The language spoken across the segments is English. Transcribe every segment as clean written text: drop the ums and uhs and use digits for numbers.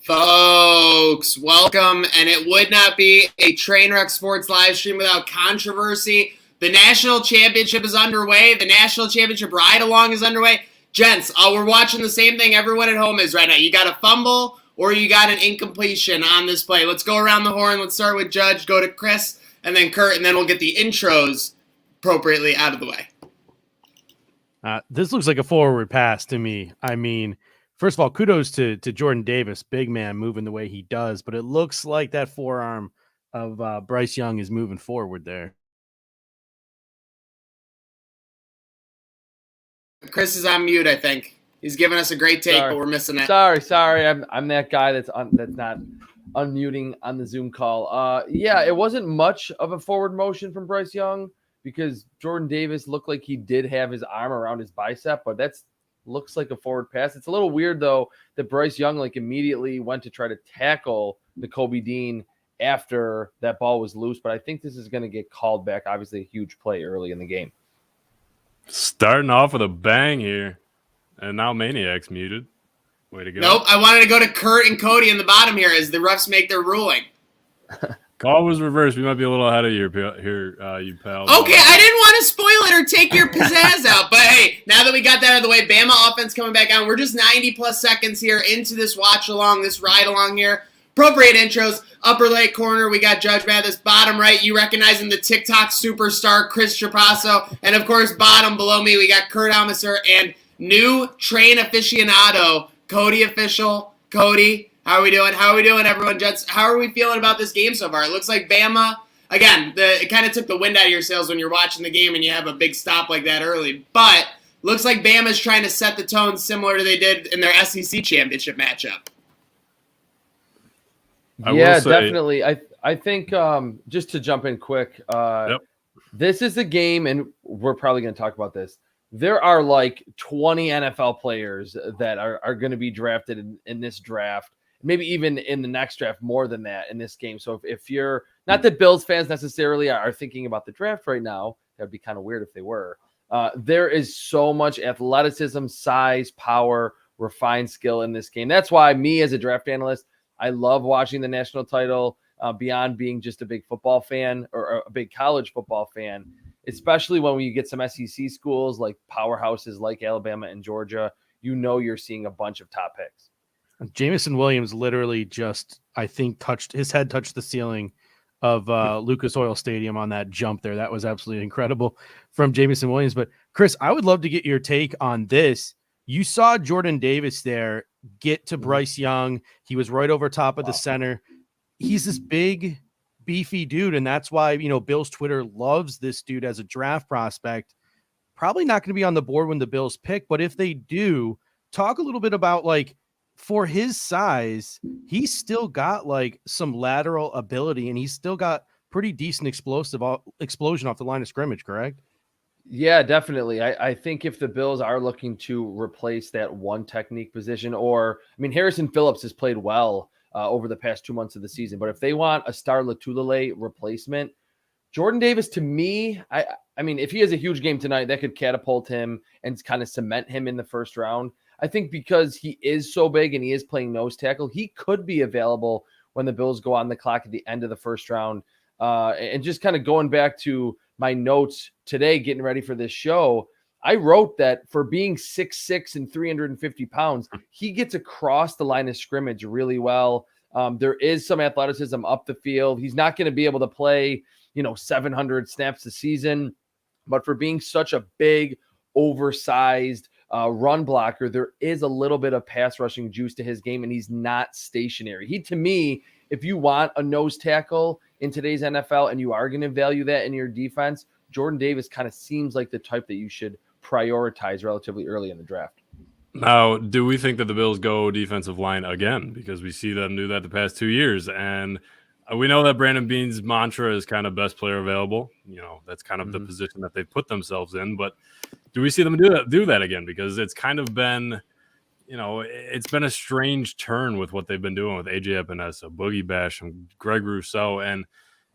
Folks, welcome, and it would not be a Trainwreck Sports live stream without controversy. The national championship is underway. The national championship ride-along is underway. Gents, we're watching the same thing everyone at home is right now. You got a fumble or you got an incompletion on this play. Let's go around the horn. Let's start with Judge, go to Chris, and then Kurt, and then we'll get the intros appropriately out of the way. This looks like a forward pass to me. I mean, first of all, kudos to Jordan Davis, big man, moving the way he does, but it looks like that forearm of Bryce Young is moving forward there. Chris is on mute, I think. He's giving us a great take, but we're missing it. Sorry. I'm that guy that's not unmuting on the Zoom call. Yeah, it wasn't much of a forward motion from Bryce Young because Jordan Davis looked like he did have his arm around his bicep, but that's looks like a forward pass. It's a little weird, though, that Bryce Young immediately went to try to tackle Nakobe Dean after that ball was loose, but I think this is going to get called back. Obviously, a huge play early in the game. Starting off with a bang here, and now Maniac's muted. Way to go. Nope, I wanted to go to Kurt and Cody in the bottom here as the refs make their ruling. Call was reversed. We might be a little ahead of you here, you pal. Okay, I didn't want to spoil it or take your pizzazz out, but hey, now that we got that out of the way, Bama offense coming back on. We're just 90-plus seconds here into this watch-along, this ride-along here. Appropriate intros. Upper left corner, we got Judge Mathis. Bottom right, you recognizing the TikTok superstar, Chris Trapasso. And, of course, bottom below me, we got Kurt Almaser and new train aficionado, Cody Official. Cody, how are we doing? How are we doing, everyone? Jets, how are we feeling about this game so far? It looks like Bama, again, it kind of took the wind out of your sails when you're watching the game and you have a big stop like that early. But looks like Bama's trying to set the tone similar to they did in their SEC championship matchup. Yeah, definitely. I think just to jump in quick, This is a game, and we're probably going to talk about this. There are 20 NFL players that are going to be drafted in this draft, maybe even in the next draft, more than that in this game. So if you're not that Bills fans necessarily are thinking about the draft right now, that'd be kind of weird if they were. There is so much athleticism, size, power, refined skill in this game. That's why me as a draft analyst, I love watching the national title beyond being just a big football fan or a big college football fan, especially when you get some SEC schools like powerhouses like Alabama and Georgia. You're seeing a bunch of top picks. Jameson Williams literally just, I think, touched the ceiling of Lucas Oil Stadium on that jump there. That was absolutely incredible from Jameson Williams. But Chris, I would love to get your take on this. You saw Jordan Davis there get to Bryce Young. He was right over top of the center. He's this big, beefy dude, and that's why, Bills Twitter loves this dude as a draft prospect. Probably not going to be on the board when the Bills pick, but if they do, talk a little bit about, for his size, he's still got, some lateral ability, and he's still got pretty decent explosion off the line of scrimmage, correct? Yeah, definitely. I think if the Bills are looking to replace that one technique position, Harrison Phillips has played well over the past 2 months of the season, but if they want a Star Latulele replacement, Jordan Davis, to me, if he has a huge game tonight, that could catapult him and kind of cement him in the first round. I think because he is so big and he is playing nose tackle, he could be available when the Bills go on the clock at the end of the first round. And just kind of going back to my notes today, getting ready for this show, I wrote that for being 6'6" and 350 pounds, he gets across the line of scrimmage really well. There is some athleticism up the field. He's not going to be able to play, 700 snaps a season, but for being such a big, oversized run blocker, there is a little bit of pass rushing juice to his game, and he's not stationary. To me, if you want a nose tackle in today's NFL and you are going to value that in your defense, Jordan Davis kind of seems like the type that you should prioritize relatively early in the draft. Now, do we think that the Bills go defensive line again? Because we see them do that the past 2 years. And we know that Brandon Beane's mantra is kind of best player available. That's kind of the position that they've put themselves in. But do we see them do that again? Because it's kind of been, it's been a strange turn with what they've been doing with AJ Epinesa, Boogie Basham, Greg Rousseau, and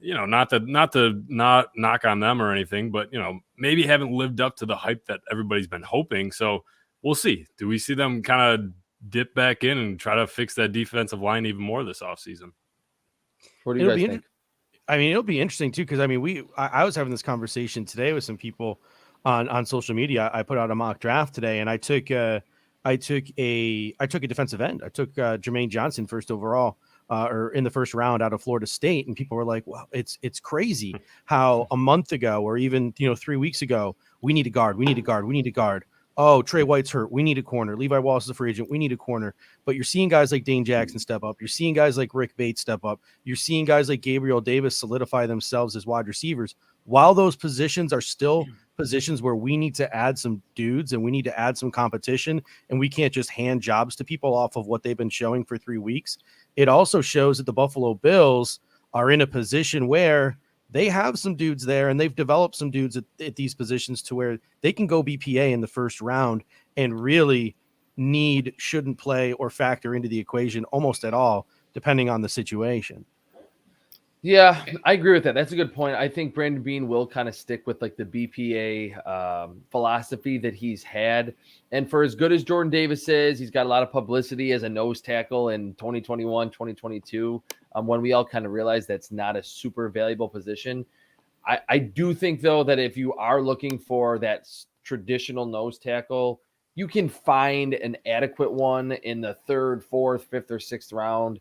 not to knock on them or anything, but maybe haven't lived up to the hype that everybody's been hoping. So we'll see. Do we see them kind of dip back in and try to fix that defensive line even more this offseason. What do you guys think? I mean, it'll be interesting too, because I mean, I was having this conversation today with some people on social media. I put out a mock draft today, and I took a defensive end. I took Jermaine Johnson first overall, or in the first round out of Florida State, and people were like, "Well, it's crazy how a month ago, or even 3 weeks ago, we need a guard, we need a guard, we need a guard. Oh, Trey White's hurt. We need a corner. Levi Wallace is a free agent. We need a corner." But you're seeing guys like Dane Jackson step up. You're seeing guys like Rick Bates step up. You're seeing guys like Gabriel Davis solidify themselves as wide receivers. While those positions are still positions where we need to add some dudes and we need to add some competition, and we can't just hand jobs to people off of what they've been showing for 3 weeks, it also shows that the Buffalo Bills are in a position where they have some dudes there, and they've developed some dudes at these positions to where they can go BPA in the first round and really shouldn't play or factor into the equation almost at all, depending on the situation. Yeah, I agree with that. That's a good point. I think Brandon Beane will kind of stick with like the BPA philosophy that he's had. And for as good as Jordan Davis is, he's got a lot of publicity as a nose tackle in 2021, 2022, when we all kind of realized that's not a super valuable position. I do think, though, that if you are looking for that traditional nose tackle, you can find an adequate one in the 3rd, 4th, 5th, or 6th round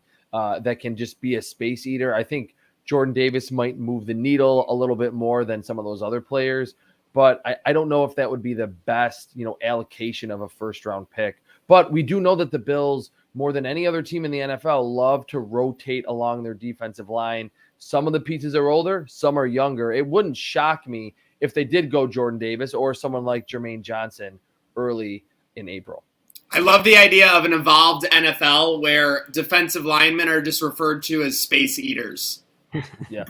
that can just be a space eater. I think Jordan Davis might move the needle a little bit more than some of those other players, but I don't know if that would be the best, allocation of a first-round pick. But we do know that the Bills, more than any other team in the NFL, love to rotate along their defensive line. Some of the pieces are older, some are younger. It wouldn't shock me if they did go Jordan Davis or someone like Jermaine Johnson early in April. I love the idea of an evolved NFL where defensive linemen are just referred to as space eaters. Yeah.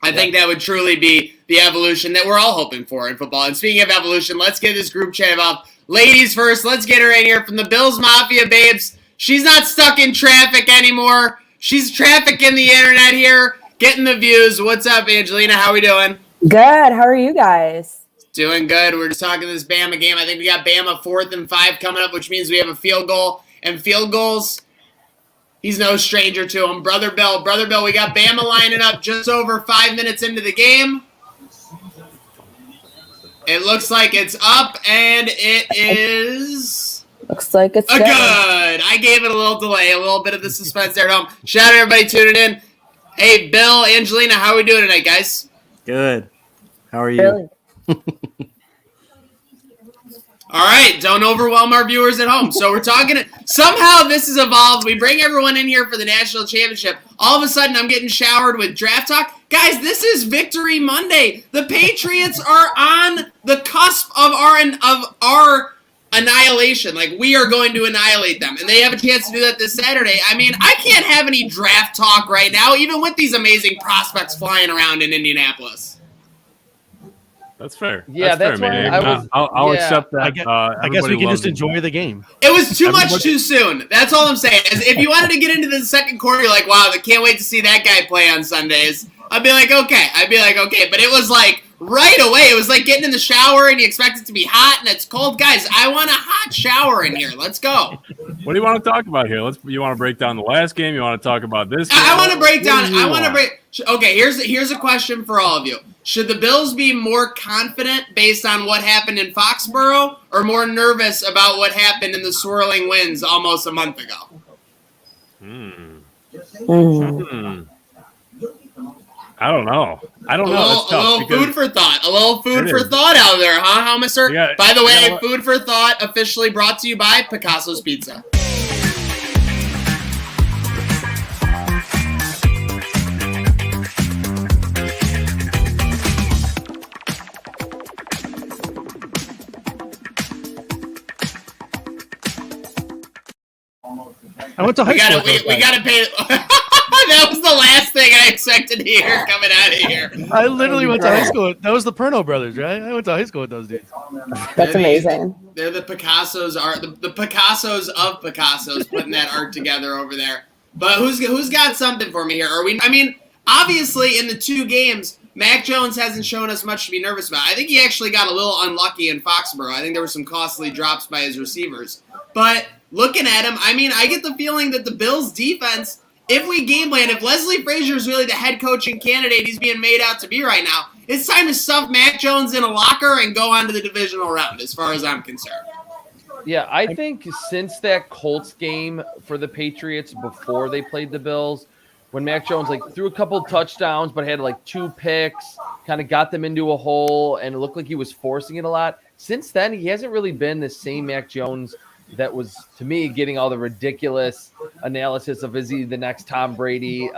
I think that would truly be the evolution that we're all hoping for in football. And speaking of evolution, let's get this group chat involved. Ladies first, let's get her in here from the Bills Mafia babes. She's not stuck in traffic anymore. She's trafficking the internet here, getting the views. What's up, Angelina? How we doing? Good. How are you guys? Doing good. We're just talking this Bama game. I think we got Bama 4th and 5 coming up, which means we have a field goal. And field goals, he's no stranger to him. Brother Bill, we got Bama lining up just over 5 minutes into the game. It looks like it's up, and it is... Looks like it's good. I gave it a little delay, a little bit of the suspense there at home. Shout out to everybody tuning in. Hey, Bill, Angelina, how are we doing tonight, guys? Good. How are you? Really? All right, don't overwhelm our viewers at home. So we're talking, somehow this has evolved. We bring everyone in here for the national championship. All of a sudden, I'm getting showered with draft talk. Guys, this is Victory Monday. The Patriots are on the cusp of our annihilation. Like, we are going to annihilate them. And they have a chance to do that this Saturday. I mean, I can't have any draft talk right now, even with these amazing prospects flying around in Indianapolis. That's fair. Yeah, that's fair, man. why I'll accept that. I guess we can just enjoy the game. It was too much too soon. That's all I'm saying. If you wanted to get into the second quarter, you're like, wow, I can't wait to see that guy play on Sundays. I'd be like, okay. But it was like right away. It was like getting in the shower and you expect it to be hot and it's cold. Guys, I want a hot shower in here. Let's go. What do you want to talk about here? You want to break down the last game? You want to talk about this game? I want to break down. Okay, here's a question for all of you. Should the Bills be more confident based on what happened in Foxborough or more nervous about what happened in the swirling winds almost a month ago? I don't know. A little food for thought. A little food for thought out there, huh, mister? By the way, food for thought officially brought to you by Picasso's Pizza. I went to high school. We gotta pay. That was the last thing I expected to hear coming out of here. I literally went to high school. That was the Perno brothers, right? I went to high school with those dudes. That's amazing. They're the Picassos the Picassos of Picassos putting that art together over there. But who's got something for me here? Obviously in the 2 games, Mac Jones hasn't shown us much to be nervous about. I think he actually got a little unlucky in Foxborough. I think there were some costly drops by his receivers. But looking at him, I mean, I get the feeling that the Bills defense, if we game plan, if Leslie Frazier is really the head coaching candidate he's being made out to be right now, it's time to stuff Mac Jones in a locker and go on to the divisional round, as far as I'm concerned. Yeah, I think since that Colts game for the Patriots before they played the Bills, when Mac Jones threw a couple touchdowns but had 2 picks, kind of got them into a hole, and it looked like he was forcing it a lot. Since then, he hasn't really been the same Mac Jones that was, to me, getting all the ridiculous analysis of is he the next Tom Brady.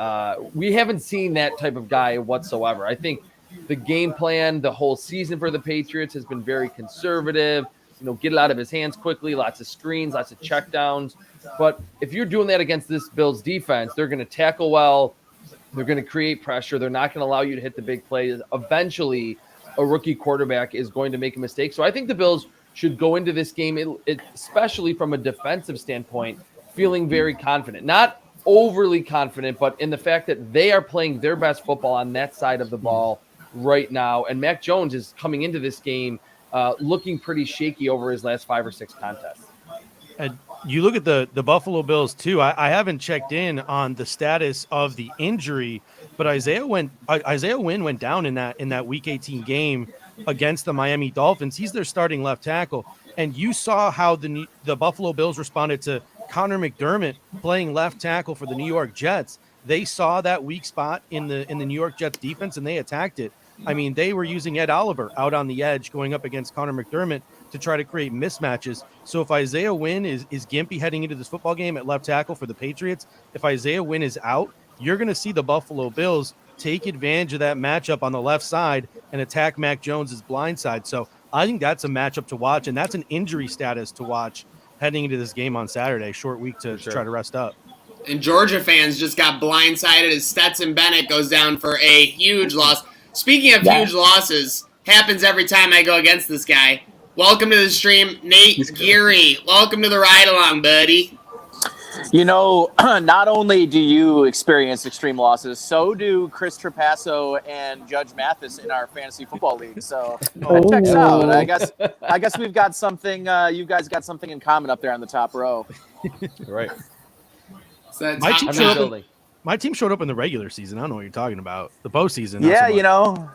We haven't seen that type of guy whatsoever. I think the game plan, the whole season for the Patriots has been very conservative. Get it out of his hands quickly, lots of screens, lots of checkdowns. But if you're doing that against this Bills defense, they're going to tackle well. They're going to create pressure. They're not going to allow you to hit the big plays. Eventually, a rookie quarterback is going to make a mistake. So I think the Bills should go into this game, especially from a defensive standpoint, feeling very confident. Not overly confident, but in the fact that they are playing their best football on that side of the ball right now. And Mac Jones is coming into this game looking pretty shaky over his last 5 or 6 contests. And you look at the Buffalo Bills too. I haven't checked in on the status of the injury, but Isaiah Wynn went down in that Week 18 game against the Miami Dolphins. He's their starting left tackle, and you saw how the Buffalo Bills responded to Connor McDermott playing left tackle for the New York Jets. They saw that weak spot in the New York Jets defense, and they attacked it. I mean, they were using Ed Oliver out on the edge going up against Connor McDermott to try to create mismatches. So if Isaiah Wynn is gimpy heading into this football game at left tackle for the Patriots, if Isaiah Wynn is out, you're going to see the Buffalo Bills take advantage of that matchup on the left side and attack Mac Jones's blind side. So I think that's a matchup to watch, and that's an injury status to watch heading into this game on Saturday. Short week to try to rest up. And Georgia fans just got blindsided as Stetson Bennett goes down for a huge loss. Speaking of huge losses, happens every time I go against this guy. Welcome to the stream, Nate Geary. Welcome to the ride-along, buddy. Not only do you experience extreme losses, so do Chris Trapasso and Judge Mathis in our fantasy football league. So that checks out. I guess we've got something. You guys got something in common up there on the top row. Right. So My team showed up in the regular season. I don't know what you're talking about. The postseason. Yeah,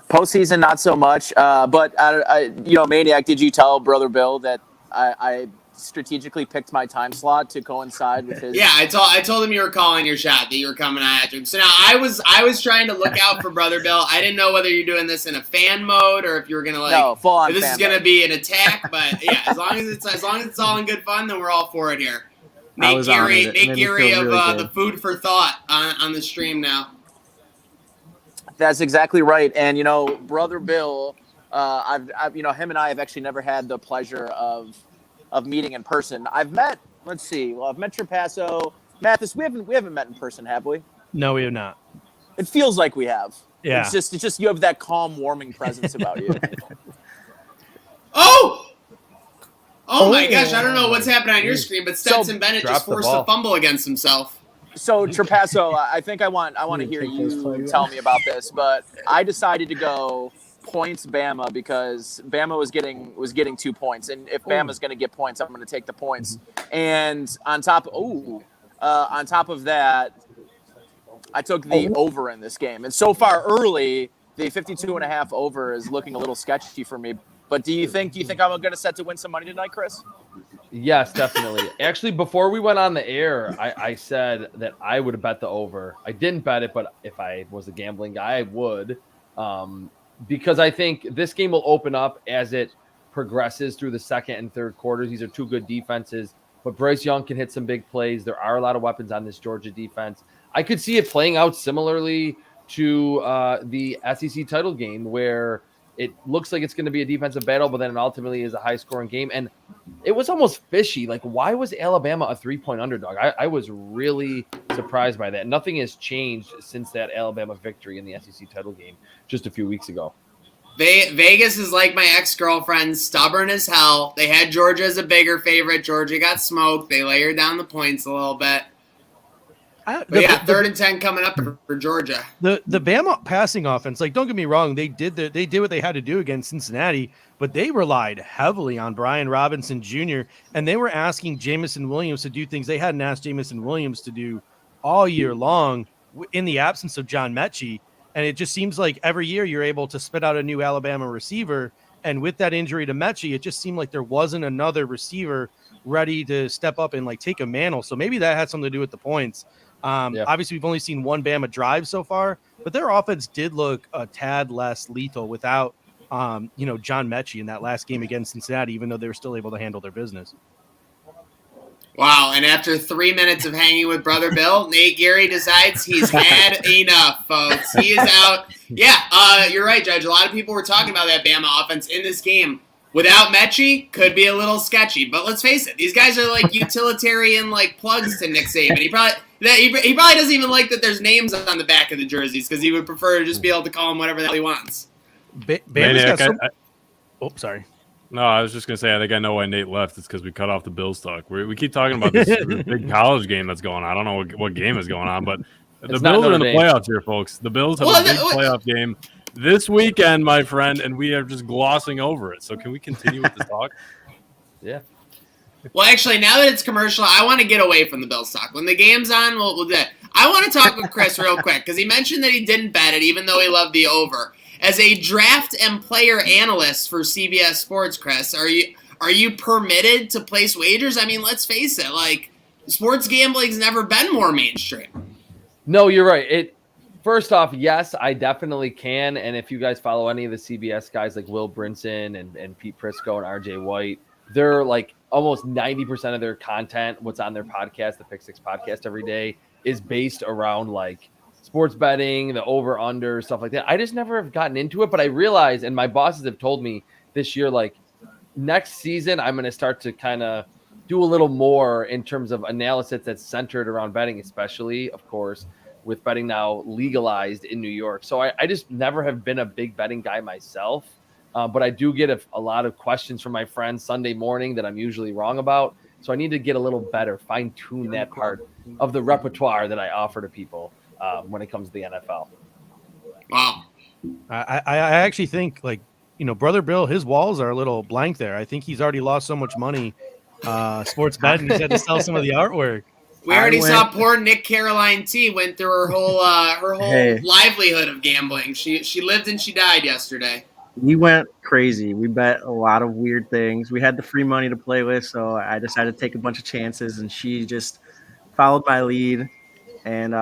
postseason not so much. But Maniac, did you tell Brother Bill that I strategically picked my time slot to coincide with his? Yeah, I told him you were calling your shot, that you were coming after him. So now I was trying to look out for Brother Bill. I didn't know whether you're doing this in a fan mode or if you were gonna full on. This is gonna be an attack. But yeah, as long as it's all in good fun, then we're all for it here. Nate Geary of the Food for Thought on the stream now. That's exactly right. And Brother Bill, I've him and I have actually never had the pleasure of meeting in person. I've met Trapasso, Mathis. We haven't met in person, have we? No, we have not. It feels like we have. Yeah. It's just you have that calm, warming presence about you. Oh my gosh, I don't know what's happening on your screen, but Stetson Bennett just forced a fumble against himself. So Trapasso, I think I want to hear you tell me about this, but I decided to go points Bama because Bama was getting 2 points, and if Bama's going to get points, I'm going to take the points. And on top of that, I took the over in this game. And so far early, the 52.5 over is looking a little sketchy for me. But do you think I'm going to set to win some money tonight, Chris? Yes, definitely. Actually, before we went on the air, I said that I would bet the over. I didn't bet it, but if I was a gambling guy, I would. Because I think this game will open up as it progresses through the second and third quarters. These are two good defenses, but Bryce Young can hit some big plays. There are a lot of weapons on this Georgia defense. I could see it playing out similarly to the SEC title game where it looks like it's going to be a defensive battle, but then it ultimately is a high-scoring game. And it was almost fishy. Like, why was Alabama a 3-point underdog? I was really surprised by that. Nothing has changed since that Alabama victory in the SEC title game just a few weeks ago. Vegas is like my ex-girlfriend, stubborn as hell. They had Georgia as a bigger favorite. Georgia got smoked. They layered down the points a little bit. But yeah, 3rd and 10 coming up for Georgia. The Bama passing offense, like, don't get me wrong, they did what they had to do against Cincinnati, but they relied heavily on Brian Robinson Jr. and they were asking Jamison Williams to do things they hadn't asked Jamison Williams to do all year long in the absence of John Mechie. And it just seems like every year you're able to spit out a new Alabama receiver. And with that injury to Mechie, it just seemed like there wasn't another receiver ready to step up and like take a mantle. So maybe that had something to do with the points. Obviously, we've only seen one Bama drive so far, but their offense did look a tad less lethal without, John Mechie in that last game against Cincinnati, even though they were still able to handle their business. Wow, and after 3 minutes of hanging with Brother Bill, Nate Geary decides he's had enough, folks. He is out. Yeah, you're right, Judge. A lot of people were talking about that Bama offense in this game. Without Mechie, could be a little sketchy. But let's face it, these guys are like utilitarian like plugs to Nick Saban. He probably doesn't even like that there's names on the back of the jerseys because he would prefer to just be able to call him whatever the hell he wants. Sorry. No, I was just going to say, I think I know why Nate left. It's because we cut off the Bills talk. We keep talking about this big college game that's going on. I don't know what game is going on, but the Bills are in the playoffs here, folks. The Bills have a big playoff game this weekend, my friend, and we are just glossing over it. So can we continue with the talk? Yeah. Well, actually, now that it's commercial, I want to get away from the Bills talk. When the game's on, we'll do that. I want to talk with Chris real quick because he mentioned that he didn't bet it, even though he loved the over. As a draft and player analyst for CBS Sports, Chris, are you permitted to place wagers? I mean, let's face it, like sports gambling's never been more mainstream. No, you're right. First off, yes, I definitely can. And if you guys follow any of the CBS guys like Will Brinson and Pete Prisco and RJ White, they're like almost 90% of their content, what's on their podcast, the Pick Six podcast every day, is based around like sports betting, the over under, stuff like that. I just never have gotten into it, but I realize, and my bosses have told me this year, like next season, I'm going to start to kind of do a little more in terms of analysis that's centered around betting, especially, of course, with betting now legalized in New York. So I just never have been a big betting guy myself, but I do get a lot of questions from my friends Sunday morning that I'm usually wrong about. So I need to get a little better, fine tune that part of the repertoire that I offer to people when it comes to the NFL. Wow. I actually think, like, Brother Bill, his walls are a little blank there. I think he's already lost so much money sports betting. He's had to sell some of the artwork. We already saw poor Nick Caroline T went through her whole livelihood of gambling. She lived and she died yesterday. We went crazy. We bet a lot of weird things. We had the free money to play with, so I decided to take a bunch of chances, and she just followed my lead. And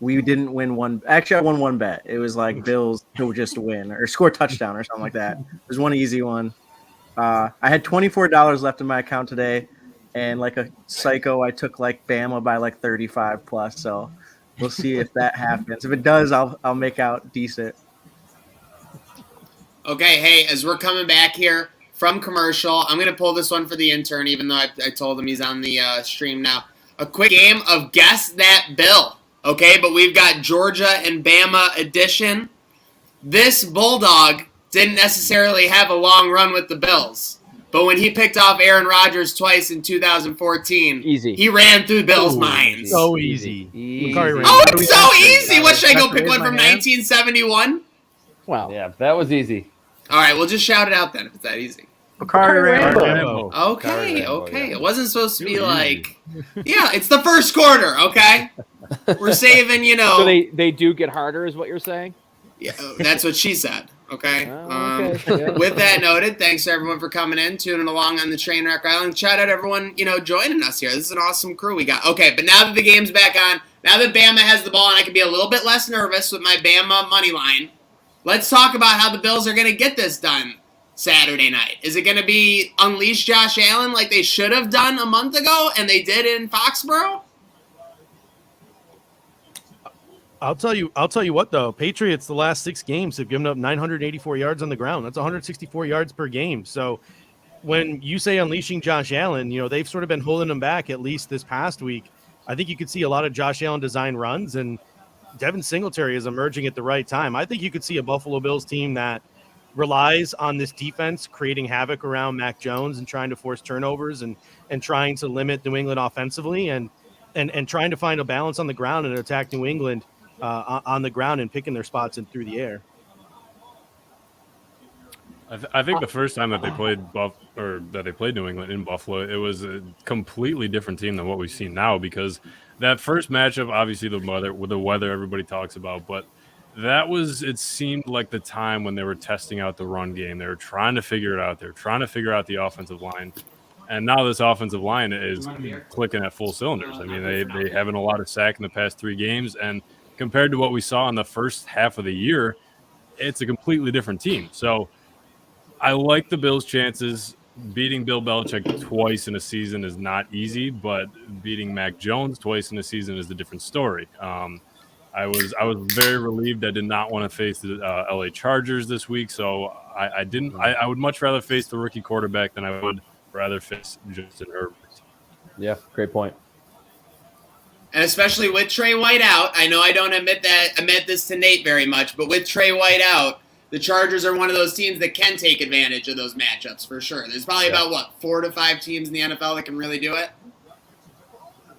we didn't win one. Actually, I won one bet. It was like Bills to just win or score a touchdown or something like that. It was one easy one. I had $24 left in my account today, and like a psycho, I took like Bama by like 35 plus. So we'll see if that happens. If it does, I'll make out decent. Okay, hey, as we're coming back here from commercial, I'm going to pull this one for the intern, even though I told him he's on the stream now. A quick game of Guess That Bill. Okay, but we've got Georgia and Bama edition. This Bulldog didn't necessarily have a long run with the Bills, but when he picked off Aaron Rodgers twice in 2014, he ran through Bills' minds. So easy. Oh, it's so easy. What, should I go pick one from 1971? Wow. Yeah, that was easy. All right, we'll just shout it out then if it's that easy. Rambo. Okay. It wasn't supposed to be like, yeah, it's the first quarter, okay? We're saving, So they do get harder is what you're saying? Yeah, that's what she said, okay? Okay. With that noted, thanks to everyone for coming in, tuning along on the Trainwreck Island. Shout out everyone, joining us here. This is an awesome crew we got. Okay, but now that the game's back on, now that Bama has the ball and I can be a little bit less nervous with my Bama money line, let's talk about how the Bills are going to get this done Saturday night. Is it going to be unleash Josh Allen like they should have done a month ago and they did in Foxborough? I'll tell you what, though. Patriots, the last 6 games, have given up 984 yards on the ground. That's 164 yards per game. So when you say unleashing Josh Allen, they've sort of been holding him back at least this past week. I think you could see a lot of Josh Allen design runs, and Devin Singletary is emerging at the right time. I think you could see a Buffalo Bills team that relies on this defense creating havoc around Mac Jones and trying to force turnovers and trying to limit New England offensively. And and trying to find a balance on the ground and attack New England on the ground and picking their spots and through the air. I think the first time that they played New England in Buffalo, it was a completely different team than what we've seen now, because that first matchup, obviously the weather everybody talks about, but it seemed like the time when they were testing out the run game. They were trying to figure it out. They're trying to figure out the offensive line. And now this offensive line is clicking at full cylinders. I mean, they haven't a lot of sack in the past 3 games. And compared to what we saw in the first half of the year, it's a completely different team. So I like the Bills' chances. Beating Bill Belichick twice in a season is not easy, but beating Mac Jones twice in a season is a different story. I was very relieved. I did not want to face the LA Chargers this week, so I didn't. I would much rather face the rookie quarterback than I would rather face Justin Herbert. Yeah, great point. And especially with Trey White out, I know I don't admit this to Nate very much, but with Trey White out, the Chargers are one of those teams that can take advantage of those matchups for sure. There's probably about 4 to 5 teams in the NFL that can really do it.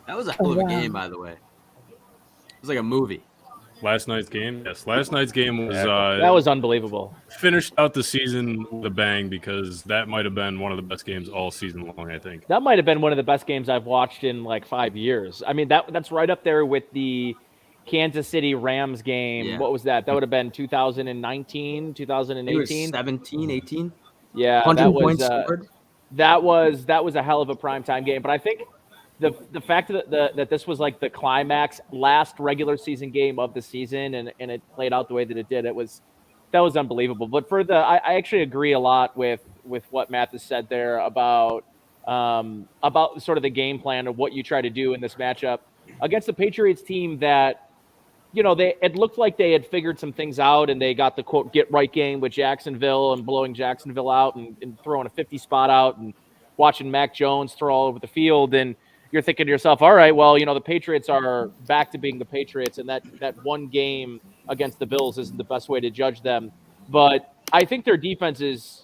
That was a hell of a game, by the way. It was like a movie. Last night's game? Yes, last night's game was that was unbelievable. Finished out the season with a bang, because that might have been one of the best games all season long, I think. That might have been one of the best games I've watched in like 5 years. I mean, that's right up there with the Kansas City Rams game. Yeah. What was that? That would have been 2019, 2018? 17, 18? Yeah, 100 points scored. That was a hell of a primetime game. But I think the fact that this was like the climax last regular season game of the season, and it played out the way that it did, that was unbelievable. But I actually agree a lot with what Mathis said there about sort of the game plan of what you try to do in this matchup against the Patriots team that, you know, it looked like they had figured some things out, and they got the quote get right game with Jacksonville and blowing Jacksonville out and throwing a 50 spot out and watching Mac Jones throw all over the field. And you're thinking to yourself, all right, well, you know, the Patriots are back to being the Patriots, and that one game against the Bills isn't the best way to judge them. But I think their defense is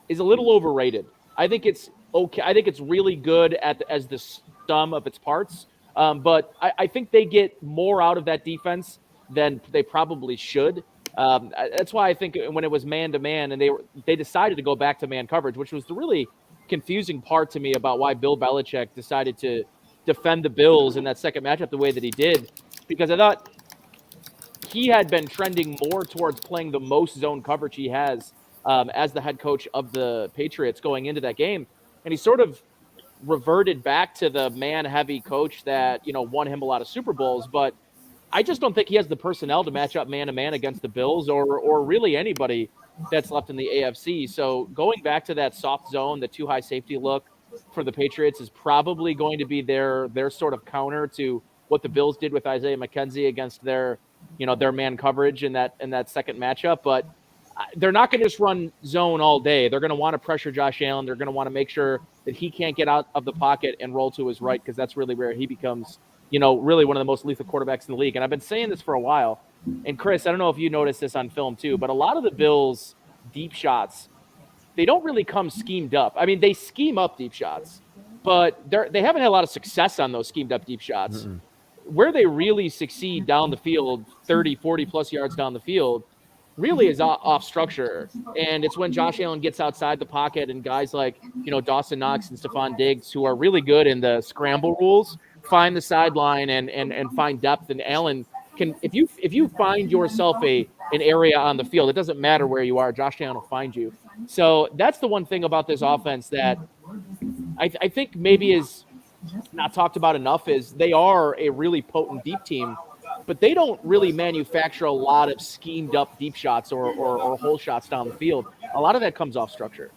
a little overrated. I think it's okay. I think it's really good as the sum of its parts. But I think they get more out of that defense than they probably should. That's why I think when it was man-to-man and they decided to go back to man coverage, which was the really confusing part to me about why Bill Belichick decided to defend the Bills in that second matchup the way that he did, because I thought he had been trending more towards playing the most zone coverage he has as the head coach of the Patriots going into that game. And he sort of reverted back to the man-heavy coach that, you know, won him a lot of Super Bowls. But I just don't think he has the personnel to match up man-to-man against the Bills or really anybody that's left in the AFC. So going back to that soft zone, the too high safety look for the Patriots is probably going to be their sort of counter to what the Bills did with Isaiah McKenzie against their man coverage in that second matchup. But they're not going to just run zone all day. They're going to want to pressure Josh Allen. They're going to want to make sure that he can't get out of the pocket and roll to his right, because that's really where he becomes, you know, really one of the most lethal quarterbacks in the league. And I've been saying this for a while. And Chris, I don't know if you noticed this on film too, but a lot of the Bills' deep shots, they don't really come schemed up. I mean, they scheme up deep shots, but they haven't had a lot of success on those schemed up deep shots. Mm-mm. Where they really succeed down the field, 30, 40 plus yards down the field, really is off structure. And it's when Josh Allen gets outside the pocket and guys like, you know, Dawson Knox and Stephon Diggs, who are really good in the scramble rules, find the sideline and find depth. And Allen can, if you find yourself an area on the field, it doesn't matter where you are, Josh Allen will find you. So that's the one thing about this offense that I think maybe is not talked about enough, is they are a really potent deep team, but they don't really manufacture a lot of schemed up deep shots or hole shots down the field. A lot of that comes off structure.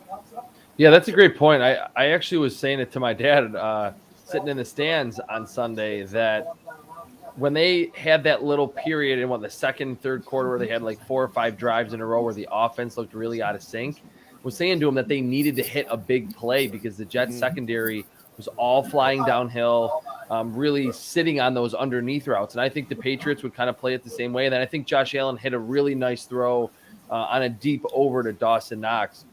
Yeah, that's a great point. I actually was saying it to my dad sitting in the stands on Sunday, that when they had that little period in the second, third quarter where they had like 4 or 5 drives in a row where the offense looked really out of sync, was saying to them that they needed to hit a big play because the Jets secondary was all flying downhill, really sitting on those underneath routes. And I think the Patriots would kind of play it the same way. And then I think Josh Allen hit a really nice throw on a deep over to Dawson Knox.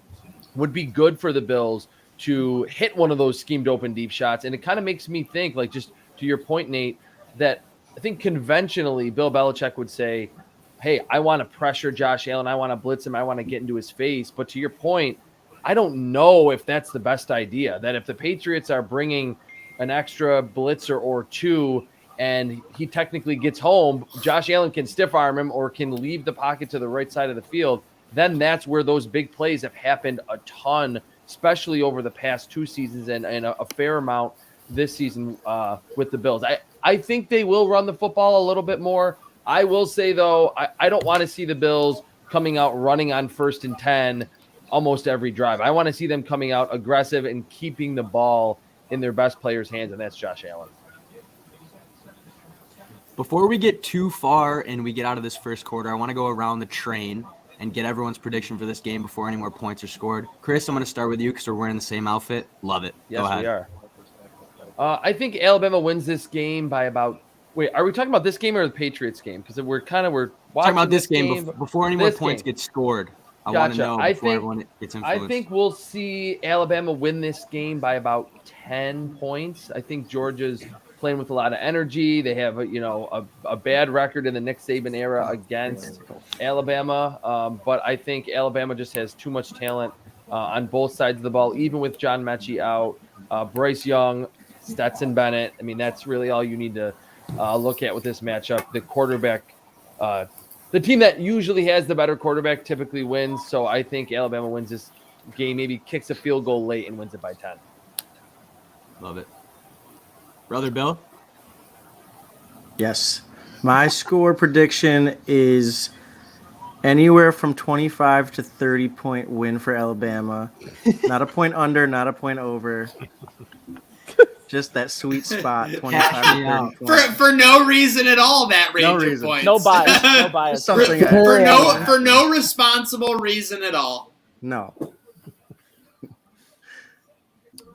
Would be good for the Bills to hit one of those schemed open deep shots. And it kind of makes me think, like, just to your point, Nate, that I think conventionally Bill Belichick would say, hey, I want to pressure Josh Allen. I want to blitz him. I want to get into his face. But to your point, I don't know if that's the best idea, that if the Patriots are bringing an extra blitzer or two and he technically gets home, Josh Allen can stiff arm him or can leave the pocket to the right side of the field. Then that's where those big plays have happened a ton, especially over the past 2 seasons and a fair amount this season with the Bills. I think they will run the football a little bit more. I will say, though, I don't want to see the Bills coming out running on 1st and 10 almost every drive. I want to see them coming out aggressive and keeping the ball in their best player's hands, and that's Josh Allen. Before we get too far and we get out of this first quarter, I want to go around the train and get everyone's prediction for this game before any more points are scored. Chris, I'm going to start with you because we're wearing the same outfit. Love it. Yes, go ahead. We are. I think Alabama wins this game by about. Wait, are we talking about this game or the Patriots game? Because we're watching talking about this game before before any more points get scored. I want to know before everyone gets influenced. I think we'll see Alabama win this game by about 10 points. I think Georgia's playing with a lot of energy. They have a bad record in the Nick Saban era against Alabama, but I think Alabama just has too much talent on both sides of the ball, even with John Mechie out, Bryce Young, Stetson Bennett. I mean, that's really all you need to look at with this matchup. The quarterback, the team that usually has the better quarterback typically wins. So I think Alabama wins this game, maybe kicks a field goal late and wins it by 10. Love it. Brother Bill? Yes. My score prediction is anywhere from 25 to 30 point win for Alabama. Not a point under, not a point over. Just that sweet spot, 25 to 30 points. For no reason at all, that range No of reason. points. No bias. No bias. Something for no responsible reason at all. No. All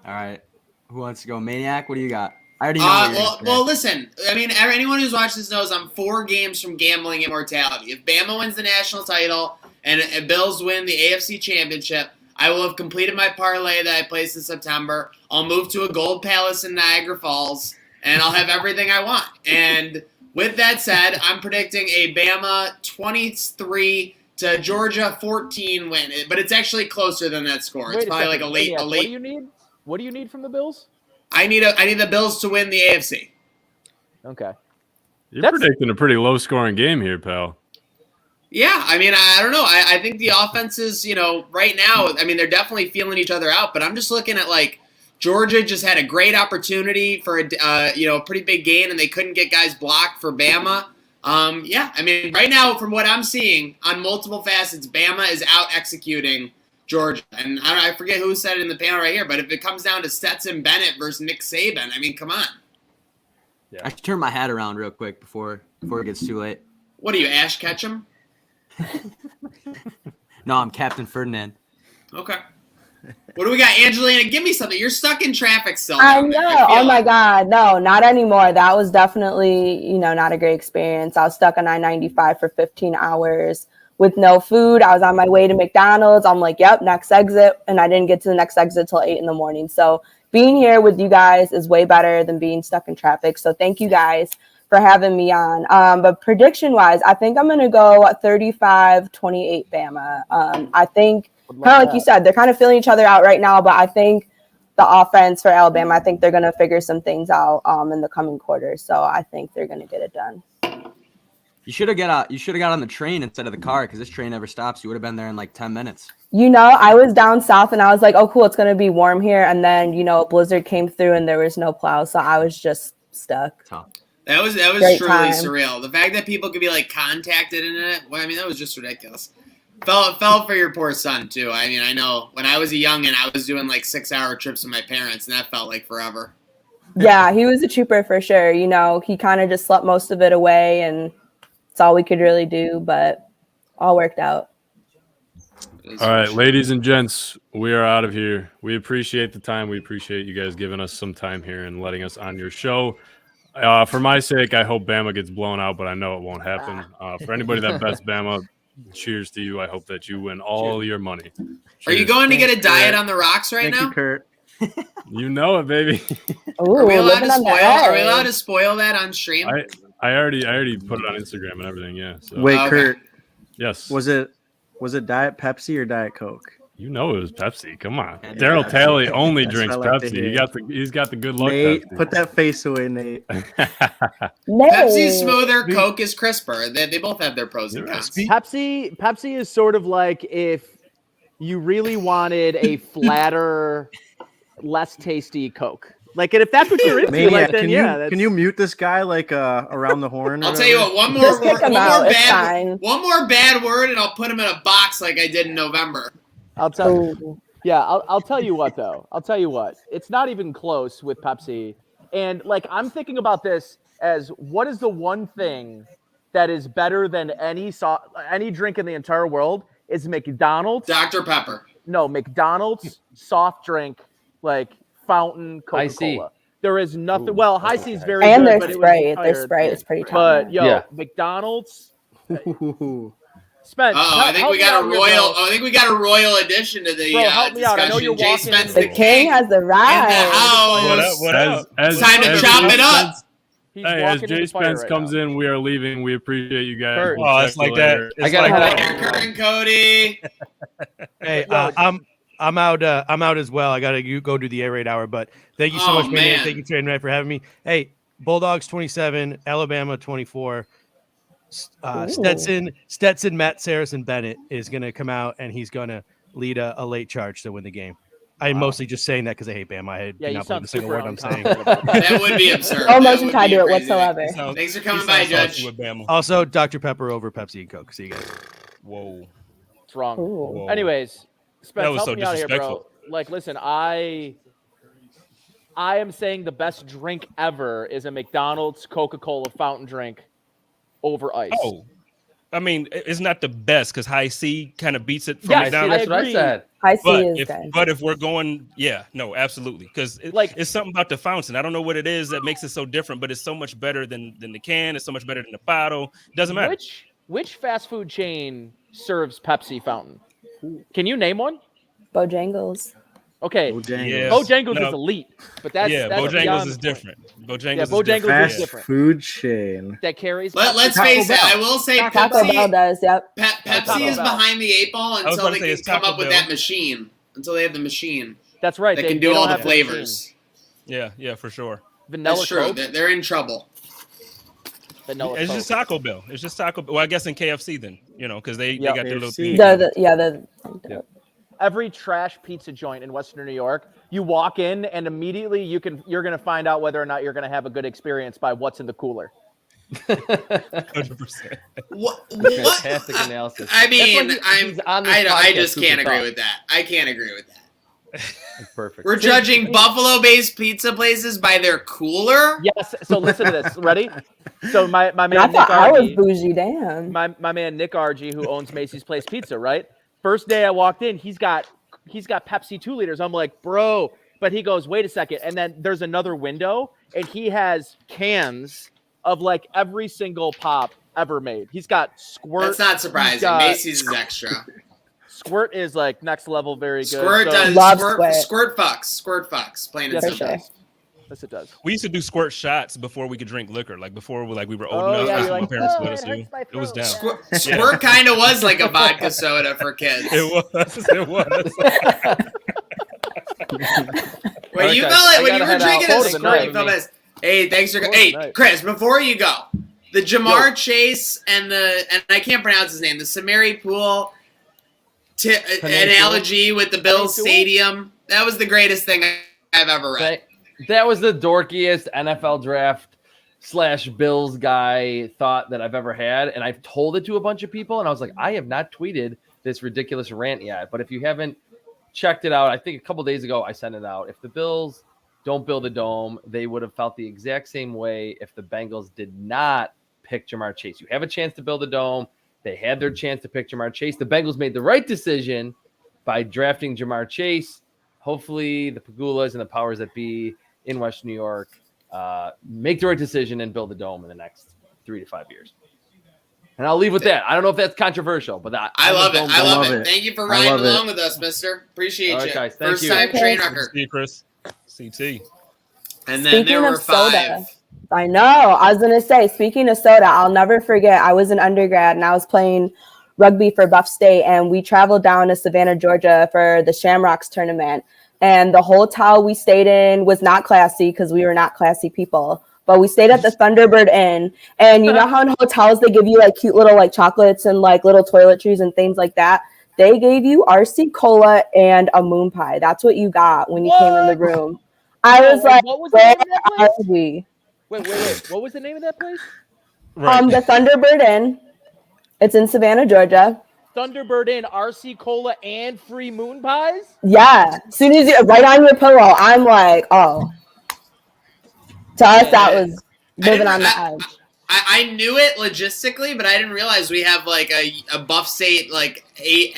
right. Who wants to go? Maniac, what do you got? I already know. Well, listen. I mean, anyone who's watched this knows I'm 4 games from gambling immortality. If Bama wins the national title and Bills win the AFC Championship, I will have completed my parlay that I placed in September. I'll move to a gold palace in Niagara Falls, and I'll have everything I want. And with that said, I'm predicting a Bama 23 to Georgia 14 win, but it's actually closer than that score. It's probably like a late. What do you need? What do you need from the Bills? I need the Bills to win the AFC. Okay. You're predicting a pretty low-scoring game here, pal. Yeah, I mean, I don't know. I think the offenses, right now, I mean, they're definitely feeling each other out. But I'm just looking at, Georgia just had a great opportunity for a pretty big gain, and they couldn't get guys blocked for Bama. Yeah, I mean, right now, from what I'm seeing on multiple facets, Bama is out executing Georgia. And I forget who said it in the panel right here, but if it comes down to Stetson Bennett versus Nick Saban, I mean, come on. Yeah. I should turn my hat around real quick before it gets too late. What are you, Ash Ketchum? No, I'm Captain Ferdinand. Okay. What do we got, Angelina? Give me something. You're stuck in traffic still. I know. Oh my God. No, not anymore. That was definitely, not a great experience. I was stuck on I-95 for 15 hours with no food. I was on my way to McDonald's. I'm like, yep, next exit. And I didn't get to the next exit till 8 a.m. So being here with you guys is way better than being stuck in traffic. So thank you guys for having me on. But prediction wise, I think I'm going to go 35-28 Bama. I think, kind of like you said, they're kind of feeling each other out right now, but I think the offense for Alabama, I think they're going to figure some things out in the coming quarters. So I think they're going to get it done. You should have got on the train instead of the car because this train never stops. You would have been there in like 10 minutes. I was down south and I was like, oh, cool, it's going to be warm here. And then, a blizzard came through and there was no plow. So I was just stuck. Tough. That was Great truly time. surreal. The fact that people could be contacted in it, well, I mean, that was just ridiculous. Felt for your poor son too. I mean, I know when I was a youngin', I was doing 6-hour trips with my parents, and that felt like forever. Yeah, he was a trooper for sure. He kind of just slept most of it away, and it's all we could really do, but all worked out. All right, ladies and gents, we are out of here. We appreciate the time. We appreciate you guys giving us some time here and letting us on your show. For my sake, I hope Bama gets blown out, but I know it won't happen. For anybody that bets Bama, cheers to you. I hope that you win all your money. Cheers. Are you going to get a diet on the rocks right now? Thank you, Kurt. You know it, baby. Ooh, Are we allowed living to on the spoil? Are we edge. allowed to spoil that on stream? I already put it on Instagram and everything. Yeah. So. Wait, Okay. Kurt, Yes. was it Diet Pepsi or Diet Coke? You know it was Pepsi. Come on. Yeah, Daryl Pepsi. Talley only That's drinks what I like to Pepsi. hear. He's got the good luck Nate, Pepsi. put that face away, Nate. No. Pepsi's smoother, Coke is crisper. They both have their pros and cons. Pepsi is sort of like if you really wanted a flatter, less tasty Coke. Like, and if that's what you're into, Maniac, like, then can you mute this guy like around the horn? or I'll tell you whatever? what. Just kick him out. It's fine. One more bad word, and I'll put him in a box like I did in November. I'll tell you. Ooh. Yeah, I'll tell you what though. I'll tell you what. It's not even close with Pepsi. And like I'm thinking about this as what is the one thing that is better than any drink in the entire world is McDonald's. Dr. Pepper. No, McDonald's soft drink like fountain Coca-Cola. There is nothing. Ooh. Well, High C is very And good, their but it was Sprite. Their expired. Sprite is pretty top. But yo, Yeah. McDonald's. Ooh. Spence, I think we got a royal. I think we got a royal addition to the Bro, help me out. I know discussion. you're Jay walking Spence, The king has the in the ride. house. What up? As Time to as chop Jay it up. Spence- He's Hey, as walking Jay in the fire Spence right comes now. in, we are leaving. We appreciate you guys. Kurt. We'll Oh, check it's like you that. later. I gotta head Here, Kurt and Cody. Hey, I'm out. I'm out as well. I gotta go do the air raid hour. But thank you so Oh, much, man. man. Thank you, Train Red, for having me. Hey, Bulldogs 27, Alabama 24. Stetson Matt Saracen Bennett is gonna come out and he's gonna lead a late charge to win the game. I'm mostly just saying that because I hate Bama. I do Yeah, you not believe sound a single super word I'm saying. unconfident about that. That would be absurd. No That emotion would tied be to a it crazy thing. whatsoever. Thanks for coming by, Judge. With Bama. Also, Dr. Pepper over Pepsi and Coke. See you guys. Whoa. It's wrong. Ooh. Whoa. Anyways, Spence, That was help so me out here, bro. disrespectful. Like, listen, I am saying the best drink ever is a McDonald's Coca-Cola fountain drink over ice. Oh, I mean, it's not the best because High C kind of beats it from Yes, See, McDonald's. that's what I agree. said. High C But is if, good. but if we're going, yeah, no, absolutely, because Like- it's something about the fountain. I don't know what it is that makes it so different, but it's so much better than the can. It's so much better than the bottle. It doesn't matter. Which fast food chain serves Pepsi fountain? Can you name one? Bojangles. Okay, Bojangles. Yes. Bojangles No. is elite, but that's Bojangles beyond is the point. different. Bojangles Yeah, is Bojangles different. is Fast different. food chain. That carries. Let's Taco face it. Bell. I will say Taco Bell Pepsi. does, yep. Pepsi Taco is Bell. behind the 8 ball was until about they to say can it's come Taco up with Bell. that machine. Until they have the machine That's right. that they can they do don't all the have machine. flavors. Yeah, for sure. Vanilla That's true. Coke. They're in trouble. Vanilla It's Coke. just Taco Bell. It's just Taco Bell. Well, I guess in KFC then, because they Yep. got their little KFC. theme. Every trash pizza joint in Western New York, you walk in and immediately you're gonna find out whether or not you're gonna have a good experience by what's in the cooler. 100%. What? Fantastic analysis. I mean, That's why he's on this I podcast just super can't agree tough. with that. I can't agree with that. That's perfect. We're judging Buffalo-based pizza places by their cooler. Yes. So listen to this. Ready? So my man I Nick thought I was Argy, bougie, damn. my man Nick Argy, who owns Macy's Place Pizza, right? First day I walked in, he's got Pepsi 2 liters. I'm like, bro. But he goes, wait a second. And then there's another window, and he has cans of like every single pop ever made. He's got Squirt. That's not He's surprising. got- Macy's is extra. Squirt is like next level, very good. Squirt So- does. Love Squirt fucks. Squirt fucks. Plain and Yes, it simple. sure. does. Yes, it does. We used to do squirt shots before we could drink liquor, like before we were old Oh, enough. yeah, That's you're what like, my parents "Oh, let us it do. hurts my It was throat." down. Squirt kind of was like a vodka soda for kids. It was. It was. When you Okay, felt I it, when you gotta were head out. drinking a Hold the squirt, night. you felt best. Hey, thanks for. Hold the Hey, night. Chris, before you go, the Jamar Chase and I can't pronounce his name. The Samari Pool analogy with the Bills Pool? Stadium. That was the greatest thing I've ever read. That was the dorkiest NFL draft / Bills guy thought that I've ever had. And I've told it to a bunch of people. And I was like, I have not tweeted this ridiculous rant yet. But if you haven't checked it out, I think a couple days ago I sent it out. If the Bills don't build a dome, they would have felt the exact same way if the Bengals did not pick Jamar Chase. You have a chance to build a dome. They had their chance to pick Jamar Chase. The Bengals made the right decision by drafting Jamar Chase. Hopefully the Pagulas and the powers that be in West New York make the right decision and build a dome in the next 3 to 5 years. And I'll leave with that. I don't know if that's controversial, but I love it. I love love it. it. Thank you for I riding love it. along with us, mister. Appreciate All right, you. guys, thank First you. time Okay. train wrecker. See you, Chris. CT. And then Speaking there were of soda, 5. I know. I was gonna say, speaking of soda, I'll never forget. I was an undergrad and I was playing rugby for Buff State, and we traveled down to Savannah, Georgia for the Shamrocks tournament. And the hotel we stayed in was not classy because we were not classy people. But we stayed at the Thunderbird Inn, and you know how in hotels they give you like cute little like chocolates and like little toiletries and things like that. They gave you RC cola and a moon pie. That's what you got when you came in the room. I was like, what was the where name of that are place? we? Wait. What was the name of that place? Right. The Thunderbird Inn. It's in Savannah, Georgia. Thunderbird Inn, RC Cola, and free moon pies? Yeah. As soon as you right on your pillow, I'm like, oh. To us, that was living on the edge. I knew it logistically, but I didn't realize we have like a Buff State like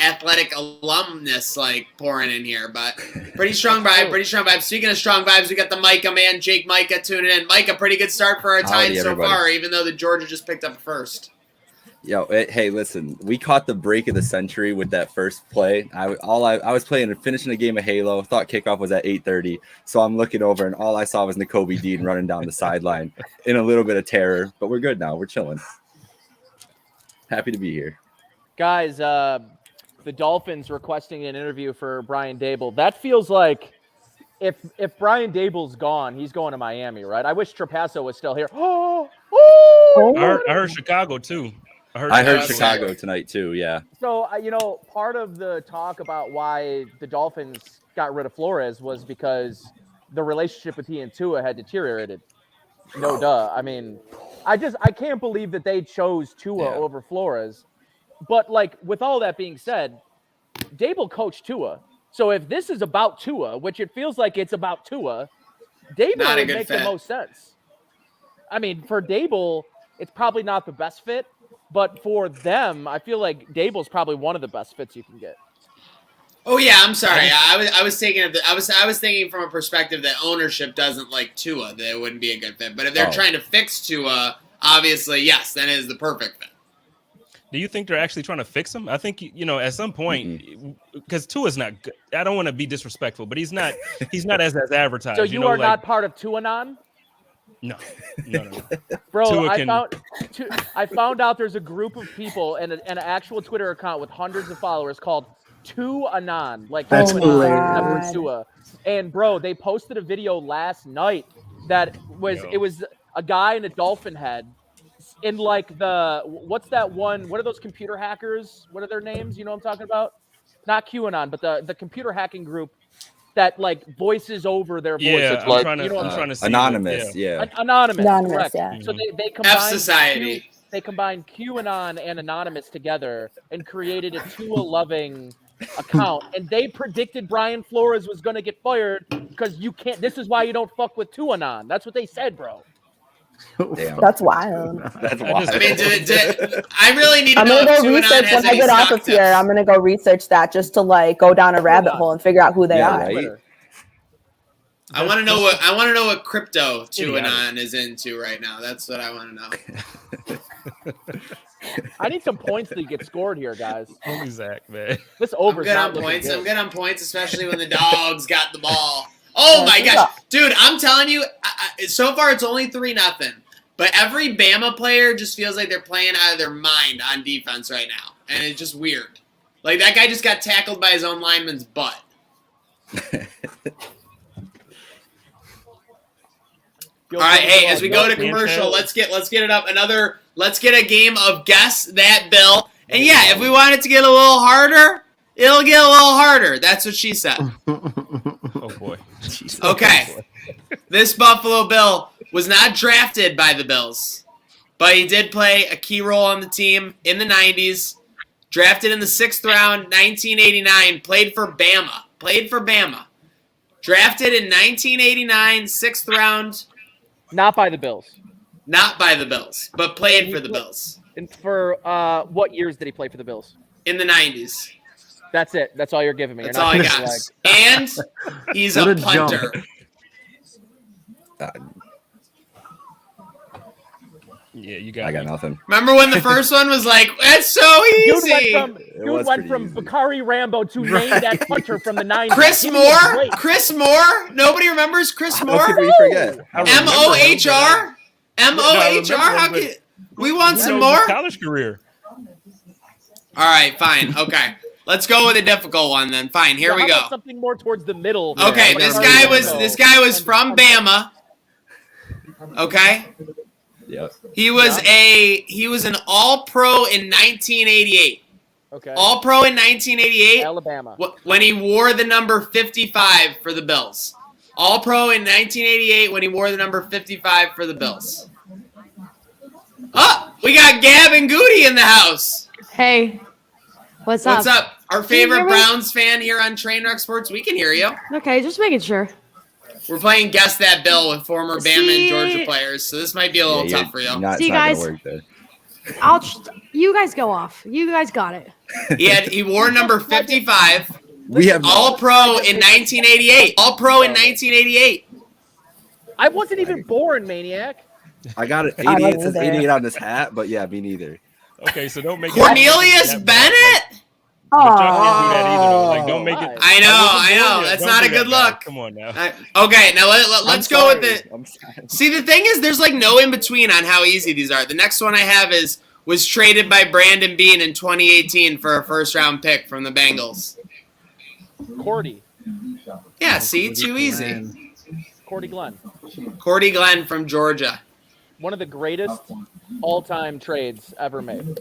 athletic alumnus like pouring in here. But pretty strong vibe, pretty strong vibe. Speaking of strong vibes, we got the Micah man, Jake Micah tuning in. Micah, pretty good start for our Titans so everybody. far, even though the Georgia just picked up first. Yo, hey, listen, we caught the break of the century with that first play. I was playing and finishing a game of Halo. Thought kickoff was at 8:30, so I'm looking over and all I saw was Nakobe Dean running down the sideline in a little bit of terror. But we're good now. We're chilling. Happy to be here, Guys, the Dolphins requesting an interview for Brian Dable. That feels like if Brian Dable's gone, he's going to Miami, right? I wish Trapasso was still here. I heard Chicago too. I heard Chicago tonight too. Yeah. So, part of the talk about why the Dolphins got rid of Flores was because the relationship with he and Tua had deteriorated. No duh. I mean, I can't believe that they chose Tua over Flores. But, like, with all that being said, Dable coached Tua. So if this is about Tua, which it feels like it's about Tua, Dable would make the most sense. I mean, for Dable, it's probably not the best fit. But for them, I feel like Dable's probably one of the best fits you can get. Oh yeah, I'm sorry. I was thinking from a perspective that ownership doesn't like Tua, that it wouldn't be a good fit. But if they're trying to fix Tua, obviously, yes, then it is the perfect fit. Do you think they're actually trying to fix him? I think at some point, because Tua's not good. I don't want to be disrespectful, but he's not as advertised. So you are not part of Tuanon? No. Bro, I found out there's a group of people and an actual Twitter account with hundreds of followers called Tuanon. Like That's hilarious. Tua. And bro, they posted a video last night that it was a guy in a dolphin head in like what's that one? What are those computer hackers? What are their names? You know what I'm talking about? Not QAnon, but the computer hacking group that like voices over their voice. Yeah, I'm trying to see Anonymous. Anonymous. Anonymous, correct. yeah. So they F combined Society. they combined QAnon and Anonymous together and created a Tua-loving account. And they predicted Brian Flores was going to get fired because you can't. This is why you don't fuck with Tuanon. That's what they said, bro. Damn. That's wild. That's wild. I mean, I really need to I'm know gonna if go Tuanon research has when I any get off stock of here. tips. I'm gonna go research that just to like go down a rabbit hole and figure out who they Yeah, are. right? I want to know what crypto Tuanon is into right now. That's what I want to know. I need some points to get scored here, guys. Holy Zach, man. This I'm over's good not on looking points. good. I'm good on points, especially when the dogs got the ball. Oh my gosh, dude! I'm telling you, so far it's only 3-0. But every Bama player just feels like they're playing out of their mind on defense right now, and it's just weird. Like that guy just got tackled by his own lineman's butt. All right, hey, as we go to commercial, let's get it up. Let's get a game of Guess That Bill. And yeah, if we want it to get a little harder, it'll get a little harder. That's what she said. Oh boy. Okay. This Buffalo Bill was not drafted by the Bills, but he did play a key role on the team in the 90s. Drafted in the 6th round, 1989. Played for Bama. Drafted in 1989, 6th round. Not by the Bills. Not by the Bills, but played for the Bills. And for what years did he play for the Bills? In the 90s. That's it. That's all you're giving me. That's all I got. And he's a punter. Yeah, you got. I got nothing. Remember when the first one was like, that's so easy? Dude went from Bakari Rambo to name that puncher from the 90s. Chris Moore? Chris Moore? Nobody remembers Chris Moore? How could we forget? M-O-H-R? M-O-H-R? How could we want some more? College career. All right, fine. Okay. Let's go with a difficult one then. Fine, here we go. Something more towards the middle. Okay, this guy was from Bama. Okay? Yep. He was an All-Pro in 1988. Okay. All-Pro in 1988. Alabama. When he wore the number 55 for the Bills. All-Pro in 1988 when he wore the number 55 for the Bills. Oh, we got Gab and Goody in the house. Hey. What's up? What's up? Our favorite Browns fan here on Trainwreck Sports. We can hear you. Okay, just making sure. We're playing Guess That Bill with former Bama and Georgia players, so this might be a little tough for you. See, guys, you guys go off. You guys got it. He wore number 55. We have All-Pro in 1988. All-Pro in 1988. I wasn't even born, Maniac. I got it. 88 says 88 on this hat, but yeah, me neither. Okay, so don't make Cornelius Bennett. But y'all can't do that either. Though. Like, don't make it. I know. That's Don't not do a good that, look. Come on now. Okay, now let's go with it. See, the thing is, there's like no in between on how easy these are. The next one I have was traded by Brandon Bean in 2018 for a first-round pick from the Bengals. Cordy. Yeah, see, too easy. Cordy Glenn. Cordy Glenn from Georgia. One of the greatest all-time trades ever made.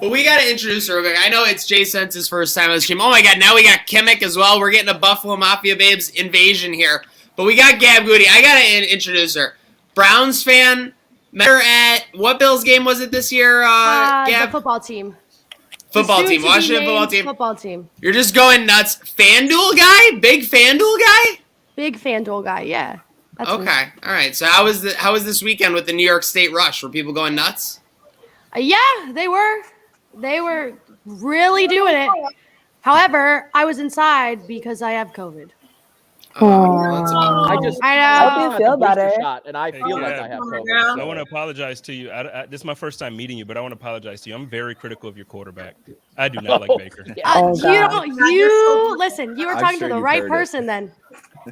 Well, we got to introduce her real quick. I know it's Jay Sense's first time on the stream. Oh, my God, now we got Kimmick as well. We're getting a Buffalo Mafia Babes invasion here. But we got Gab Goody. I got to introduce her. Browns fan. Met her at, what Bills game was it this year, Gab? The football team. Football team. Washington football team. Football team. You're just going nuts. FanDuel guy? Big FanDuel guy? Big FanDuel guy, yeah. That's okay. Me. All right. So how was this weekend with the New York State rush? Were people going nuts? Yeah, they were. They were really doing it. However, I was inside because I have COVID. I know. Hope you feel better. And I feel like I have COVID. I want to apologize to you. This is my first time meeting you, but I want to apologize to you. I'm very critical of your quarterback. I do not like Baker. Listen. You were talking to the right person then.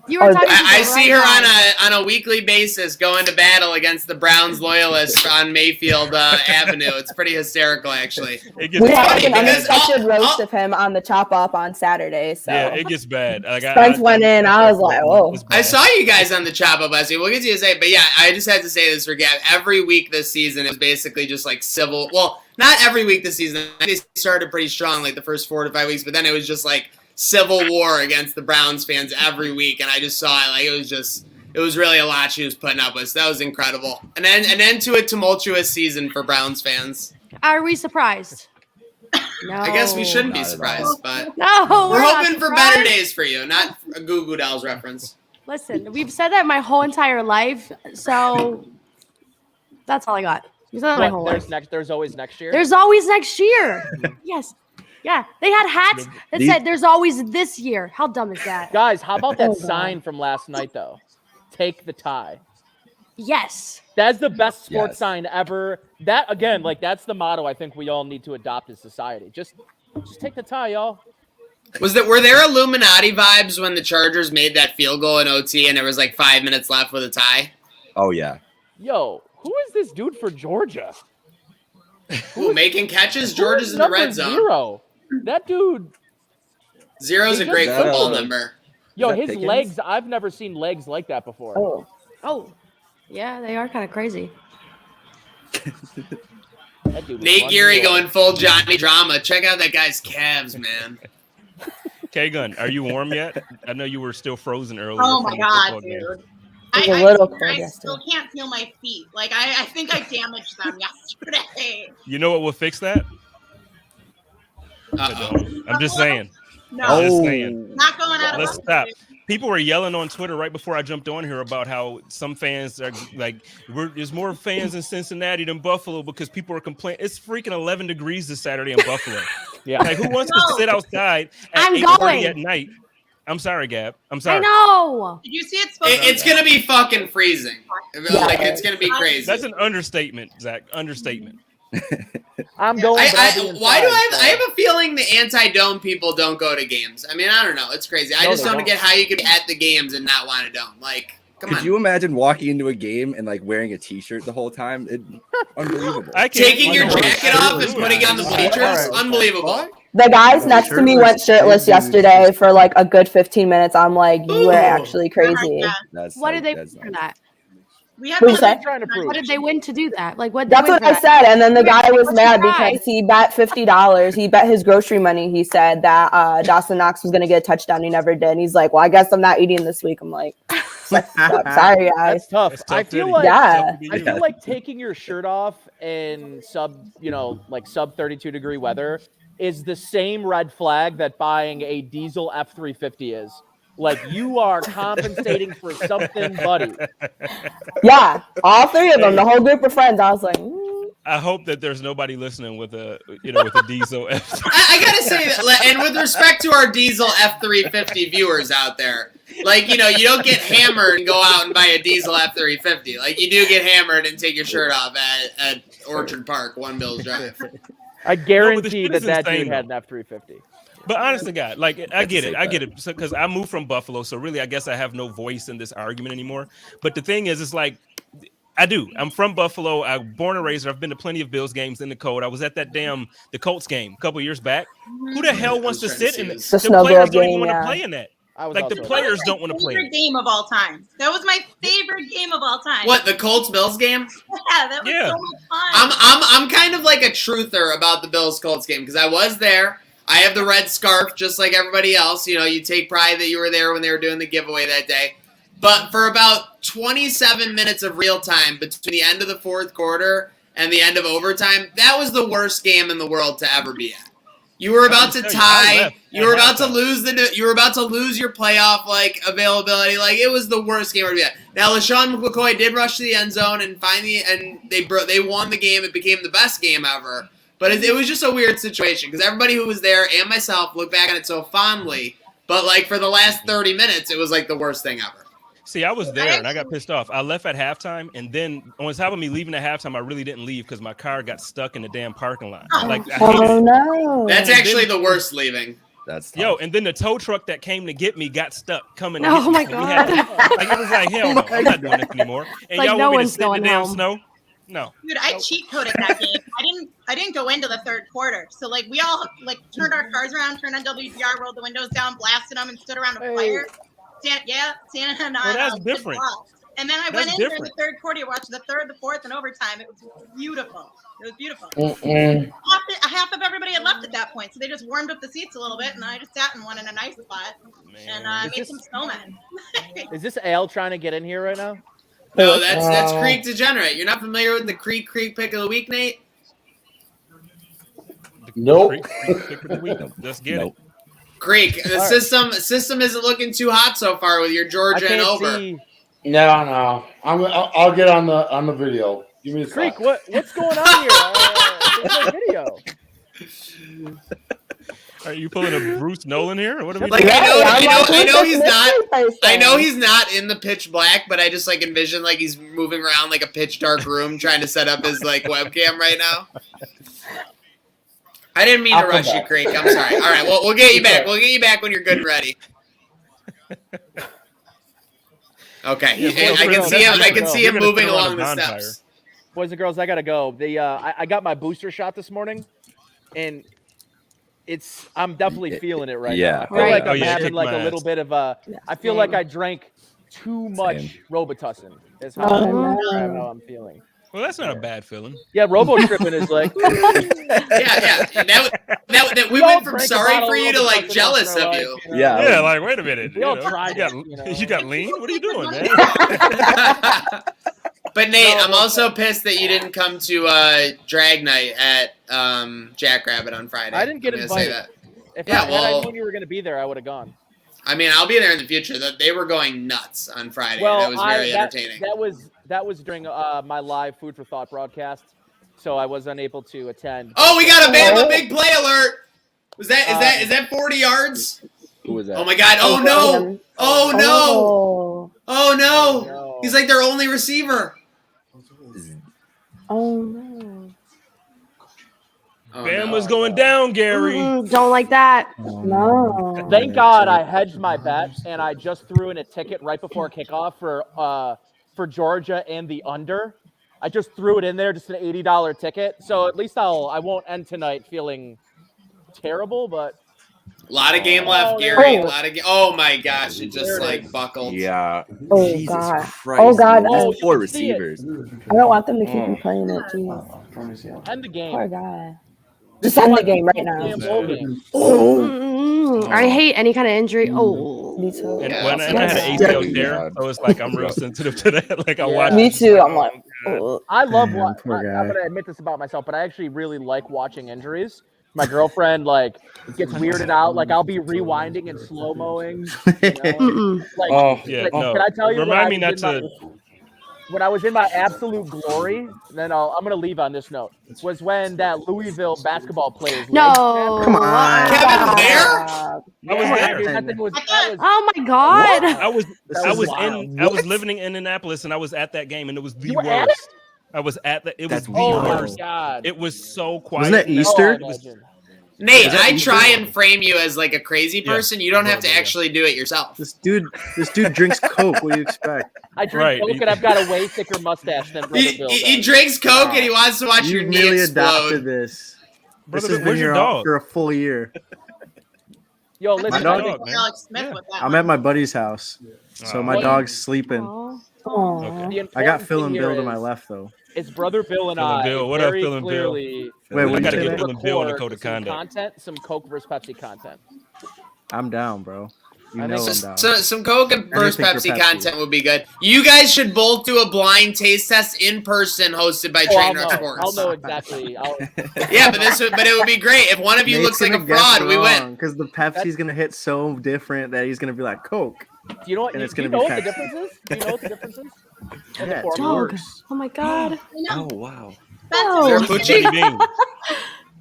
You were talking to I the see right her guy. on a weekly basis going to battle against the Browns loyalists on Mayfield Avenue. It's pretty hysterical, actually. We had like an unexpected roast of him on the Chop Up on Saturday. So yeah, it gets bad. Like, Spence went in. I was like, "Oh." I saw you guys on the Chop Up last week. We'll get to you to say, but yeah, I just had to say this for Gab. Every week this season, it was basically just like civil. Well, not every week this season. They started pretty strong, like the first 4 to 5 weeks, but then it was just like civil war against the Browns fans every week, and I just saw it. Like it was really a lot she was putting up with. So that was incredible. And then an end to a tumultuous season for Browns fans. Are we surprised? No. I guess we shouldn't be surprised, but no, we're not hoping for surprised. better days for you, not a Goo Goo Dolls reference. Listen, we've said that my whole entire life, so that's all I got. We said that my whole life. There's always next year. There's always next year. Yes. Yeah, they had hats that said "There's always this year." How dumb is that? Guys, how about that sign from last night though? Take the tie. Yes. That's the best sports sign ever. That again, like that's the motto I think we all need to adopt as society. Just take the tie, y'all. Were there Illuminati vibes when the Chargers made that field goal in OT and there was like 5 minutes left with a tie? Oh yeah. Yo, who is this dude for Georgia? Who making catches? Georgia's in the red zone. 0. That dude. 0's a great football number. Yo, his legs, I've never seen legs like that before. Oh. Yeah, they are kind of crazy. Nate Geary going full Johnny Drama. Check out that guy's calves, man. K-Gun, are you warm yet? I know you were still frozen earlier. Oh my God, dude. I still can't feel my feet. Like I think I damaged them yesterday. You know what will fix that? I'm just saying. No. I'm just saying. Not going out. Let's stop. People were yelling on Twitter right before I jumped on here about how some fans are like, there's more fans in Cincinnati than Buffalo because people are complaining. It's freaking 11 degrees this Saturday in Buffalo. Yeah. Like, who wants to sit outside at I'm 8:30 going. at night I'm sorry, Gab. I'm I sorry. know. Did you see it? It's gonna be fucking freezing. Like it's gonna be crazy. That's an understatement, Zach. Understatement. I'm going. I have a feeling the anti-dome people don't go to games. I mean, I don't know. It's crazy. I just don't get how you could be at the games and not want a dome. Like, come on. Could you imagine walking into a game and like wearing a T-shirt the whole time? Unbelievable. Taking your jacket off and putting it on the bleachers? Unbelievable. The guys next to me went shirtless yesterday for like a good 15 minutes. I'm like, you are actually crazy. What did they win for that? What'd you say? What did they win to do that? Like what? That's what I said. And then the guy was mad because he bet $50. He bet his grocery money. He said that Dawson Knox was going to get a touchdown. He never did. And he's like, well, I guess I'm not eating this week. I'm like, sorry, guys. That's tough. I feel like I feel like taking your shirt off in sub 32-degree weather is the same red flag that buying a diesel F-350 is. Like, you are compensating for something, buddy. Yeah, all three of them, the whole group of friends. I was like, I hope that there's nobody listening with a diesel F. I gotta say that, and with respect to our diesel F-350 viewers out there, like, you don't get hammered and go out and buy a diesel F-350. Like, you do get hammered and take your shirt off at Orchard Park, One Mills Drive. I guarantee that dude had an F-350. But honestly, God, like I get it, because I moved from Buffalo, so really, I guess I have no voice in this argument anymore. But the thing is, it's like I'm from Buffalo. I'm born and raised. I've been to plenty of Bills games in the cold. I was at the Colts game a couple years back. Who the hell wants to sit in it? The players don't even want to play in that. Like the players don't want to play. Favorite game of all time. That was my favorite game of all time. What, the Colts Bills game? Yeah, that was so much fun. I'm kind of like a truther about the Bills Colts game because I was there. I have the red scarf just like everybody else. You take pride that you were there when they were doing the giveaway that day. But for about 27 minutes of real time between the end of the fourth quarter and the end of overtime, that was the worst game in the world to ever be at. You were about to tie. You were about to lose You were about to lose your playoff availability. Like, it was the worst game ever to be at. Now, LaShawn McCoy did rush to the end zone and they won the game. It became the best game ever. But it was just a weird situation because everybody who was there and myself look back on it so fondly. But for the last 30 minutes, it was like the worst thing ever. See, I was there and I got pissed off. I left at halftime, and then on top of me leaving at halftime, I really didn't leave because my car got stuck in the damn parking lot. No! That's actually the worst leaving. That's tough. And then the tow truck that came to get me got stuck coming. Oh my god! It was like, hell no, I'm not doing this anymore. And y'all want me to sit in the damn snow? No. Dude, I cheat coded that game. I didn't go into the third quarter. So we all turned our cars around, turned on WDR, rolled the windows down, blasted them, and stood around a fire. Santa and I. Well, that's different. And then I went in during the third quarter to watch the third, the fourth, and overtime. It was beautiful. It was beautiful. Half of everybody had left at that point, so they just warmed up the seats a little bit, and I just sat in one in a nice spot and made some snowmen. Is this Al trying to get in here right now? No, that's Creek Degenerate. You're not familiar with the Creek pick of the week, Nate? Nope. Creek pick of the week. Let's get it. Creek, the system isn't looking too hot so far with your Georgia and over. No. I'll get on the video. Give me a Creek, what's going on here? There's no video. Are you pulling a Bruce Nolan here? What are we doing? I know he's not. I know he's not in the pitch black, but I just envision he's moving around like a pitch dark room trying to set up his webcam right now. I didn't mean to rush you, Creek. I'm sorry. All right, well, we'll get you back. We'll get you back when you're good and ready. Okay, I can see him moving along the steps. Boys and girls, I gotta go. I got my booster shot this morning, and I'm definitely feeling it right now. I feel like I'm having a little bit of I feel like I drank too much Robitussin. That's how I'm feeling. Well, that's not a bad feeling. Yeah, robo tripping is like. That we went from sorry for you to jealous of you. Yeah. Wait a minute. You got lean? What are you doing, man? But Nate, I'm also pissed that you didn't come to drag night at Jackrabbit on Friday. I didn't get invited. If I knew you were going to be there, I would have gone. I mean, I'll be there in the future. They were going nuts on Friday. Well, that was very entertaining. That was during my live Food for Thought broadcast, so I was unable to attend. Oh, we got a Bama big play alert. Is that 40 yards? Who was that? Oh my God! Oh no! Oh no! Oh no! He's like their only receiver. Oh no! Bama's going down, Gary. Don't like that. No. Thank God I hedged my bet and I just threw in a ticket right before kickoff for Georgia and the under. I just threw it in there, just an $80 ticket. So at least I won't end tonight feeling terrible, but A lot of game left, Gary. A lot of Oh my gosh! It just like buckled. Yeah. Oh Jesus God! Christ. Oh God! These poor receivers. I don't want them to keep replaying it. Jeez. end the game. Poor guy. Just end the game right now. I hate any kind of injury. Oh, me too. And when I had an ACL there, so it's like I'm real sensitive to that. Like I watch. Me too. I'm like, I love Man, watching. poor I'm guy. gonna admit this about myself, but I actually really like watching injuries. My girlfriend like gets weirded out. Like I'll be rewinding and slow mowing. Like, Yeah, like, no. can I tell you? Remind me not to. When I was in my absolute glory, then I'm going to leave on this note, was when that Louisville basketball players. No. Come on. Kevin Bear? I was there. Dude, that thing was, Oh my God. I was wild. I was living in Indianapolis and I was at that game and it was the You were at worst. I was at the. It was That's the oh my worst. God. It was so quiet. Wasn't that and Easter? Nate, I try and frame you as like a crazy person. You don't have to Yeah. actually do it yourself. This dude drinks Coke. What do you expect? I drink Right. Coke and I've got a way thicker mustache than Brother He, Bill he, he does. drinks Coke and he wants to watch your You knee nearly explode. adopted this. Brother, This has been where's your here dog? for a full year. Yo, listen, dog- I think- Alex Smith with that. I'm at my buddy's house, so my Well, dog's sleeping. Okay. the I got important Phil thing and here Bill to my is left, though. It's Brother Bill and Phil and I Bill. What up, very Phil and Bill? clearly Wait, I what gotta you get say? Phil and Bill in the record code of some conduct. content, some Coke versus Pepsi content. I'm down, bro. You I know think I'm So, down. some Coke and first Anything for Pepsi Pepsi. content would be good. You guys should both do a blind taste test in person, hosted by Oh, I'll Trainwreck know. Sports. I'll know exactly. Yeah, but it would be great if one of you looks like a fraud. We win. Because the Pepsi's gonna hit so different that he's gonna be like Coke. Do you know what? And You, it's do you gonna know be what the Pepsi. difference is? Do you know what the difference is? Yeah, it's Dog. worse. Oh my God. Oh wow. Is there a No. Poochie? Buddy Bean.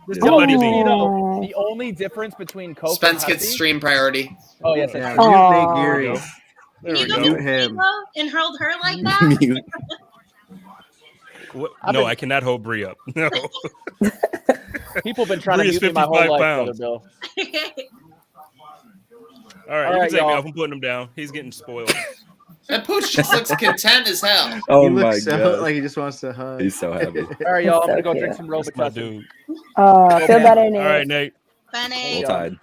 Just Yeah, Buddy so Bean. you know, the only difference between Coke Spence and gets Pepsi. stream priority. Oh yes, Yeah, it's mute Aw. Nate Geary. There we You go. go Mute to him. and hurled her like that? Mute. What? I've No, been- I cannot hold Bree up. No. people have been trying to Bree is mute me my whole 55 life, pounds. Brother Bill. All right, All you right, can take me y'all. off. I'm putting him down. He's getting spoiled. That Pooch just looks content as hell. Oh He my looks so, god. like he just wants to hug. He's so happy. All right, y'all. I'm So gonna go cute. drink some That's my Robitussin. dude. Feel better, Nate. All right, Nate. Funny. Roll Tide.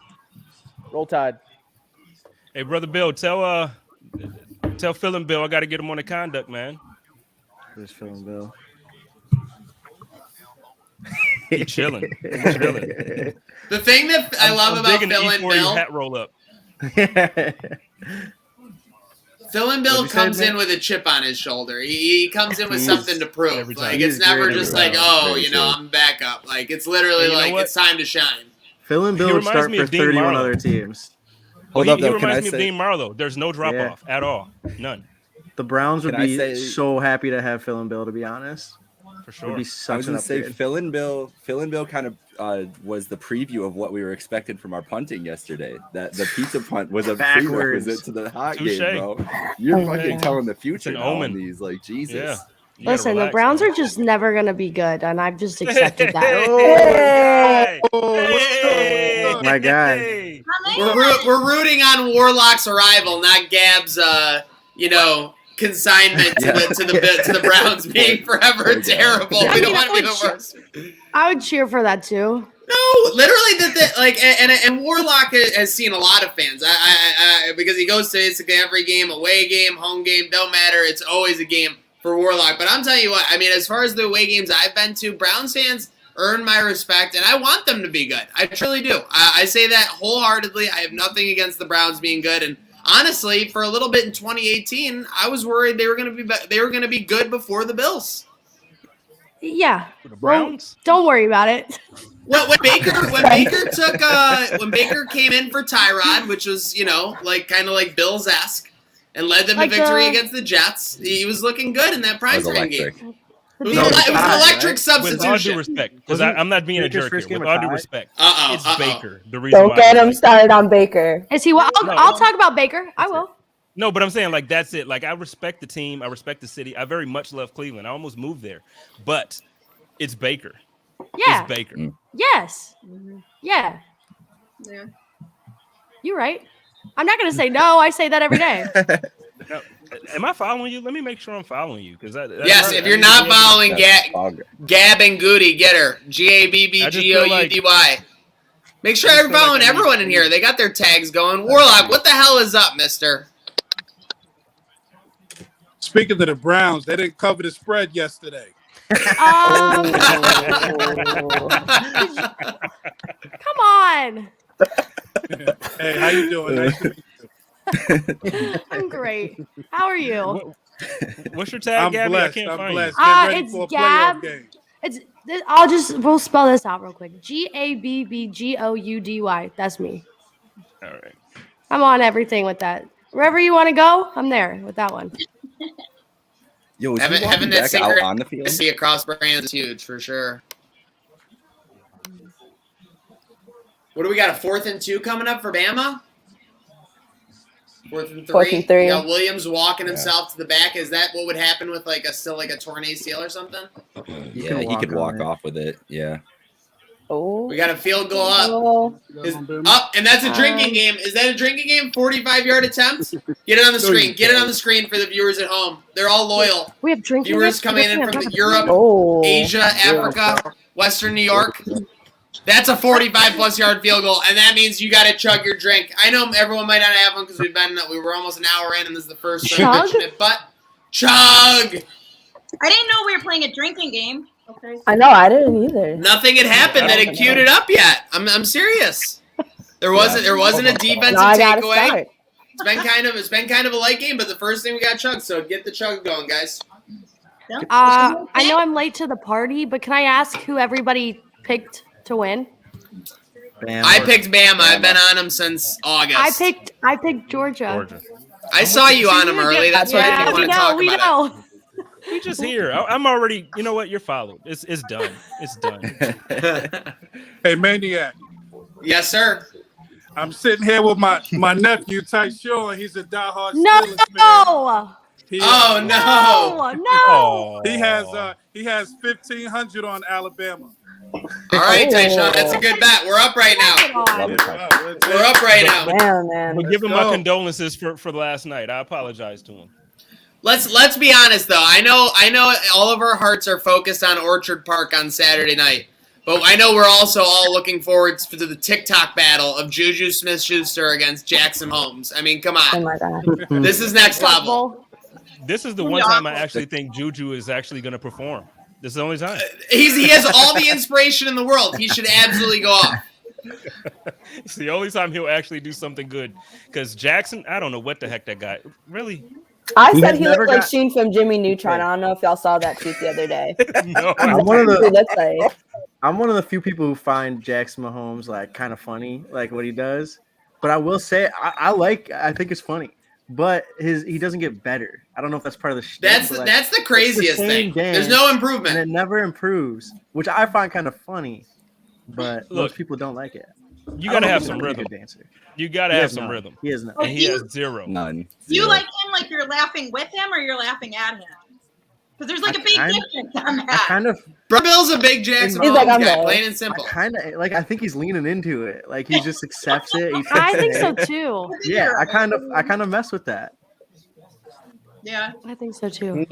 Roll Tide. Hey, brother Bill, tell Phil and Bill I got to get him on the conduct, man. Just Phil and Bill. He chilling. He chilling. The thing that I love I'm about digging the Phil and E40 Bill, hat roll up. Phil and Bill What'd you say, comes in Nate? with a chip on his shoulder. He comes in with He's- something to prove. every time. Like He's it's never great just every like, time. oh, Very you know, true. I'm back up. Like it's literally And you know like what? it's time to shine. Phil and He Bill would reminds start me for of Dean 31 Marlowe. other teams. Hold he up, though. Can reminds I me of say? Dean Marlowe. There's no drop Yeah. off at all. None. The Browns would Can I be say- so happy to have Phil and Bill, to be honest. For It sure. would be I such was an gonna say upgrade. Phil and Bill kind of was the preview of what we were expecting from our punting yesterday. That the pizza punt was a Backwards. prerequisite to the hot Touche. game, bro. You're Oh, fucking yeah. telling the future It's an now on omen. these, like Jesus. Yeah. You gotta Listen, the relax, Browns man. are just never gonna be good, and I've just accepted that. Hey! Oh, my God. Hey! We're rooting on Warlock's arrival, not Gab's consignment to the Browns being forever Yeah. terrible. I We don't mean, want to be I the would worst. I would cheer for that too. No, literally, and Warlock has seen a lot of fans. I because he goes to basically every game, away game, home game, don't matter. It's always a game for Warlock. But I'm telling you what, I mean, as far as the away games I've been to, Browns fans earn my respect, and I want them to be good. I truly do. I say that wholeheartedly. I have nothing against the Browns being good, and honestly, for a little bit in 2018, I was worried they were going to be good before the Bills. Yeah. For the Well, Browns? don't worry about it. When Baker came in for Tyrod, which was kind of like Bills-esque, and led them Like to victory the- against the Jets, he was looking good in that That was primetime electric. game. It was an electric With all substitution. due respect, because I'm not being a Baker's jerk first here. game With a all due tie? respect, Uh-oh, it's uh-oh. Baker. The reason Don't why get I him like it. started on Baker. Is he? I'll talk about Baker. I will. No, but I'm saying like that's it. Like I respect the team. I respect the city. I very much love Cleveland. I almost moved there, but it's Baker. Yeah. It's Baker. Yes. Yeah. Yeah. You're right. I'm not going to say no. I say that every day. Now, am I following you? Let me make sure I'm following you because Yes, if you're not following Gab and Goody, get her. GABBGOUDY. Make sure you're following everyone in here. They got their tags going. Warlock, what the hell is up, mister? Speaking of the Browns, they didn't cover the spread yesterday. Come on. Hey, how you doing? Nice to meet you. I'm great. How are you? What's your tag, I'm Gabby? blessed. I can't I'm find blessed. you. Get ready It's for a Gab. playoff game. We'll spell this out real quick. GABBGOUDY. That's me. All right. I'm on everything with that. Wherever you want to go, I'm there with that one. Yo, is having he walking that back out on the field? see across brands is huge for sure. What do we got? A 4th and 2 coming up for Bama? 4th and 3. 4th and 3. You got Williams walking himself to the back. Is that what would happen with like a torn ACL or something? Yeah, he could walk off with it. Yeah. Oh. We got a field goal up. Up, and that's a drinking game. Is that a drinking game? 45-yard attempt? Get it on the screen. Get it on the screen for the viewers at home. They're all loyal. We have drinking Viewers games? coming in from Europe, Oh. Asia, Africa, Western New York. That's a 45-plus yard field goal, and that means you got to chug your drink. I know everyone might not have one because we were almost an hour in, and this is the first time I mentioned it, but chug! I didn't know we were playing a drinking game. Okay. I know, I didn't either. Nothing had happened that had queued it up yet. I'm serious. There wasn't a defensive Now I gotta takeaway. start. It's been kind of a light game, but the first thing we got chug, so get the chug going, guys. I know I'm late to the party, but can I ask who everybody picked to win? I picked Bama. I've been on him since August. I picked Georgia. I saw you on him early. That's why I didn't want to talk about it. We just here. I'm already. You know what? You're followed. It's done. It's done. Hey, Maniac. Yes, sir. I'm sitting here with my nephew, Tyshawn. He's a diehard No! Steelers fan. No! He has 1,500 on Alabama. All right, Tyshawn, that's a good bet. We're up right now. We're up right now. Man. But give him my condolences for last night. I apologize to him. Let's be honest though. I know all of our hearts are focused on Orchard Park on Saturday night. But I know we're also all looking forward to the TikTok battle of Juju Smith-Schuster against Jackson Holmes. I mean, come on. Oh my God. This is next level. This is the one time I actually think Juju is actually going to perform. This is the only time. He has all the inspiration in the world. He should absolutely go off. It's the only time he'll actually do something good. Because Jackson, I don't know what the heck that guy really. I said he looked like Sheen from Jimmy Neutron. I don't know if y'all saw that tweet the other day. No, I'm one of He the looks like. I'm one of the few people who find Jackson Mahomes like kind of funny, like what he does. But I will say I think it's funny. But he doesn't get better. I don't know if that's part of the shtick. That's the craziest thing. There's no improvement. And it never improves, which I find kind of funny. But most people don't like it. You got to have some rhythm. You got to have some rhythm. He has none. And he has zero. None. Do you like him like you're laughing with him or you're laughing at him? Because there's like a big difference on that. Bill's a big Jackson He's like, Mahomes I'm guy, there. plain and simple. I think he's leaning into it. Like he just accepts it. I think so too. Yeah, I kind of mess with that. Yeah, I think so too.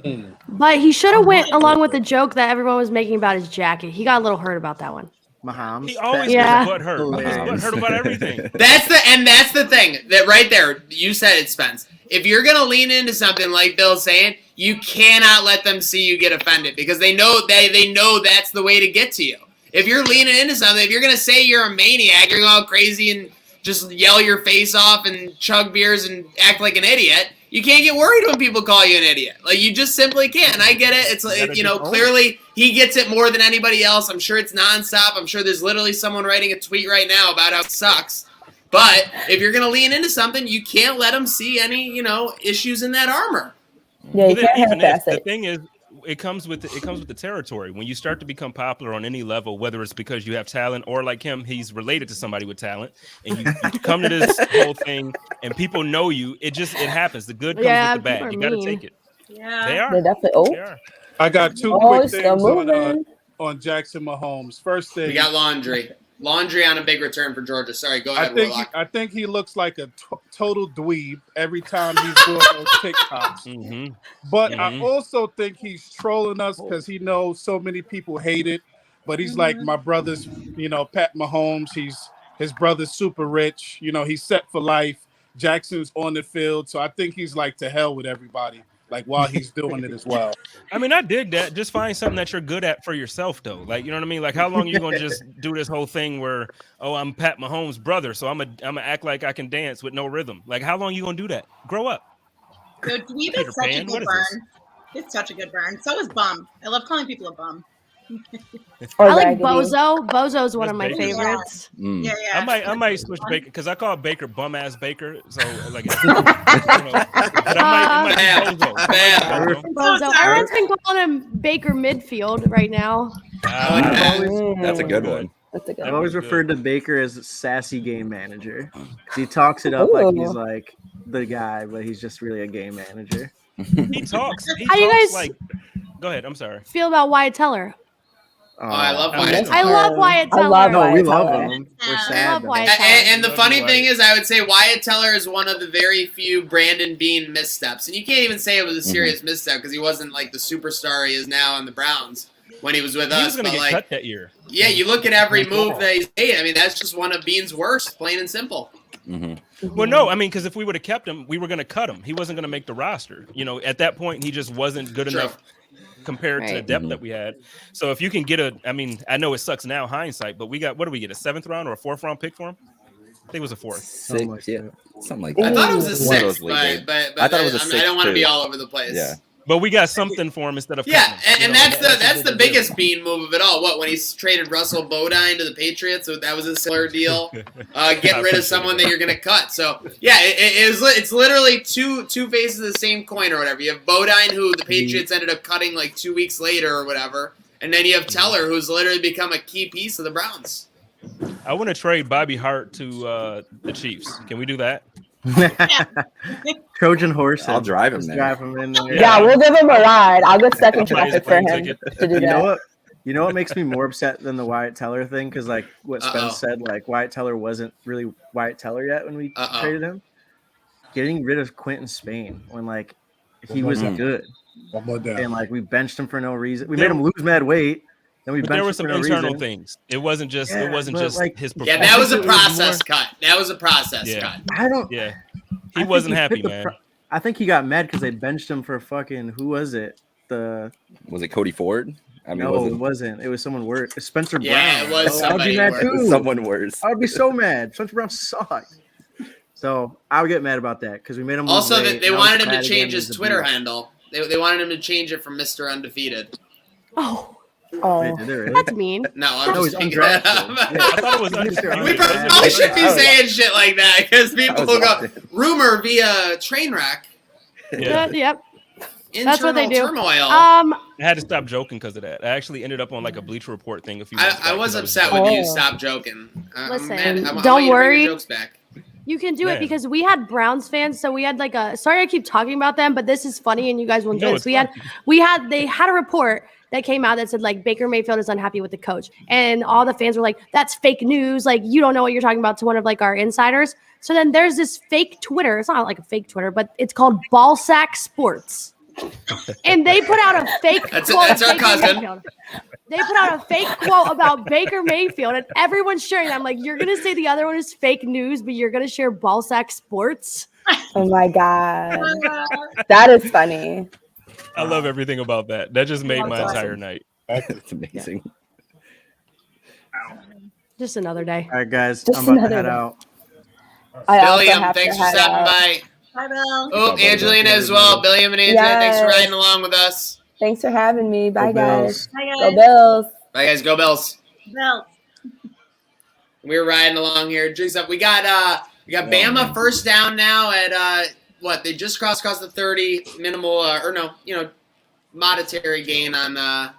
But he should have went along with the joke that everyone was making about his jacket. He got a little hurt about that one. Mahomes. He always Yeah. gets butthurt. He's butthurt about everything. That's the thing that right there. You said it, Spence. If you're gonna lean into something like Bill's saying, you cannot let them see you get offended because they know that's the way to get to you. If you're leaning into something, if you're gonna say you're a maniac, you're going crazy and just yell your face off and chug beers and act like an idiot. You can't get worried when people call you an idiot. Like you just simply can't. And I get it. It's like clearly he gets it more than anybody else. I'm sure it's nonstop. I'm sure there's literally someone writing a tweet right now about how it sucks. But if you're gonna lean into something, you can't let them see any issues in that armor. Yeah, you But can't even half-ass the it. thing is, it comes with the territory. When you start to become popular on any level, whether it's because you have talent or like him, he's related to somebody with talent, and you come to this whole thing, and people know you. It happens. The good comes with the bad. You got to take it. Yeah, They are. They definitely. Oh, They are. I got two oh, quick it's still things moving. on Jackson Mahomes. First thing, We got laundry. Laundry on a big return for Georgia. Sorry, go ahead, Warlock. I think he looks like a total dweeb every time he's doing those TikToks. But I also think he's trolling us because he knows so many people hate it. But he's like, my brother's, Pat Mahomes. His brother's super rich. He's set for life. Jackson's on the field. So I think he's like, to hell with everybody, like while he's doing it as well. I mean, I dig that. Just find something that you're good at for yourself, though. Like, you know what I mean? Like, how long are you gonna just do this whole thing where, oh, I'm Pat Mahomes' brother, so I'm gonna act like I can dance with no rhythm? Like, how long are you gonna do that? Grow up. So Dweeb is such a good burn. It's such a good burn. So is bum. I love calling people a bum. I like Bozo. Bozo's one of my Baker. favorites. Yeah, yeah. I might switch Baker because I call Baker bum ass Baker. So like, but I might Bozo. Everyone's been calling him Baker midfield right now. That's a good one. That's a good I've one. always referred to Baker as sassy game manager. He talks it up like he's like the guy, but he's just really a game manager. He talks. How you guys like? Go ahead. I'm sorry. Feel about Wyatt Teller? Oh, I love Wyatt. I love Wyatt Teller. We love him. We're sad. And the funny thing is, I would say Wyatt Teller is one of the very few Brandon Beane missteps. And you can't even say it was a serious misstep because he wasn't like the superstar he is now on the Browns when he was with us. He was going to get cut that year. Yeah, you look at every move that he's made. I mean, that's just one of Beane's worst, plain and simple. Well, no, I mean, because if we would have kept him, we were going to cut him. He wasn't going to make the roster. At that point, he just wasn't good enough compared to the depth that we had. So if you can get I know it sucks now, hindsight, but we got, what do we get, a 7th round or a 4th round pick for him? I think it was a 4th. Something like that. I thought it was a 6th, but I thought it was a 6th. I don't want to too. be all over the place. Yeah. But we got something for him instead of and that's the biggest Bean move of it all. What, when he traded Russell Bodine to the Patriots? So that was a similar deal. Getting rid of someone that you're going to cut. So yeah, it's literally two faces of the same coin or whatever. You have Bodine, who the Patriots ended up cutting like 2 weeks later or whatever, and then you have Teller, who's literally become a key piece of the Browns. I want to trade Bobby Hart to the Chiefs. Can we do that? Trojan horse. I'll drive him there. Drive him in there. Yeah, we'll give him a ride. I'll get stuck in traffic for him to do that. You know what makes me more upset than the Wyatt Teller thing? Because like what Spence said, like Wyatt Teller wasn't really Wyatt Teller yet when we traded him. Getting rid of Quentin Spain when like he was good, and like we benched him for no reason. We made him lose mad weight. Then we benched there were him some for no internal reason. things. It wasn't just like, his performance. Yeah, that was a process cut. That was a process cut. I don't. Yeah, he wasn't happy, man. I think he got mad because they benched him for fucking who was it? Was it Cody Ford? I mean, no, it wasn't. It was someone worse. Spencer Brown. Yeah, it was I'd be mad too. Someone worse. I would be so mad. Spencer Brown sucked. So I would get mad about that because we made him. Also, they wanted him to change his Twitter handle. They wanted him to change it from Mr. Undefeated. Oh. Wait, did they really? That's mean. No, I'm No, just he's making that undrafted. up. Yeah. I thought it was undefeated. We should be saying shit like that because people will go rumor via train wreck. Yep. That's what they do. Turmoil. I had to stop joking because of that. I actually ended up on like a Bleacher Report thing a few months back. I was upset when you stopped joking. Listen, I want don't you to bring worry. your jokes back. You can do it because we had Browns fans, so we had like sorry I keep talking about them, but this is funny and you guys will enjoy this. They had a report that came out that said like Baker Mayfield is unhappy with the coach. And all the fans were like, that's fake news. Like, you don't know what you're talking about, to one of like our insiders. So then there's this fake Twitter. It's not like a fake Twitter, but it's called Ballsack Sports. And they put out a fake quote. That's our cousin. They put out a fake quote about Baker Mayfield, and everyone's sharing. I'm like, you're gonna say the other one is fake news, but you're gonna share Ballsack Sports? Oh my god, that is funny. I love everything about that. That just made my entire night. That's amazing. Just another day. All right, guys, Just I'm about to another head day. out. Billiam, thanks for stopping by. Bye, Bill. Oh, Angelina as well. Billiam and Angelina, thanks for riding along with us. Thanks for having me. Bye, guys. Bye, guys. Go Bills. Bye, guys. Go Bills. Bill. We're riding along here. Jigs up. We got Bama first down now at what? They just crossed the 30 minimal monetary gain on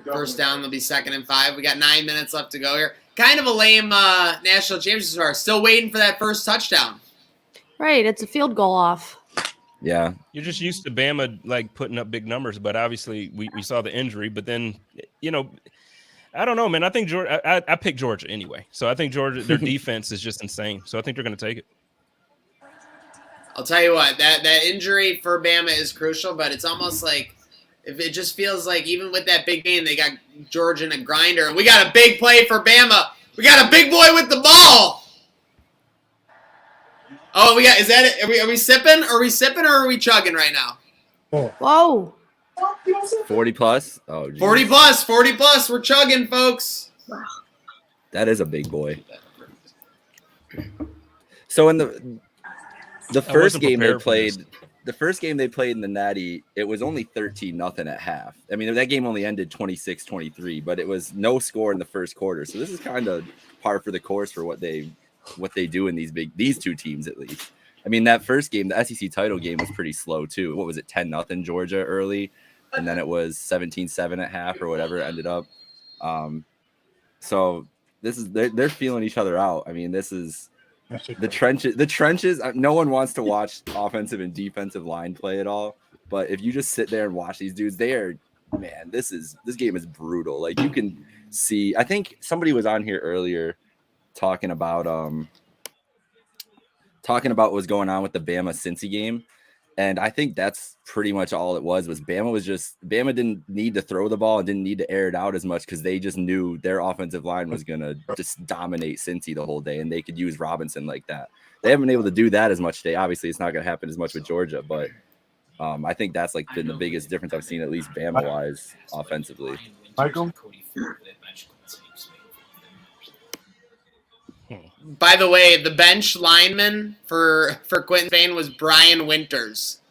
first down. They'll be 2nd and 5. We got 9 minutes left to go here. Kind of a lame national championship score. Still waiting for that first touchdown. Right, it's a field goal off. Yeah. You're just used to Bama like putting up big numbers, but obviously we saw the injury. But then, I don't know, man. I think Georgia. I picked Georgia anyway, so I think Georgia. Their defense is just insane. So I think they're going to take it. I'll tell you what, that injury for Bama is crucial, but it's almost like if it just feels like even with that big game, they got Georgia in a grinder, and we got a big play for Bama. We got a big boy with the ball. Oh, is that it? Are we sipping? Are we sipping or are we chugging right now? Whoa. 40 plus? Oh, geez. 40 plus, 40 plus. We're chugging, folks. That is a big boy. So in the first game they played, in the Natty, it was only 13-0 at half. I mean, that game only ended 26-23, but it was no score in the first quarter. So this is kind of par for the course for what they do in these two teams, at least. I mean, that first game, the SEC title game, was pretty slow too. What was it, 10-0 Georgia early, and then it was 17-7 at half or whatever it ended up. So this is they're feeling each other out. I mean, this is the trenches. The trenches. No one wants to watch offensive and defensive line play at all. But if you just sit there and watch these dudes, this game is brutal. Like, you can see. I think somebody was on here earlier talking about what was going on with the Bama Cincy game, and I think that's pretty much all it was Bama didn't need to throw the ball and didn't need to air it out as much because they just knew their offensive line was gonna just dominate Cincy the whole day, and they could use Robinson like that. They haven't been able to do that as much today. Obviously, it's not gonna happen as much with Georgia, but I think that's like been the biggest difference I've seen, at least Bama wise, offensively. Michael. By the way, the bench lineman for Quentin Spain was Brian Winters.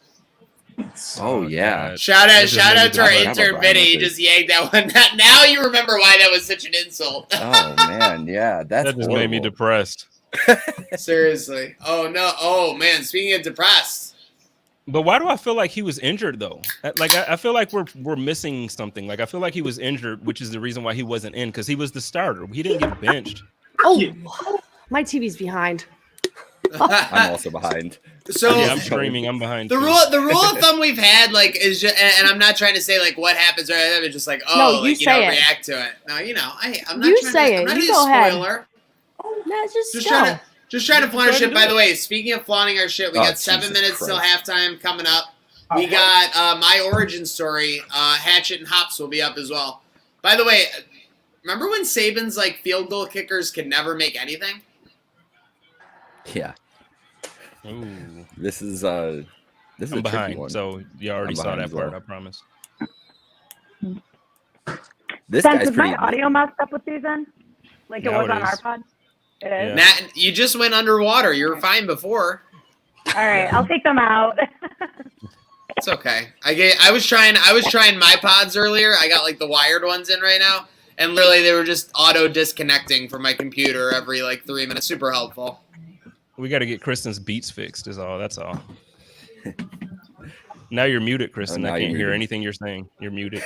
Oh yeah! Shout out to our intern Vinny. He just yanked that one. Now you remember why that was such an insult. Oh man, yeah, that just made me depressed. Seriously. Oh no. Oh man. Speaking of depressed. But why do I feel like he was injured though? Like I feel like we're missing something. Like I feel like he was injured, which is the reason why he wasn't in, because he was the starter. He didn't get benched. Oh, my TV's behind. I'm also behind. So yeah, I'm streaming. I'm behind. The rule of thumb we've had, like, is just, and I'm not trying to say like what happens, right? It's just like, react to it. No, I'm not. You trying say to, it. I'm not You a go spoiler. ahead. No, just trying to flaunt our shit. By the way, speaking of flaunting our shit, we got 7 minutes till halftime coming up. We got my origin story. Hatchet and Hops will be up as well. By the way, remember when Saban's like field goal kickers could never make anything? Yeah. Ooh. This is I'm a behind, one. so you already saw that part. I promise. This Spence, guy's is my pretty. audio messed up with these in? Like it Now was it on is. our pod? It is? Yeah. Matt, you just went underwater. You were fine before. All right, I'll take them out. It's okay. I was trying my pods earlier. I got like the wired ones in right now, and literally they were just auto disconnecting from my computer every like 3 minutes. Super helpful. We got to get Kristen's beats fixed. That's all. Now you're muted, Kristen. now I can't you're hear muted. anything you're saying. You're muted.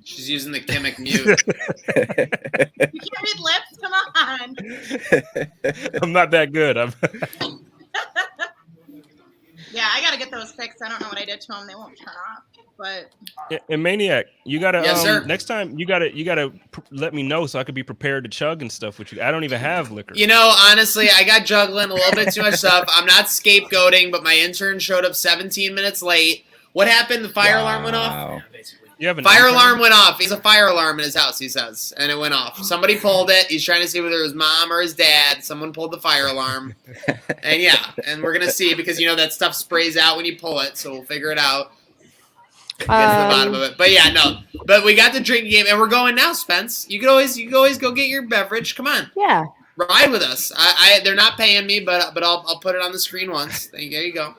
She's using the Kimmick mute. You can't read lips. Come on. I'm not that good. Yeah, I gotta get those fixed. I don't know what I did to them. They won't turn off. But And Maniac, you gotta Yes, sir. next time you gotta let me know so I could be prepared to chug and stuff with you. I don't even have liquor. You know, honestly, I got juggling a little bit too much stuff. I'm not scapegoating, but my intern showed up 17 minutes late. What happened? The fire alarm went off? You have an Fire intern? alarm went off. He's a fire alarm in his house, he says, and it went off. Somebody pulled it. He's trying to see whether it was mom or his dad. Someone pulled the fire alarm. And yeah, and we're going to see because, you know, that stuff sprays out when you pull it, so we'll figure it out. Get to the bottom of it. But yeah, no. But we got the drinking game, and we're going now, Spence. You can always go get your beverage. Come on. Yeah. Ride with us. They're not paying me, but I'll put it on the screen once. There you go.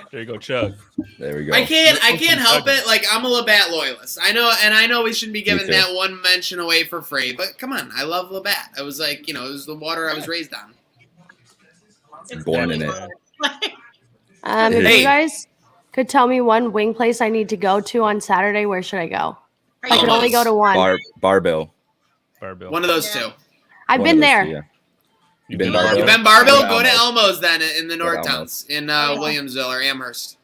There you go, chug. There we go. I can't help it. Like, I'm a Labatt loyalist. I know we shouldn't be giving too. that one mention away for free. But come on, I love Labatt. I was like, you know, it was the water I was raised on. it's Born very in it. good. If Hey. you guys could tell me one wing place I need to go to on Saturday, where should I go? I can only go to one. Barbell. One of those two. I've One been of those there. two, yeah. You've been Barbell? You've been Barbell? Go Go to Elmo's. Elmo's then in the Go to North Towns in Williamsville or Amherst.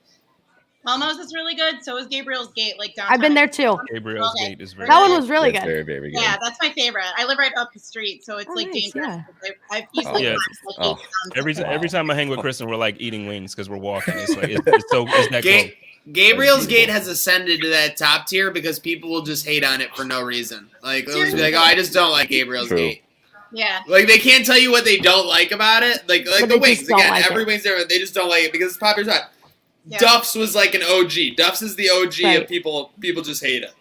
Elmo's is really good. So is Gabriel's Gate, like downtown. I've been there too. Gabriel's Gate is very That one was really That's good. very, very good. Yeah, that's my favorite. I live right up the street, so it's like nice, dangerous. yeah. I've easily Yeah. climbed, like, 8 times. Every time I hang with Kristen, we're like eating wings because we're walking. It's like it's that close. Gabriel's Gate has ascended to that top tier because people will just hate on it for no reason. Like they'll just be like, "Oh, I just don't like Gabriel's True. Gate." Yeah. Like they can't tell you what they don't like about it. Like But the they wings just don't again. like Every it. wing's different. They just don't like it because it's popular spot. Yeah. Duff's was like an OG. Duff's is the OG Right. of people. People just hate it.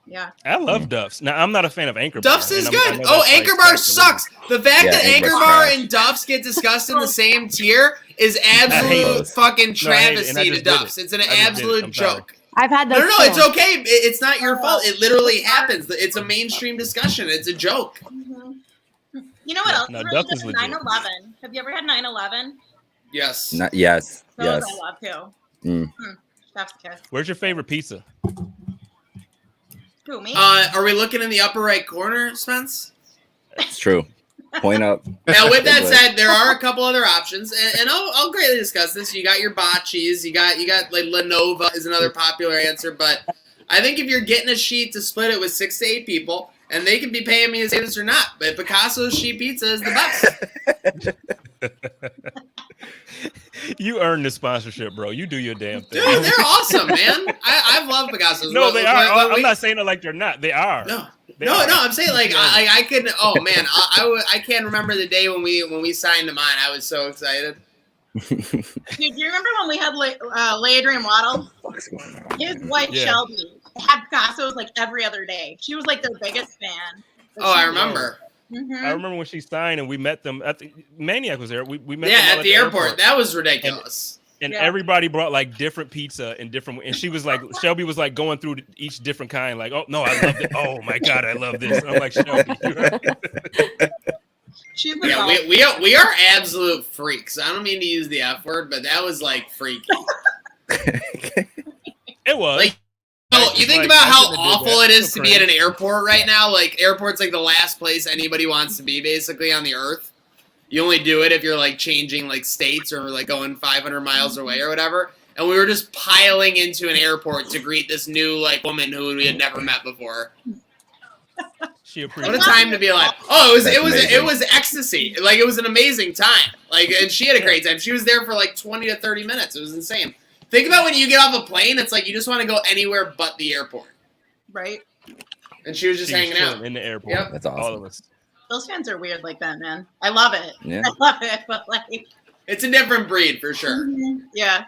Yeah. I love Duff's. Now I'm not a fan of Anchor Bar. Duff's is and I good. know Oh, that's, Anchor like, Bar sacrilege. sucks. The fact Yeah, that Anchor Anchor Bar's Bar trash. and Duff's get discussed in the same tier is hate absolute those. fucking No, I hate it, and travesty I to just did Duff's. it. It's an I just did it. absolute I'm sorry. joke. I've had those. No, too. it's okay. It's not your fault. It literally happens. It's a mainstream discussion. It's a joke. You know what else? No, is Duff really is good? legit. 9/11. Have you ever had 9/11? Yes. Yes. Those Yes. I love too. Mm. Chef's kiss. Where's your favorite pizza? Who, me? Are we looking in the upper right corner, Spence? It's true. Point up. Now, with that said, there are a couple other options, and I'll greatly discuss this. You got your bocce's, you got like Lenovo is another popular answer, but I think if you're getting a sheet to split it with 6 to 8 people, and they can be paying me to say this or not, but Picasso's sheet pizza is the best. You earned the sponsorship, bro. You do your damn thing. Dude, they're awesome, man. I've loved Picasso's. No, they are. I'm We- not saying it like they're not. They are. No. They No, are. I'm saying like I couldn't. Oh man, I can't remember the day when we signed to mine. I was so excited. Dude, do you remember when we had Leadrian Waddle? His wife Yeah. Shelby had Picasso's like every other day. She was like their biggest fan. Oh, I remember. Mm-hmm. I remember when she signed and we met them at the Maniac was there. We met Yeah, them all at the airport. That was ridiculous. And Yeah. everybody brought like different pizza and different. And she was like, Shelby was like going through each different kind. Like, oh no, I love it. Oh my god, I love this. I'm like, Shelby. She's the Yeah, best. we are absolute freaks. I don't mean to use the F word, but that was like freaky. It was. Like, oh, you think Like, about I how shouldn't have did awful that. it is So to be at an cringe. airport right now. Like, airport's like the last place anybody wants to be, basically, on the earth. You only do it if you're like changing like states or like going 500 miles away or whatever. And we were just piling into an airport to greet this new like woman who we had never met before. She What appreciated a time to be alive! Oh, That's it amazing. was ecstasy. Like it was an amazing time. Like, and she had a great time. She was there for like 20 to 30 minutes. It was insane. Think about when you get off a plane. It's like you just want to go anywhere but the airport. Right? And she was just She was hanging chilling out in the airport. Yep. That's awesome. All of us. Those fans are weird like that, man. I love it. Yeah. I love it, but like, It's a different breed for sure. yeah.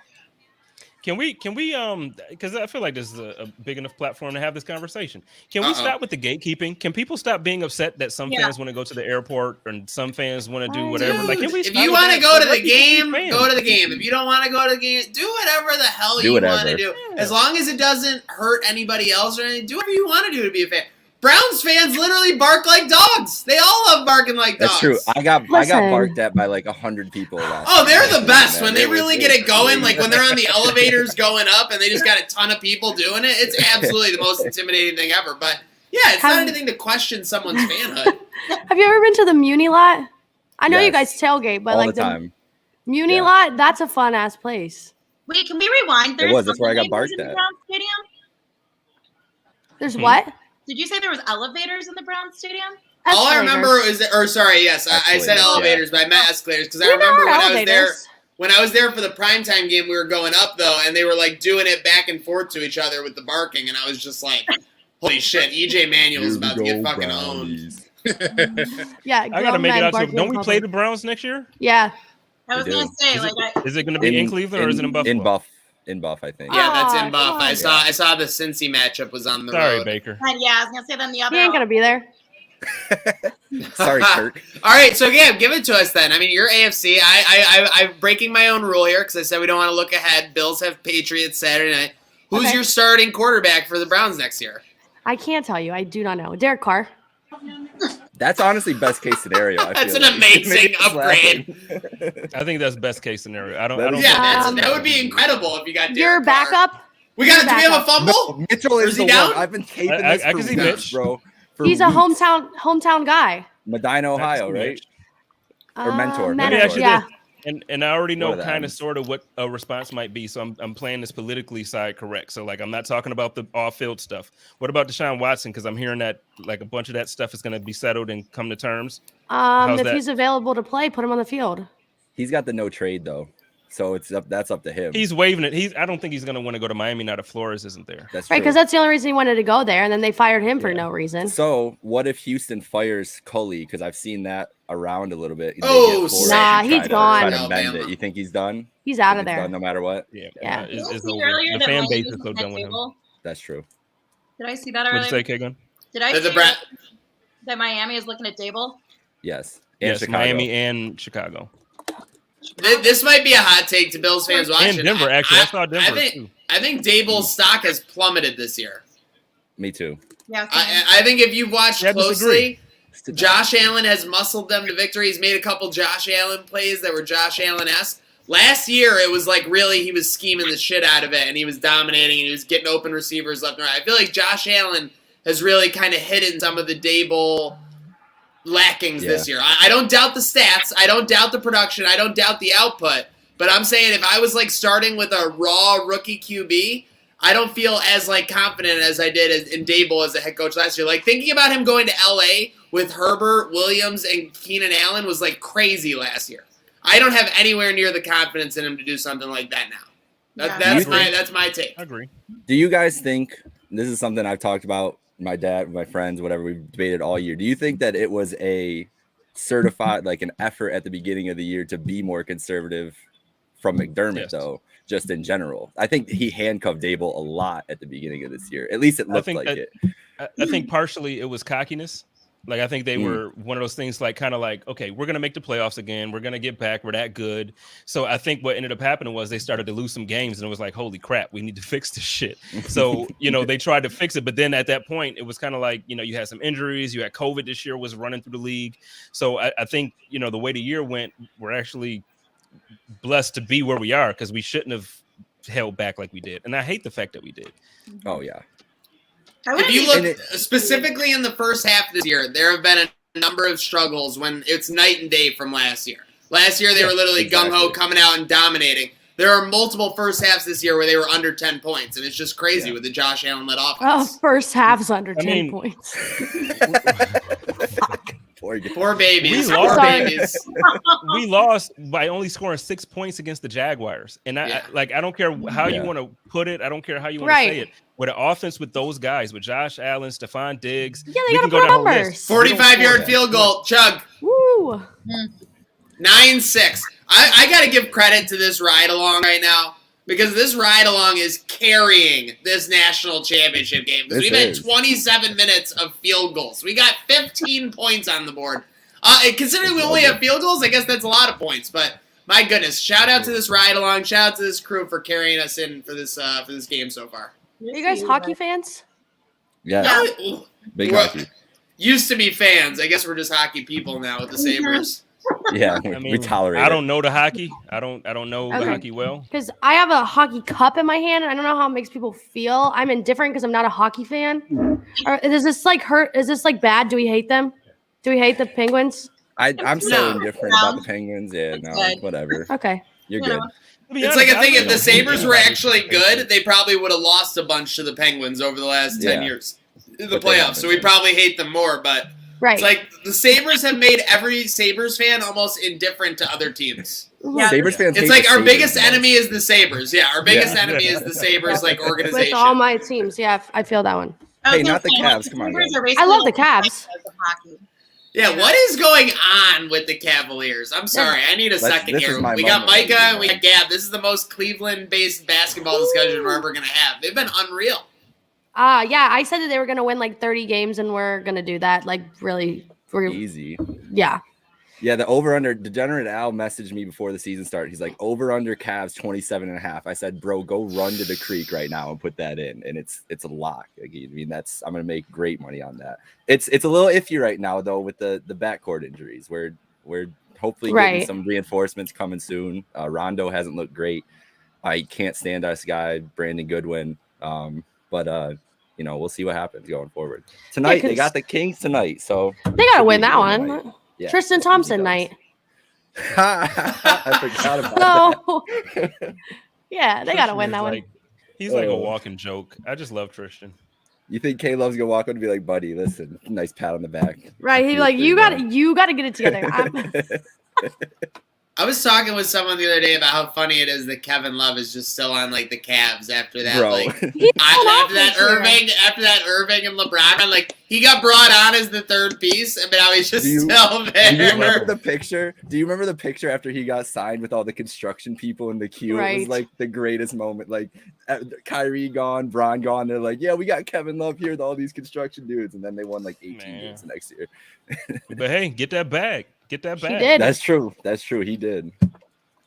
Can we because I feel like this is a big enough platform to have this conversation. Can we stop with the gatekeeping? Can people stop being upset that some fans want to go to the airport and some fans want to do whatever? Dude, Like, can we if stop you with want to that? go to Let the people be game, fans. go to the game. If you don't want to go to the game, do whatever the hell Do you whatever. want to do. As long as it doesn't hurt anybody else or anything, do whatever you want to do to be a fan. Browns fans literally bark like dogs. They all love barking like dogs. That's true. I got Listen. barked at by like 100 people last Oh, they're night. the best Man, when they was- really get it going. Like when they're on the elevators going up and they just got a ton of people doing it. It's absolutely the most intimidating thing ever. But yeah, it's not anything to question someone's fanhood. Have you ever been to the Muni lot? I know you Yes. guys tailgate, but all like the time. Muni Yeah. lot, that's a fun ass place. Wait, can we rewind? It was. That's where I got elevators barked in the at. Browns Stadium? There's what? Did you say there was elevators in the Browns Stadium? All I Escalators. remember is, or sorry, yes, I said Escalators, elevators, but I meant escalators because I There remember are when I was there. elevators. When I was there for the primetime game, we were going up though, and they were like doing it back and forth to each other with the barking, and I was just like, "Holy shit!" EJ Manuel's about to get fucking owned. Yeah, I gotta grown make it men out to. barking Don't in we play the public. Browns next year? Yeah. I was We gonna do. say, Is like, Is it going to be in Cleveland or is it in Buffalo? In Buff, I think. Yeah, that's Aw, in Buff. come I on. saw the Cincy matchup was on the Sorry, road. Baker. yeah, I was gonna say then the other. He ain't gonna be there. Sorry, Kirk. All right, so yeah, give it to us then. I mean, you're AFC. I'm breaking my own rule here because I said we don't want to look ahead. Bills have Patriots Saturday night. Who's Okay. your starting quarterback for the Browns next year? I can't tell you. I do not know. Derek Carr. That's honestly best case scenario. That's an amazing upgrade. I think that's best case scenario. I don't. That would be incredible if you got your backup. We got. Do we have a fumble? No, Mitchell is the down? one. I've been taping this I for can see weeks, Mitch. bro. He's a hometown guy. Medina, Ohio, right? Or mentor. Let me ask you yeah. this. And I already know One of kind of them. sort of what a response might be. So I'm playing this politically side correct. So like I'm not talking about the off-field stuff. What about Deshaun Watson? Because I'm hearing that like a bunch of that stuff is going to be settled and come to terms. If he's available to play, put him on the field. He's got the no trade though, so that's up to him. He's waiving it. I don't think he's going to want to go to Miami now that Flores isn't there. That's Right, true. because that's the only reason he wanted to go there, and then they fired him for no reason. So what if Houston fires Culley? Because I've seen that around a little bit. Oh, nah, he's gone. Try to bend it. You think he's done? He's out of He's there. done no matter what. Yeah. Yeah. It's see over. earlier The that fan Miami base is was so at done with him. table? That's true. Did I see that What'd earlier? you say, Kagan? Did I The see Bra- that Miami is looking at Dable? Yes. And Yes, Chicago. Miami and Chicago. This might be a hot take to Bills fans watching. And Denver, actually. I saw Denver, too. I think Dable's stock has plummeted this year. Me too. Yeah. I think if you've watched I closely, disagree. Josh Allen has muscled them to victory. He's made a couple Josh Allen plays that were Josh Allen-esque. Last year, it was like really he was scheming the shit out of it, and he was dominating, and he was getting open receivers left and right. I feel like Josh Allen has really kind of hidden some of the Dable lackings this year. I don't doubt the stats. I don't doubt the production. I don't doubt the output. But I'm saying if I was like starting with a raw rookie QB, I don't feel as like confident as I did in Dable as a head coach last year. Like thinking about him going to LA with Herbert, Williams, and Keenan Allen was like crazy last year. I don't have anywhere near the confidence in him to do something like that now. That's my take. I agree. Do you guys think this is something I've talked about? My dad, my friends, whatever, we've debated all year. Do you think that it was a certified, like an effort at the beginning of the year to be more conservative from McDermott, though, just in general? I think he handcuffed Dable a lot at the beginning of this year. At least it looked like it. I think partially it was cockiness. Like, I think they were one of those things like kind of like, okay, we're going to make the playoffs again. We're going to get back. We're that good. So I think what ended up happening was they started to lose some games and it was like, holy crap, we need to fix this shit. So, they tried to fix it. But then at that point, it was kind of like, you had some injuries. You had COVID this year was running through the league. So I think, the way the year went, we're actually blessed to be where we are because we shouldn't have held back like we did. And I hate the fact that we did. Oh, yeah. If you look specifically in the first half of this year, there have been a number of struggles when it's night and day from last year. Last year, they were literally gung-ho coming out and dominating. There are multiple first halves this year where they were under 10 points, and it's just crazy with the Josh Allen-led offense. Oh, first half's under 10 points. Poor babies. We lost by only scoring 6 points against the Jaguars. And I don't care how you want to put it. I don't care how you want to say it. With an offense with those guys, with Josh Allen, Stephon Diggs, they got numbers. 45-yard field goal, Chug. Woo. 9-6. I got to give credit to this ride-along right now because this ride-along is carrying this national championship game because we've had 27 minutes of field goals. We got 15 points on the board. Considering we only have field goals, I guess that's a lot of points, but my goodness, shout out to this ride-along. Shout out to this crew for carrying us in for this game so far. Are you guys hockey fans? Yeah. Big hockey. Used to be fans. I guess we're just hockey people now with the Sabres. Yeah, we tolerate it. I don't know the hockey. I don't know the hockey well. Because I have a hockey cup in my hand, and I don't know how it makes people feel. I'm indifferent because I'm not a hockey fan. Or is this like hurt? Is this like bad? Do we hate them? Do we hate the Penguins? I'm so indifferent about the Penguins. Yeah, no, whatever. Okay. You're good. It's like a thing. If the Sabres were actually good, they probably would have lost a bunch to the Penguins over the last 10 years in the playoffs. So we probably hate them more. But it's like the Sabres have made every Sabres fan almost indifferent to other teams. Yeah. Sabres fans. It's like our biggest enemy is the Sabres. Yeah, our biggest enemy is the Sabres, like organization. With all my teams, yeah, I feel that one. Hey, not the Cavs. Come on, guys. I love the Cavs. Yeah, what is going on with the Cavaliers? I'm sorry, I need a second here. We got Micah and we got Gab. This is the most Cleveland-based basketball discussion we're ever going to have. They've been unreal. Yeah, I said that they were going to win like 30 games, and we're going to do that. Like, really, we're easy. Yeah. Yeah, the over-under, Degenerate Al messaged me before the season started. He's like, over-under Cavs 27.5. I said, bro, go run to the creek right now and put that in. And it's a lock. I mean, I'm going to make great money on that. It's a little iffy right now, though, with the backcourt injuries. We're hopefully getting some reinforcements coming soon. Rondo hasn't looked great. I can't stand this guy, Brandon Goodwin. But we'll see what happens going forward. Tonight, they got the Kings tonight, so they got to win that one. Tonight. Yeah, Tristan Thompson night. I forgot about that. Yeah, they got to win that one. He's like a walking joke. I just love Tristan. You think K-Love's gonna walk up and be like, buddy, listen, nice pat on the back. Right. He'd be like, you got to get it together. I was talking with someone the other day about how funny it is that Kevin Love is just still on like the Cavs after that. Bro. Like after that Irving and LeBron, and like he got brought on as the third piece, but now he's just still there. Do you remember the picture? Do you remember the picture after he got signed with all the construction people in the queue? Right. It was like the greatest moment. Like Kyrie gone, Bron gone. They're like, yeah, we got Kevin Love here with all these construction dudes, and then they won like 18 games the next year. But hey, get that bag. Get that back. did. That's true. He did.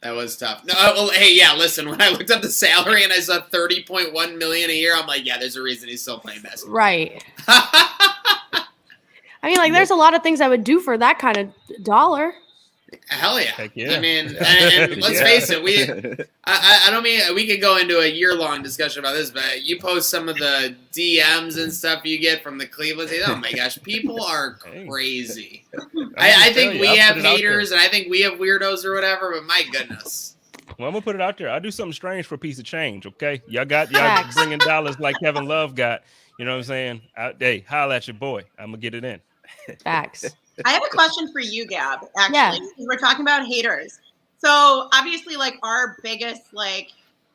That was tough. No, well, hey, yeah. Listen, when I looked up the salary and I saw $30.1 million a year, I'm like, yeah, there's a reason he's still playing basketball. Right. I mean, like, there's a lot of things I would do for that kind of dollar. Hell yeah. Heck yeah. I mean, and let's face it, I don't mean we could go into a year-long discussion about this, but you post some of the DMs and stuff you get from the Cleveland team. Oh my gosh, people are crazy. I think we have haters and I think we have weirdos or whatever, but my goodness. Well, I'm gonna put it out there. I'll do something strange for a piece of change, okay? Y'all bringing dollars like Kevin Love got. You know what I'm saying? Hey, holla at your boy. I'm gonna get it in. Facts. I have a question for you, Gab. Actually, we're talking about haters. So obviously, like our biggest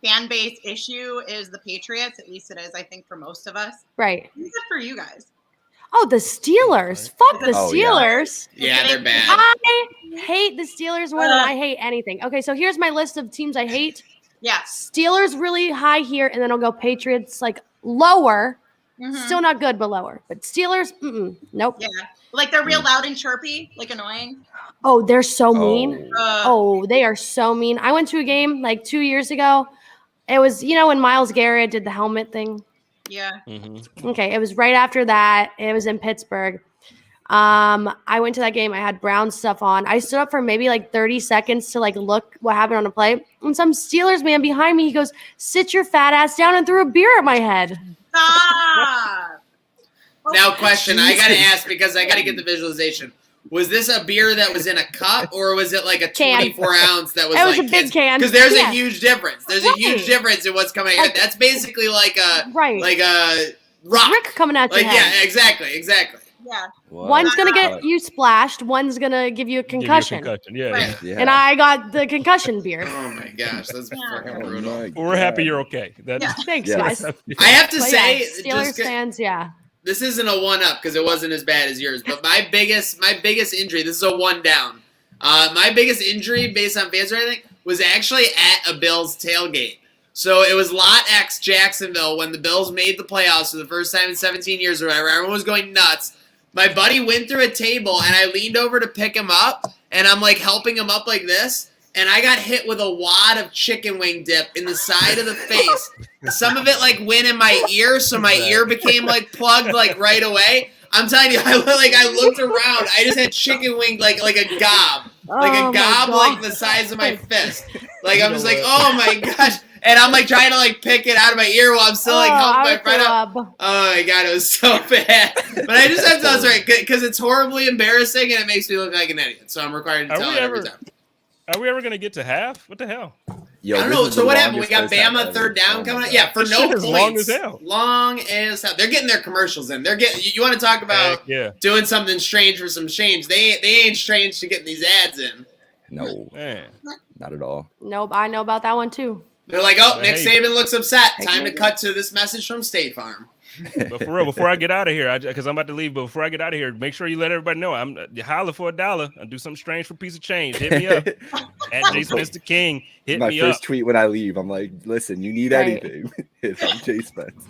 fan base issue is the Patriots. At least it is, I think, for most of us. Right. What is it for you guys? Oh, the Steelers. Fuck the Steelers. Yeah, they're bad. I hate the Steelers more than I hate anything. Okay, so here's my list of teams I hate. Yeah. Steelers really high here, and then I'll go Patriots lower. Mm-hmm. Still not good, but lower. But Steelers, nope. Yeah. Like they're real loud and chirpy, like annoying. Oh, they're so mean. They are so mean. I went to a game 2 years ago. It was, when Myles Garrett did the helmet thing. Yeah. Mm-hmm. Okay, it was right after that. It was in Pittsburgh. I went to that game. I had Brown stuff on. I stood up for maybe 30 seconds to look what happened on a play. And some Steelers man behind me, he goes, "Sit your fat ass down," and threw a beer at my head. Stop. Now, question, I got to ask because I got to get the visualization. Was this a beer that was in a cup or was it a 24-ounce that was it was a big can? Because there's a huge difference. There's a huge difference in what's coming out. That's basically like a rock. Brick coming out your head. Yeah, exactly. Yeah. Wow. One's going to get you splashed. One's going to give you a concussion. Yeah. And I got the concussion beer. Oh, my gosh. That's fucking brutal. We're happy you're okay. Thanks, guys. I have to say, Steelers fans, this isn't a one-up because it wasn't as bad as yours, but my biggest injury, this is a one-down. My biggest injury based on fans or anything was actually at a Bills tailgate. So it was Lot X Jacksonville when the Bills made the playoffs for the first time in 17 years or whatever. Everyone was going nuts. My buddy went through a table, and I leaned over to pick him up, and I'm helping him up like this, and I got hit with a wad of chicken wing dip in the side of the face. Some of it went in my ear, so my ear became plugged right away. I'm telling you, I looked around. I just had chicken wing like a gob, the size of my fist. I'm just oh my gosh. And I'm trying to pick it out of my ear while I'm still helping my friend up. Oh my god, it was so bad. But I just have to tell us right because it's horribly embarrassing and it makes me look like an idiot. So I'm required to tell it every time. Are we ever gonna get to half? What the hell? Yo, I don't know. So what happened? We got Bama third down coming up. Yeah, for no points. Long as hell. Long as hell. They're getting their commercials in. They're getting. You want to talk about doing something strange for some change? They ain't strange to getting these ads in. No, not at all. Nope, I know about that one too. They're Nick Saban looks upset. Time to cut to this message from State Farm. But for real, before I get out of here, because I'm about to leave, but before I get out of here, make sure you let everybody know I'm holler for $1 and do something strange for a piece of change. Hit me up at J Spence the King. Hit me up. My first tweet when I leave, I'm like, listen, you need anything. Hit up J Spence.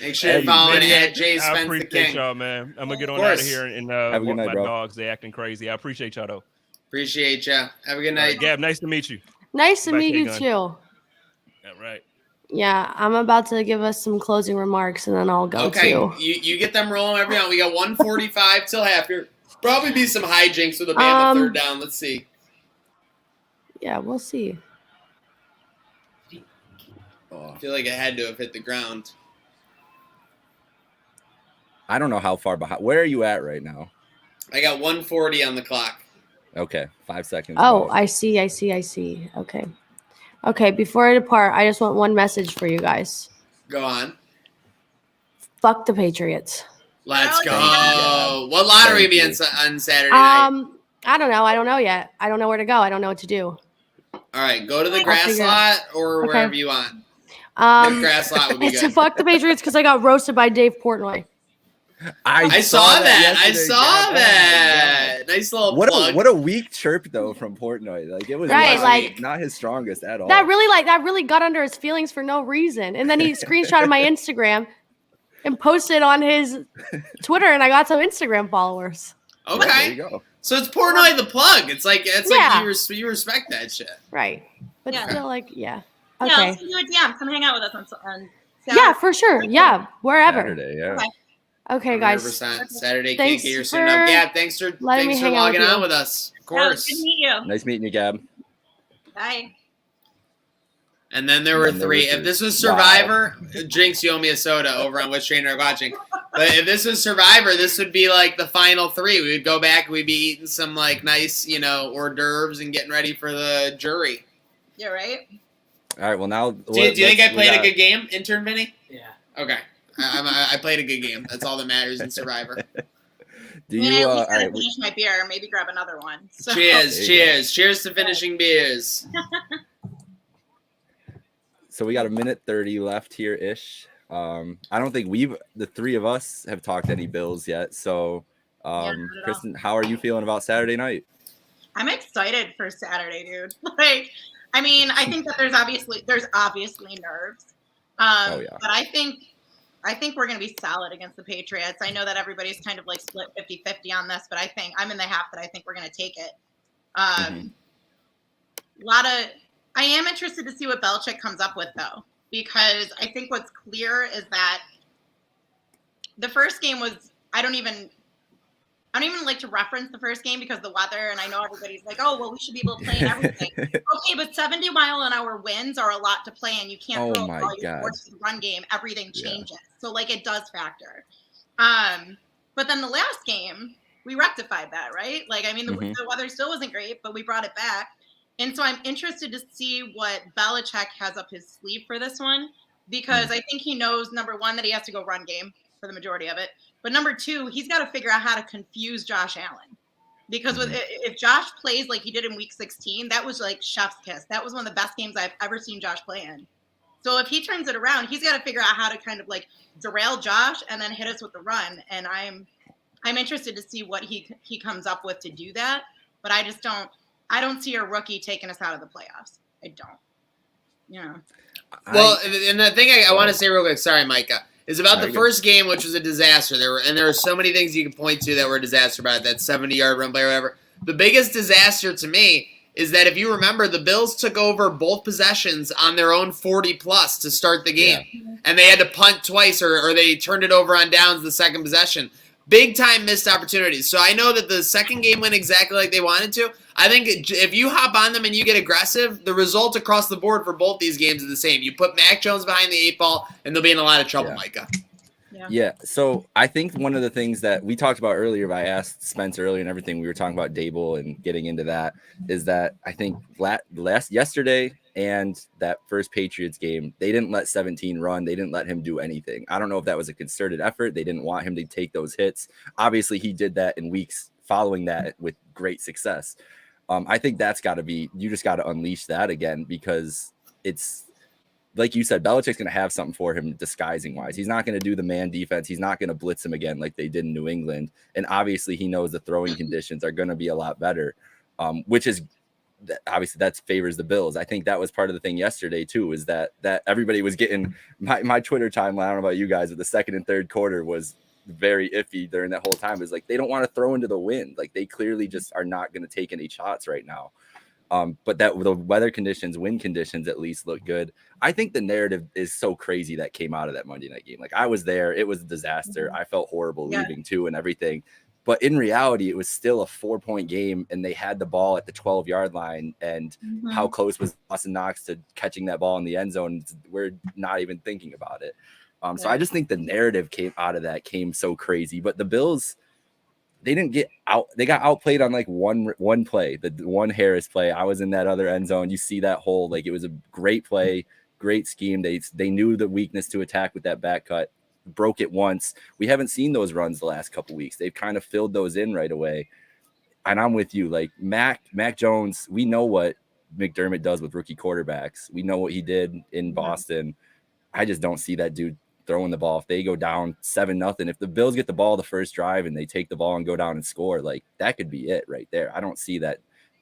Make sure you're following at J Spence the King. I appreciate y'all, man. I'm gonna get on out of here and walk my dogs. They acting crazy. I appreciate y'all though. Appreciate you. Have a good night. Gab, nice to meet you. Nice to Bye, meet you K-Gun. too. Yeah, right. Yeah, I'm about to give us some closing remarks, and then I'll go Okay, too. you get them rolling every round. We got 145 till half here. Probably be some hijinks with a Bama third down. Let's see. Yeah, we'll see. Oh, I feel like it had to have hit the ground. I don't know how far behind. Where are you at right now? I got 140 on the clock. Okay, 5 seconds. Oh, left. I see. Okay. Okay, before I depart, I just want one message for you guys. Go on. Fuck the Patriots. Let's go. What lottery be on Saturday night? I don't know. I don't know yet. I don't know where to go. I don't know what to do. All right, go to the I'll grass figure it lot out. or Okay. wherever you want. The grass lot would be It's good. to fuck the Patriots because I got roasted by Dave Portnoy. I saw that. I yesterday, saw Gab. that. Nice little plug. What a weak chirp though from Portnoy. Like it was Right, not, like- not his strongest at all. That really got under his feelings for no reason. And then he screenshotted my Instagram and posted on his Twitter, and I got some Instagram followers. Okay. There you go. So it's Portnoy the plug. It's like Yeah. you respect that shit. Right. But Yeah. still, like, yeah. Yeah, Okay. let's do a DM. Come hang out with us on Saturday. Yeah, for sure. Yeah, wherever. Saturday, yeah. Okay. Okay, guys. 100%. Saturday Thanks can't get your for student up. Yeah, thanks for letting me hang out logging with you. on with us. Of Yeah, it was course. good to meet you. Nice meeting you, Gab. Bye. And then there were three. If this was Survivor, Jinx, you owe me a soda over on which trainer I'm watching. But if this was Survivor, this would be like the final three. We would go back. We'd be eating some like nice, hors d'oeuvres and getting ready for the jury. You're right. All right. Well, now. Do you think I played we a got- good game, intern Vinny? Yeah. Okay. I played a good game. That's all that matters in Survivor. Do I mean, you? I at least All right. gotta finish my beer. Maybe grab another one. So. Cheers to finishing beers. So we got a minute 30 left here ish. I don't think the three of us have talked any Bills yet. So, not at all. Kristen, how are you feeling about Saturday night? I'm excited for Saturday, dude. Like, I mean, I think that there's obviously nerves. Oh, yeah. But I think we're going to be solid against the Patriots. I know that everybody's kind of like split 50-50 on this, but I think I'm in the half that I think we're going to take it. I am interested to see what Belichick comes up with, though, because I think what's clear is that the first game was I don't even like to reference the first game because the weather, and I know everybody's like, oh, well, we should be able to play and everything. Okay, but 70-mile-an-hour winds are a lot to play, and you can't throw my all your God. forces to run game. Everything changes. So, like, it does factor. But then the last game, we rectified that, right? Like, I mean, the weather still wasn't great, but we brought it back. And so I'm interested to see what Belichick has up his sleeve for this one, because I think he knows, number one, that he has to go run game for the majority of it. But number two, he's got to figure out how to confuse Josh Allen. Because if Josh plays like he did in week 16, that was like chef's kiss. That was one of the best games I've ever seen Josh play in. So if he turns it around, he's got to figure out how to kind of like derail Josh and then hit us with the run. And I'm interested to see what he comes up with to do that. But I don't see a rookie taking us out of the playoffs. I don't. Yeah. Well, and the thing I want to say real quick, sorry, Micah, is about the first game, which was a disaster. There were so many things you can point to that were a disaster about it, that 70-yard run play or whatever. The biggest disaster to me is that if you remember, the Bills took over both possessions on their own 40-plus to start the game. Yeah. And they had to punt twice or they turned it over on downs the second possession. Big-time missed opportunities. So I know that the second game went exactly like they wanted to. I think if you hop on them and you get aggressive, the result across the board for both these games is the same. You put Mac Jones behind the 8-ball, and they'll be in a lot of trouble, Micah. Yeah. So I think one of the things that we talked about earlier, I asked Spence earlier and everything, we were talking about Dable and getting into that, is that I think yesterday and that first Patriots game, they didn't let 17 run. They didn't let him do anything. I don't know if that was a concerted effort. They didn't want him to take those hits. Obviously, he did that in weeks following that with great success. I think that's got to be, you just got to unleash that again, because it's like you said, Belichick's going to have something for him disguising wise. He's not going to do the man defense. He's not going to blitz him again like they did in New England. And obviously he knows the throwing conditions are going to be a lot better, which is obviously that favors the Bills. I think that was part of the thing yesterday too, is that everybody was getting my Twitter timeline. I don't know about you guys, but the second and third quarter was very iffy during that whole time is like they don't want to throw into the wind. Like they clearly just are not going to take any shots right now. But that the weather conditions, wind conditions at least look good. I think the narrative is so crazy that came out of that Monday night game. Like I was there, it was a disaster. I felt horrible leaving too and everything. But in reality, it was still a 4-point game, and they had the ball at the 12-yard line. And how close was Austin Knox to catching that ball in the end zone? We're not even thinking about it. So I just think the narrative came out of that came so crazy. But the Bills, they didn't get out. They got outplayed on like one play, the one Harris play. I was in that other end zone. You see that hole. Like it was a great play, great scheme. They knew the weakness to attack with that back cut. Broke it once. We haven't seen those runs the last couple weeks. They've kind of filled those in right away. And I'm with you. Like Mac Jones, we know what McDermott does with rookie quarterbacks. We know what he did in Boston. I just don't see that dude throwing the ball. If they go down 7-0, if the Bills get the ball the first drive and they take the ball and go down and score, like that could be it right there. I don't see that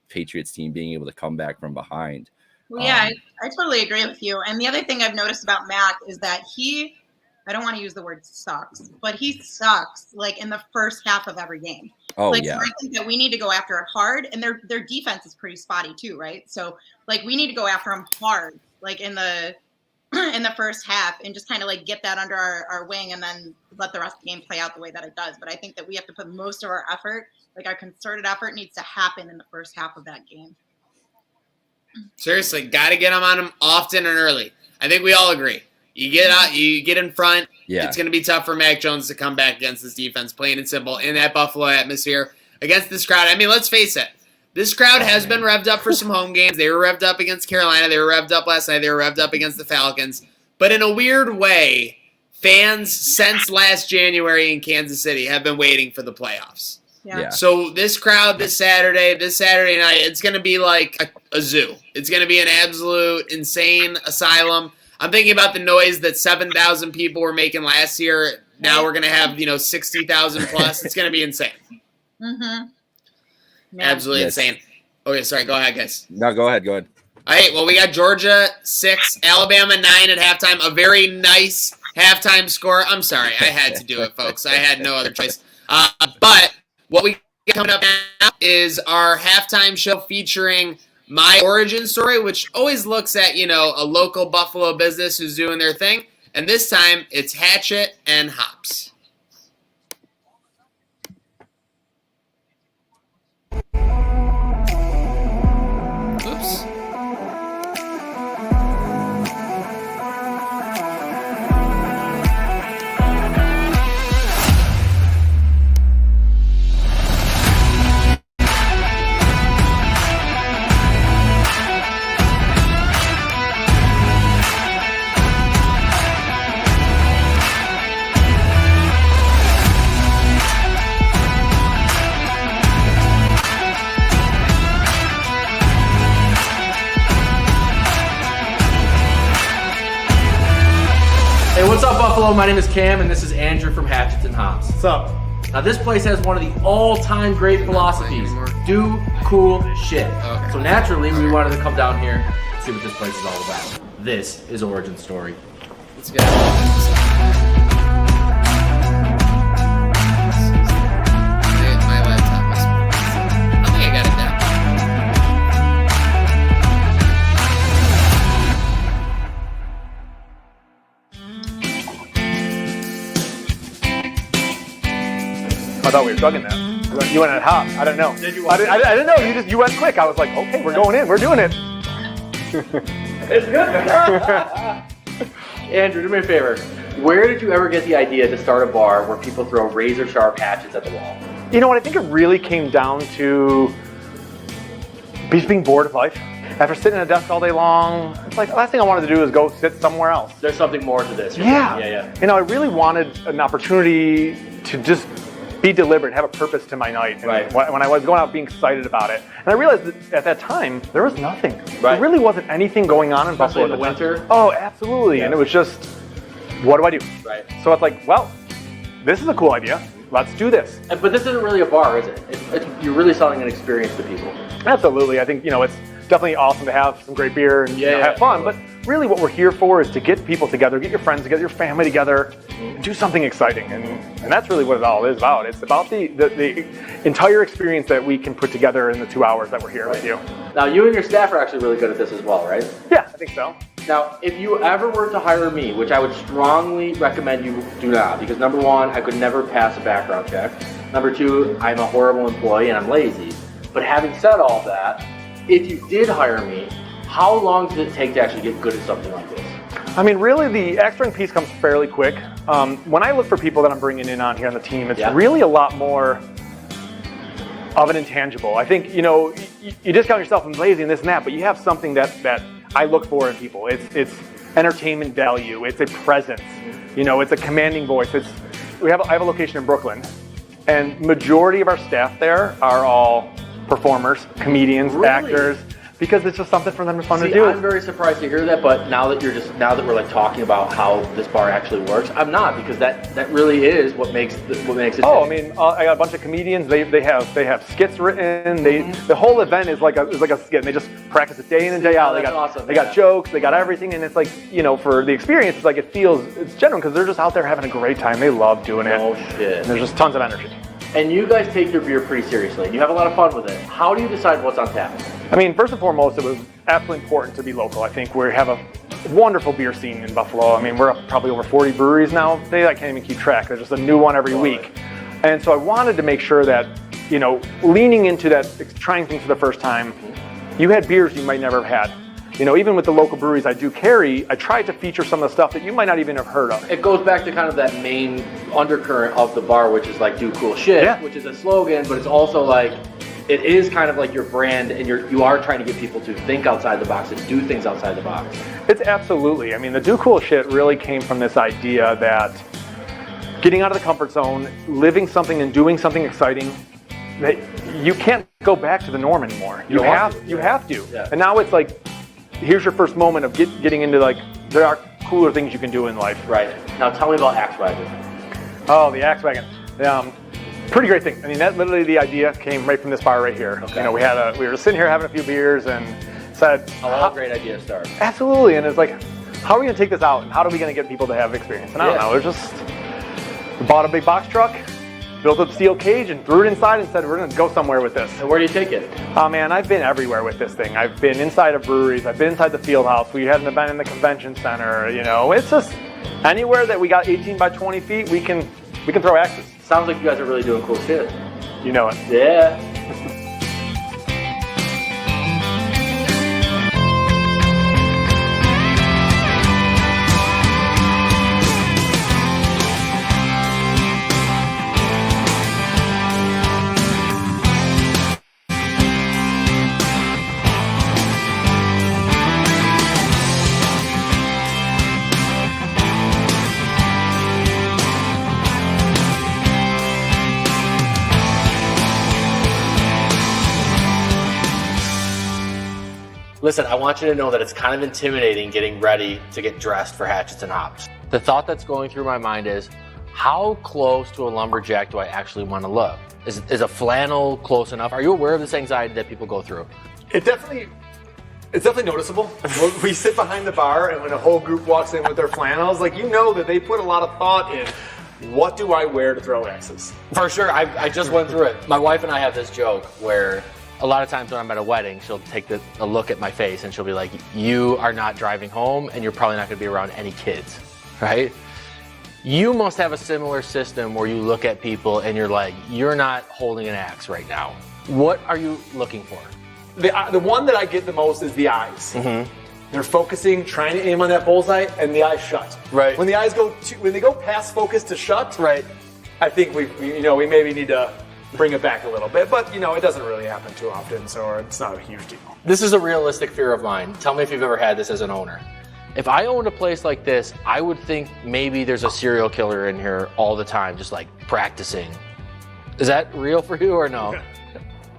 Patriots team being able to come back from behind. Well, yeah, I totally agree with you. And the other thing I've noticed about Mac is that I don't want to use the word sucks, but he sucks like in the first half of every game. Oh, like, yeah. So I think that we need to go after it hard, and their defense is pretty spotty too, right? So like we need to go after them hard, like in the first half, and just kind of like get that under our wing, and then let the rest of the game play out the way that it does. But I think that we have to put most of our effort, like our concerted effort, needs to happen in the first half of that game. Seriously, got to get them on them often and early. I think we all agree. You get out, you get in front. Yeah. It's going to be tough for Mac Jones to come back against this defense, plain and simple, in that Buffalo atmosphere against this crowd. I mean, let's face it. This crowd has been revved up for some home games. They were revved up against Carolina. They were revved up last night. They were revved up against the Falcons. But in a weird way, fans since last January in Kansas City have been waiting for the playoffs. Yeah. So this crowd this Saturday night, it's going to be like a zoo. It's going to be an absolute insane asylum. I'm thinking about the noise that 7,000 people were making last year. Now we're going to have, 60,000 plus. It's going to be insane. Absolutely insane. Okay, sorry. Go ahead, guys. No, go ahead. All right, well, we got Georgia 6, Alabama 9 at halftime. A very nice halftime score. I'm sorry. I had to do it, folks. I had no other choice. But what we got coming up now is our halftime show featuring my origin story, which always looks at, a local Buffalo business who's doing their thing. And this time, it's Hatchet and Hops. Oops. Hey, what's up, Buffalo? My name is Cam, and this is Andrew from Hatchets and Hops. What's up? Now, this place has one of the all-time great philosophies: do cool shit. Okay. So naturally, we wanted to come down here and see what this place is all about. This is Origin Story. Let's go. I thought we were chugging that. You went at hop. I don't know. I didn't know. You went quick. I was like, okay, we're going in. We're doing it. It's good. Andrew, do me a favor. Where did you ever get the idea to start a bar where people throw razor sharp hatchets at the wall? You know what? I think it really came down to just being bored of life. After sitting at a desk all day long, it's like the last thing I wanted to do is go sit somewhere else. There's something more to this. Yeah. Yeah. I really wanted an opportunity to just be deliberate, have a purpose to my night. And right. When I was going out, being excited about it. And I realized that at that time, there was nothing. Right. There really wasn't anything going on in Buffalo in the winter. Oh, absolutely. Yeah. And it was just, what do I do? Right. So it's like, well, this is a cool idea. Let's do this. But this isn't really a bar, is it? You're really selling an experience to people. Absolutely. I think, definitely awesome to have some great beer and have fun. But really what we're here for is to get people together, get your friends together, your family together, and do something exciting. And that's really what it all is about. It's about the entire experience that we can put together in the 2 hours that we're here with you. Now, you and your staff are actually really good at this as well, right? Yeah, I think so. Now, if you ever were to hire me, which I would strongly recommend you do not, because number one, I could never pass a background check. Number two, I'm a horrible employee and I'm lazy. But having said all that, if you did hire me, how long does it take to actually get good at something like this? I mean, really, the X-Ring piece comes fairly quick. When I look for people that I'm bringing in on here on the team, it's really a lot more of an intangible. I think, you discount yourself and lazy and this and that, but you have something that I look for in people. It's entertainment value. It's a presence. It's a commanding voice. I have a location in Brooklyn, and majority of our staff there are all performers, comedians, actors, because it's just something for them to fun to do. I'm very surprised to hear that, but now that we're like talking about how this bar actually works, I'm not, because that really is what makes it. Oh, I mean, I got a bunch of comedians. They have skits written. The whole event is like a skit. And they just practice it day in and day out. They got jokes. They got everything, and it's like for the experience, it's like it's genuine because they're just out there having a great time. They love doing it. Oh shit! And there's just tons of energy. And you guys take your beer pretty seriously. You have a lot of fun with it. How do you decide what's on tap? I mean, first and foremost, it was absolutely important to be local. I think we have a wonderful beer scene in Buffalo. I mean, we're up probably over 40 breweries now. I can't even keep track. There's just a new one every week. And so I wanted to make sure that, leaning into that, trying things for the first time, you had beers you might never have had. Even with the local breweries I do carry, I tried to feature some of the stuff that you might not even have heard of. It goes back to kind of that main undercurrent of the bar, which is like do cool shit, which is a slogan, but it's also like, it is kind of like your brand, and you are trying to get people to think outside the box and do things outside the box. It's absolutely. I mean, the do cool shit really came from this idea that getting out of the comfort zone, living something and doing something exciting, that you can't go back to the norm anymore. You have to. Yeah. And now it's like, here's your first moment of getting into there are cooler things you can do in life. Right. Now tell me about Axe Wagon. Oh, the Axe Wagon. Pretty great thing. I mean, that literally the idea came right from this bar right here. Okay. We were just sitting here having a few beers and said, a great idea to start. Absolutely. And it's like, how are we going to take this out and how are we going to get people to have experience? And I don't know. It was just, we bought a big box truck, built a steel cage and threw it inside and said, we're going to go somewhere with this. And where do you take it? Oh man, I've been everywhere with this thing. I've been inside of breweries. I've been inside the field house. We had an event in the convention center. It's just anywhere that we got 18 by 20 feet, we can throw axes. Sounds like you guys are really doing cool shit. You know it. Yeah. Listen, I want you to know that it's kind of intimidating getting ready to get dressed for Hatchets and Hops. The thought that's going through my mind is, how close to a lumberjack do I actually want to look? Is a flannel close enough? Are you aware of this anxiety that people go through? It's definitely noticeable. We sit behind the bar and when a whole group walks in with their flannels, that they put a lot of thought in, what do I wear to throw axes? For sure, I just went through it. My wife and I have this joke where a lot of times when I'm at a wedding, she'll take a look at my face and she'll be like, you are not driving home and you're probably not going to be around any kids, right? You must have a similar system where you look at people and you're like, you're not holding an axe right now. What are you looking for? The one that I get the most is the eyes. Mm-hmm. They're focusing, trying to aim on that bullseye, and the eyes shut. Right. When the eyes when they go past focus to shut, right. I think we maybe need to bring it back a little bit, but it doesn't really happen too often, so it's not a huge deal. This is a realistic fear of mine. Tell me if you've ever had this as an owner. If I owned a place like this, I would think maybe there's a serial killer in here all the time, just like practicing. Is that real for you or no?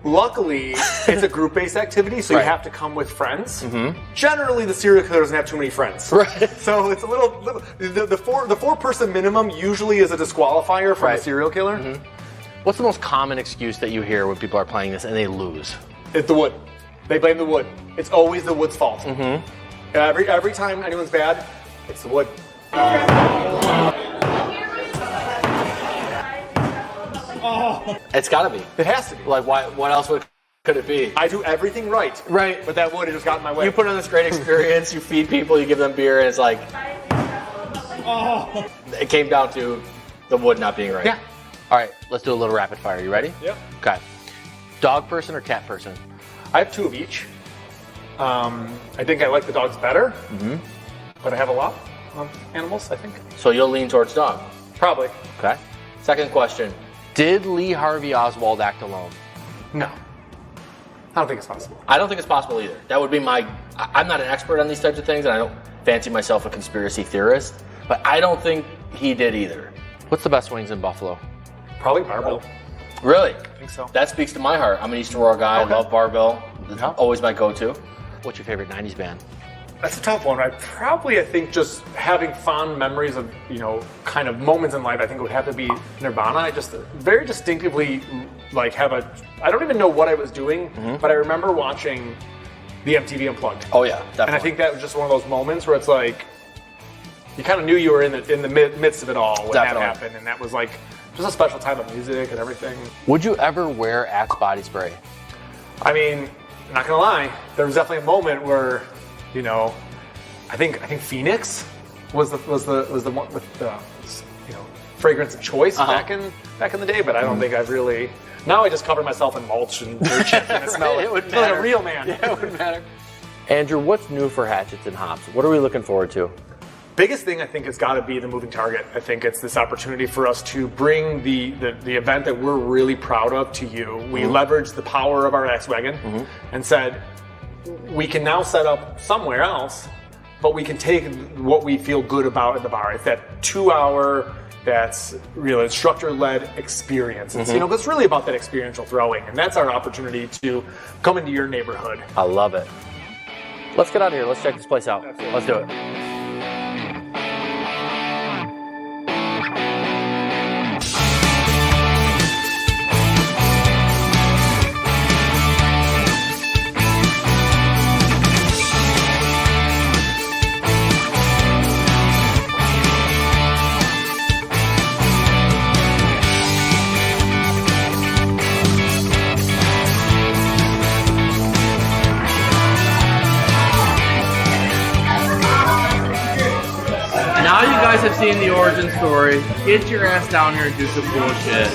Luckily, it's a group-based activity, so you have to come with friends. Mm-hmm. Generally, the serial killer doesn't have too many friends. Right. So it's a little the four-person minimum usually is a disqualifier from a serial killer. Mm-hmm. What's the most common excuse that you hear when people are playing this and they lose? It's the wood. They blame the wood. It's always the wood's fault. Mm-hmm. Every time anyone's bad, it's the wood. It's got to be. It has to be. Like, why? What else could it be? I do everything right. Right. But that wood has just got in my way. You put on this great experience. You feed people. You give them beer, and it's like, it came down to the wood not being right. Yeah. All right. Let's do a little rapid fire. You ready? Yep. Okay. Dog person or cat person? I have 2 of each. I think I like the dogs better, but I have a lot of animals, I think. So you'll lean towards dog? Probably. Okay. Second question. Did Lee Harvey Oswald act alone? No. I don't think it's possible. I don't think it's possible either. That would be I'm not an expert on these types of things, and I don't fancy myself a conspiracy theorist, but I don't think he did either. What's the best wings in Buffalo? Probably Barbell. Really? I think so. That speaks to my heart. I'm an East Aurora guy. Okay. I love Barbell. It's always my go-to. What's your favorite 90s band? That's a tough one. I think just having fond memories of, kind of moments in life, I think it would have to be Nirvana. I just very distinctively I don't even know what I was doing, but I remember watching the MTV Unplugged. Oh yeah, definitely. And I think that was just one of those moments where it's like, you kind of knew you were in the midst of it all when that happened. And that was like, just a special time of music and everything. Would you ever wear Axe body spray? I mean, not gonna lie, there was definitely a moment where, I think Phoenix was the one with the fragrance of choice back in the day, but I don't think I've really. Now I just cover myself in mulch and dirt chips and smell It would like matter. a real man. Yeah, it would matter. Andrew, what's new for Hatchets and Hops? What are we looking forward to? Biggest thing I think has got to be the moving target. I think it's this opportunity for us to bring the event that we're really proud of to you. We leveraged the power of our X-Wagon and said, we can now set up somewhere else, but we can take what we feel good about in the bar. It's that 2-hour, that's real instructor-led experience. It's, it's really about that experiential throwing, and that's our opportunity to come into your neighborhood. I love it. Let's get out of here. Let's check this place out. Let's do it. Now you guys have seen the origin story. Get your ass down here and do some bullshit.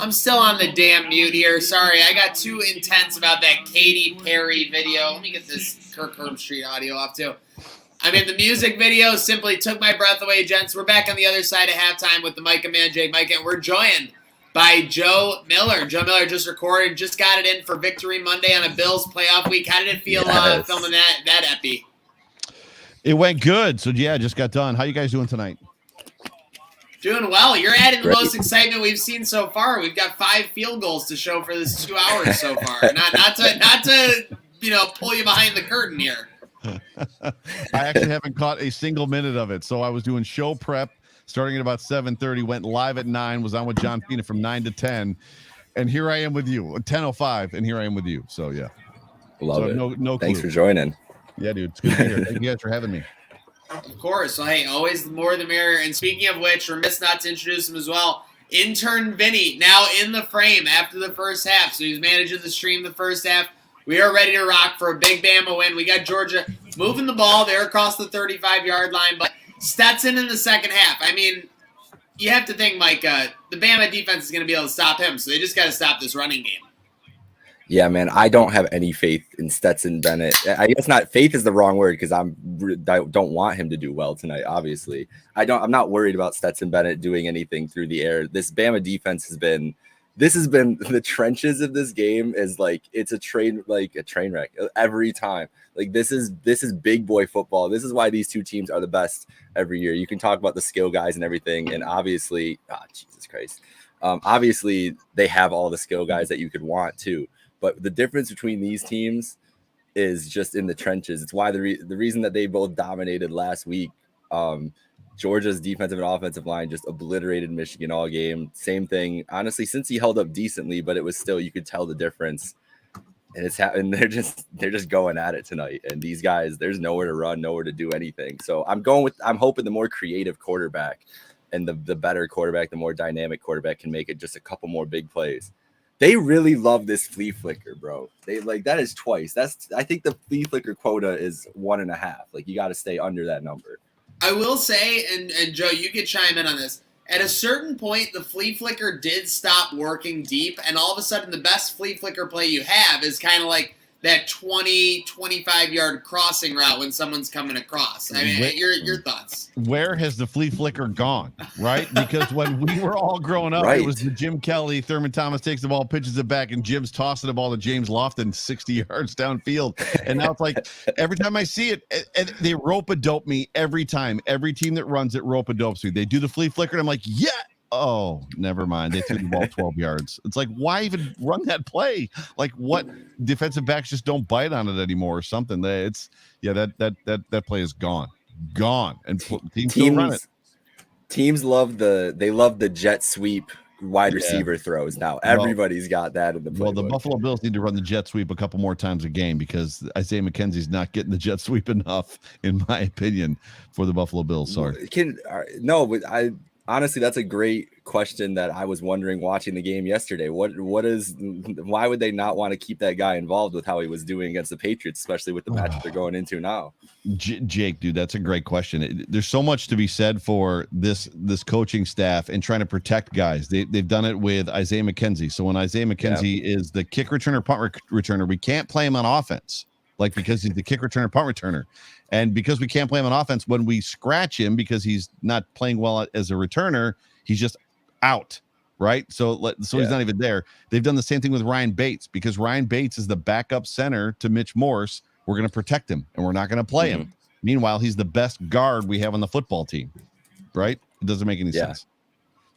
I'm still on the damn mute here. Sorry, I got too intense about that Katy Perry video. Let me get this Kirk Herbstreit audio off too. I mean, the music video simply took my breath away, gents. We're back on the other side of halftime with the Micah Man, Jake Micah, and we're joined by Joe Miller. Joe Miller just recorded, just got it in for Victory Monday on a Bills playoff week. How did it feel filming that epi? It went good. So, yeah, just got done. How you guys doing tonight? Doing well. You're adding the most excitement we've seen so far. We've got 5 field goals to show for this 2 hours so far. Not to pull you behind the curtain here. I actually haven't caught a single minute of it. So I was doing show prep starting at about 7:30, went live at 9, was on with John Pena from 9 to 10. And here I am with you, 10:05, and here I am with you. So, yeah. Love it. No Thanks clue. for joining. Yeah, dude. It's good to be here. Thank you guys for having me. Of course. Well, hey, always the more the merrier. And speaking of which, remiss not to introduce him as well. Intern Vinny, now in the frame after the first half. So he's managing the stream the first half. We are ready to rock for a big Bama win. We got Georgia moving the ball there across the 35-yard line. But Stetson in the second half. I mean, you have to think, Mike, the Bama defense is going to be able to stop him. So they just got to stop this running game. Yeah, man, I don't have any faith in Stetson Bennett. I guess not. Faith is the wrong word because I don't want him to do well tonight. Obviously, I'm not worried about Stetson Bennett doing anything through the air. This Bama defense has been the trenches of this game is like it's a train wreck every time. Like this is big boy football. This is why these two teams are the best every year. You can talk about the skill guys and everything, and obviously, Jesus Christ, obviously they have all the skill guys that you could want too. But the difference between these teams is just in the trenches. It's why the reason that they both dominated last week. Georgia's defensive and offensive line just obliterated Michigan all game. Same thing, honestly, since he held up decently, but it was still, you could tell the difference. And they're just going at it tonight. And these guys, there's nowhere to run, nowhere to do anything. So I'm hoping the more creative quarterback and the better quarterback, the more dynamic quarterback can make it just a couple more big plays. They really love this flea flicker, bro. They that is twice. I think the flea flicker quota is 1.5. Like you got to stay under that number. I will say, and Joe, you could chime in on this. At a certain point, the flea flicker did stop working deep, and all of a sudden, the best flea flicker play you have is kind of like that 20, 25-yard crossing route when someone's coming across. I mean, your thoughts. Where has the flea flicker gone, right? Because when we were all growing up, It was the Jim Kelly, Thurman Thomas takes the ball, pitches it back, and Jim's tossing the ball to James Lofton 60 yards downfield. And now it's like every time I see it, and they rope-a-dope me every time. Every team that runs it rope-a-dopes me. They do the flea flicker, and I'm like, yeah. Oh, never mind. They threw the ball 12 yards. It's like, why even run that play? Like, what defensive backs just don't bite on it anymore or something? That play is gone, and teams still run it. Teams love the jet sweep wide receiver throws now. Everybody's got that in the playbook. Well, the Buffalo Bills need to run the jet sweep a couple more times a game because Isaiah McKenzie's not getting the jet sweep enough, in my opinion, for the Buffalo Bills. Sorry. Honestly, that's a great question that I was wondering watching the game yesterday. Why would they not want to keep that guy involved with how he was doing against the Patriots, especially with the matchup they're going into now? Jake, dude, that's a great question. There's so much to be said for this coaching staff and trying to protect guys. They've done it with Isaiah McKenzie. So when Isaiah McKenzie is the kick returner, punt returner, we can't play him on offense, because he's the kick returner, punt returner. And because we can't play him on offense, when we scratch him because he's not playing well as a returner, he's just out, right? So he's not even there. They've done the same thing with Ryan Bates because Ryan Bates is the backup center to Mitch Morse. We're going to protect him, and we're not going to play him. Meanwhile, he's the best guard we have on the football team, right? It doesn't make any sense.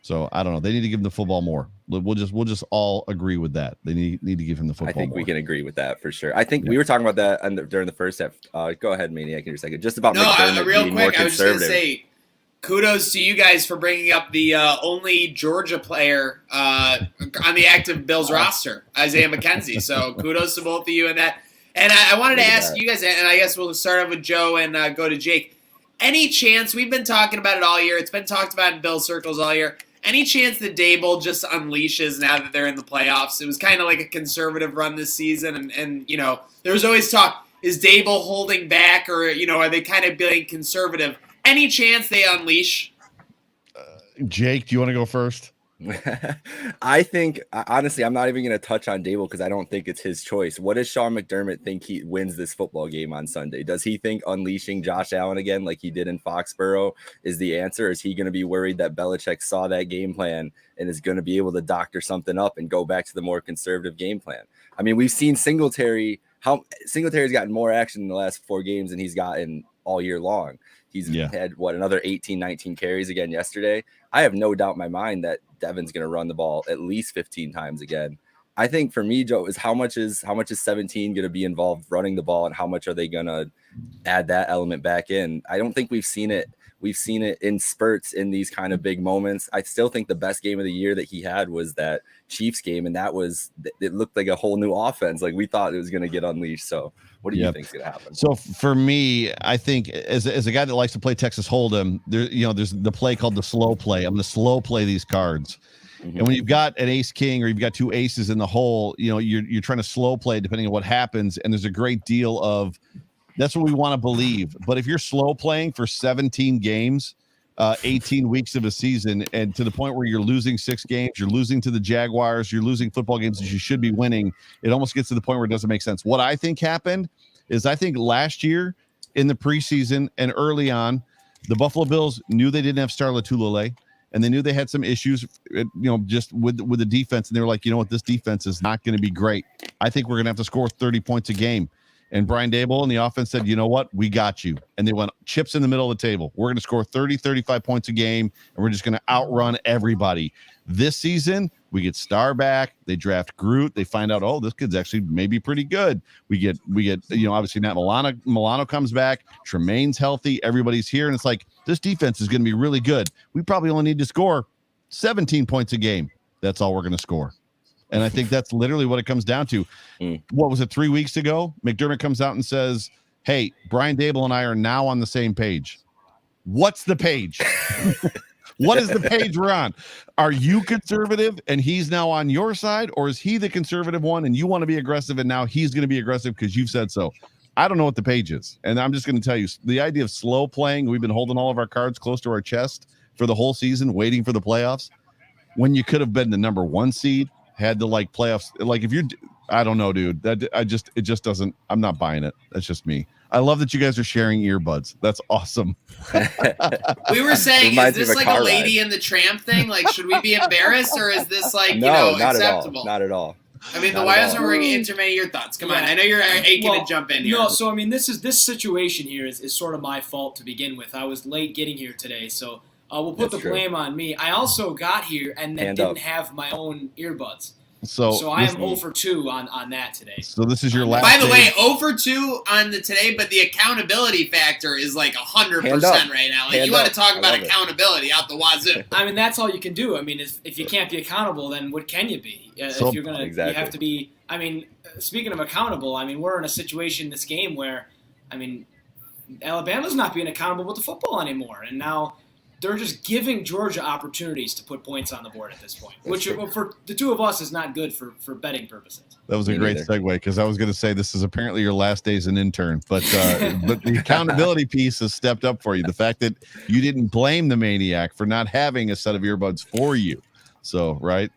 So I don't know. They need to give him the football more. We'll just all agree with that. They need to give him the football. I think more. we can agree with that for sure. I think we were talking about that during the first half. Go ahead, Maniac, in a second. Just about McDermott real being quick. more I was just going to conservative. say, kudos to you guys for bringing up the only Georgia player on the active Bills roster, Isaiah McKenzie. So kudos to both of you in that. And I wanted to ask you guys, and I guess we'll start off with Joe and go to Jake. Any chance, we've been talking about it all year, it's been talked about in Bill circles all year, any chance that Dable just unleashes now that they're in the playoffs? It was kind of like a conservative run this season, and there was always talk, is Dable holding back, or, are they kind of being conservative? Any chance they unleash? Jake, do you want to go first? I think, honestly, I'm not even going to touch on Dable because I don't think it's his choice. What does Sean McDermott think he wins this football game on Sunday? Does he think unleashing Josh Allen again like he did in Foxborough is the answer? Is he going to be worried that Belichick saw that game plan and is going to be able to doctor something up and go back to the more conservative game plan? I mean, we've seen Singletary's gotten more action in the last 4 games than he's gotten all year long. He's had, another 18, 19 carries again yesterday. I have no doubt in my mind that Devin's going to run the ball at least 15 times again. I think for me, Joe, is how much is 17 going to be involved running the ball and how much are they going to add that element back in? I don't think we've seen it. We've seen it in spurts in these kind of big moments. I still think the best game of the year that he had was that Chiefs game. And it looked like a whole new offense. Like we thought it was going to get unleashed. So what do you think is going to happen? So for me, I think as a guy that likes to play Texas Hold'em, there's the play called the slow play. I'm going to slow play these cards. Mm-hmm. And when you've got an ace king or you've got 2 aces in the hole, you're trying to slow play depending on what happens. And there's a great deal of that's what we want to believe. But if you're slow playing for 17 games, 18 weeks of a season, and to the point where you're losing 6 games, you're losing to the Jaguars, you're losing football games that you should be winning, it almost gets to the point where it doesn't make sense. What I think happened is I think last year in the preseason and early on, the Buffalo Bills knew they didn't have Star Lotulelei, and they knew they had some issues, just with the defense. And they were like, you know what, this defense is not going to be great. I think we're going to have to score 30 points a game. And Brian Daboll and the offense said, you know what, we got you. And they went chips in the middle of the table. We're going to score 30, 35 points a game, and we're just going to outrun everybody. This season, we get Star back. They draft Groot. They find out, oh, this kid's actually maybe pretty good. We get obviously Matt Milano comes back. Tremaine's healthy. Everybody's here. And it's like, this defense is going to be really good. We probably only need to score 17 points a game. That's all we're going to score. And I think that's literally what it comes down to. What was it, 3 weeks ago? McDermott comes out and says, hey, Brian Daboll and I are now on the same page. What's the page? What is the page we're on? Are you conservative and he's now on your side? Or is he the conservative one and you want to be aggressive and now he's going to be aggressive because you've said so? I don't know what the page is. And I'm just going to tell you, the idea of slow playing, we've been holding all of our cards close to our chest for the whole season, waiting for the playoffs, when you could have been the number 1 seed, had the playoffs. Like if you're, I don't know, dude, it just doesn't, I'm not buying it. That's just me. I love that you guys are sharing earbuds. That's awesome. We were saying, is this like a Lady in the Tramp thing? Like, should we be embarrassed or is this not acceptable? Not at all. I mean, the wires are working. Intermate your thoughts. Come on. I know you're aching to jump in here. No, so I mean, this situation here is sort of my fault to begin with. I was late getting here today, so we'll put the blame on me. I also got here and then didn't have my own earbuds. So I am 0 for 2 on that today. So this is your last. By the way, 0 for 2 on the today, but the accountability factor is like 100% right now. Like you want to talk about accountability out the wazoo. I mean, that's all you can do. I mean, if you can't be accountable, then what can you be? If you're gonna, you have to be. I mean, speaking of accountable, I mean, we're in a situation in this game where, I mean, Alabama's not being accountable with the football anymore, and now they're just giving Georgia opportunities to put points on the board at this point, which for the two of us is not good for betting purposes. That was a great segue because I was going to say this is apparently your last day as an intern, but the accountability piece has stepped up for you. The fact that you didn't blame the maniac for not having a set of earbuds for you. So, right?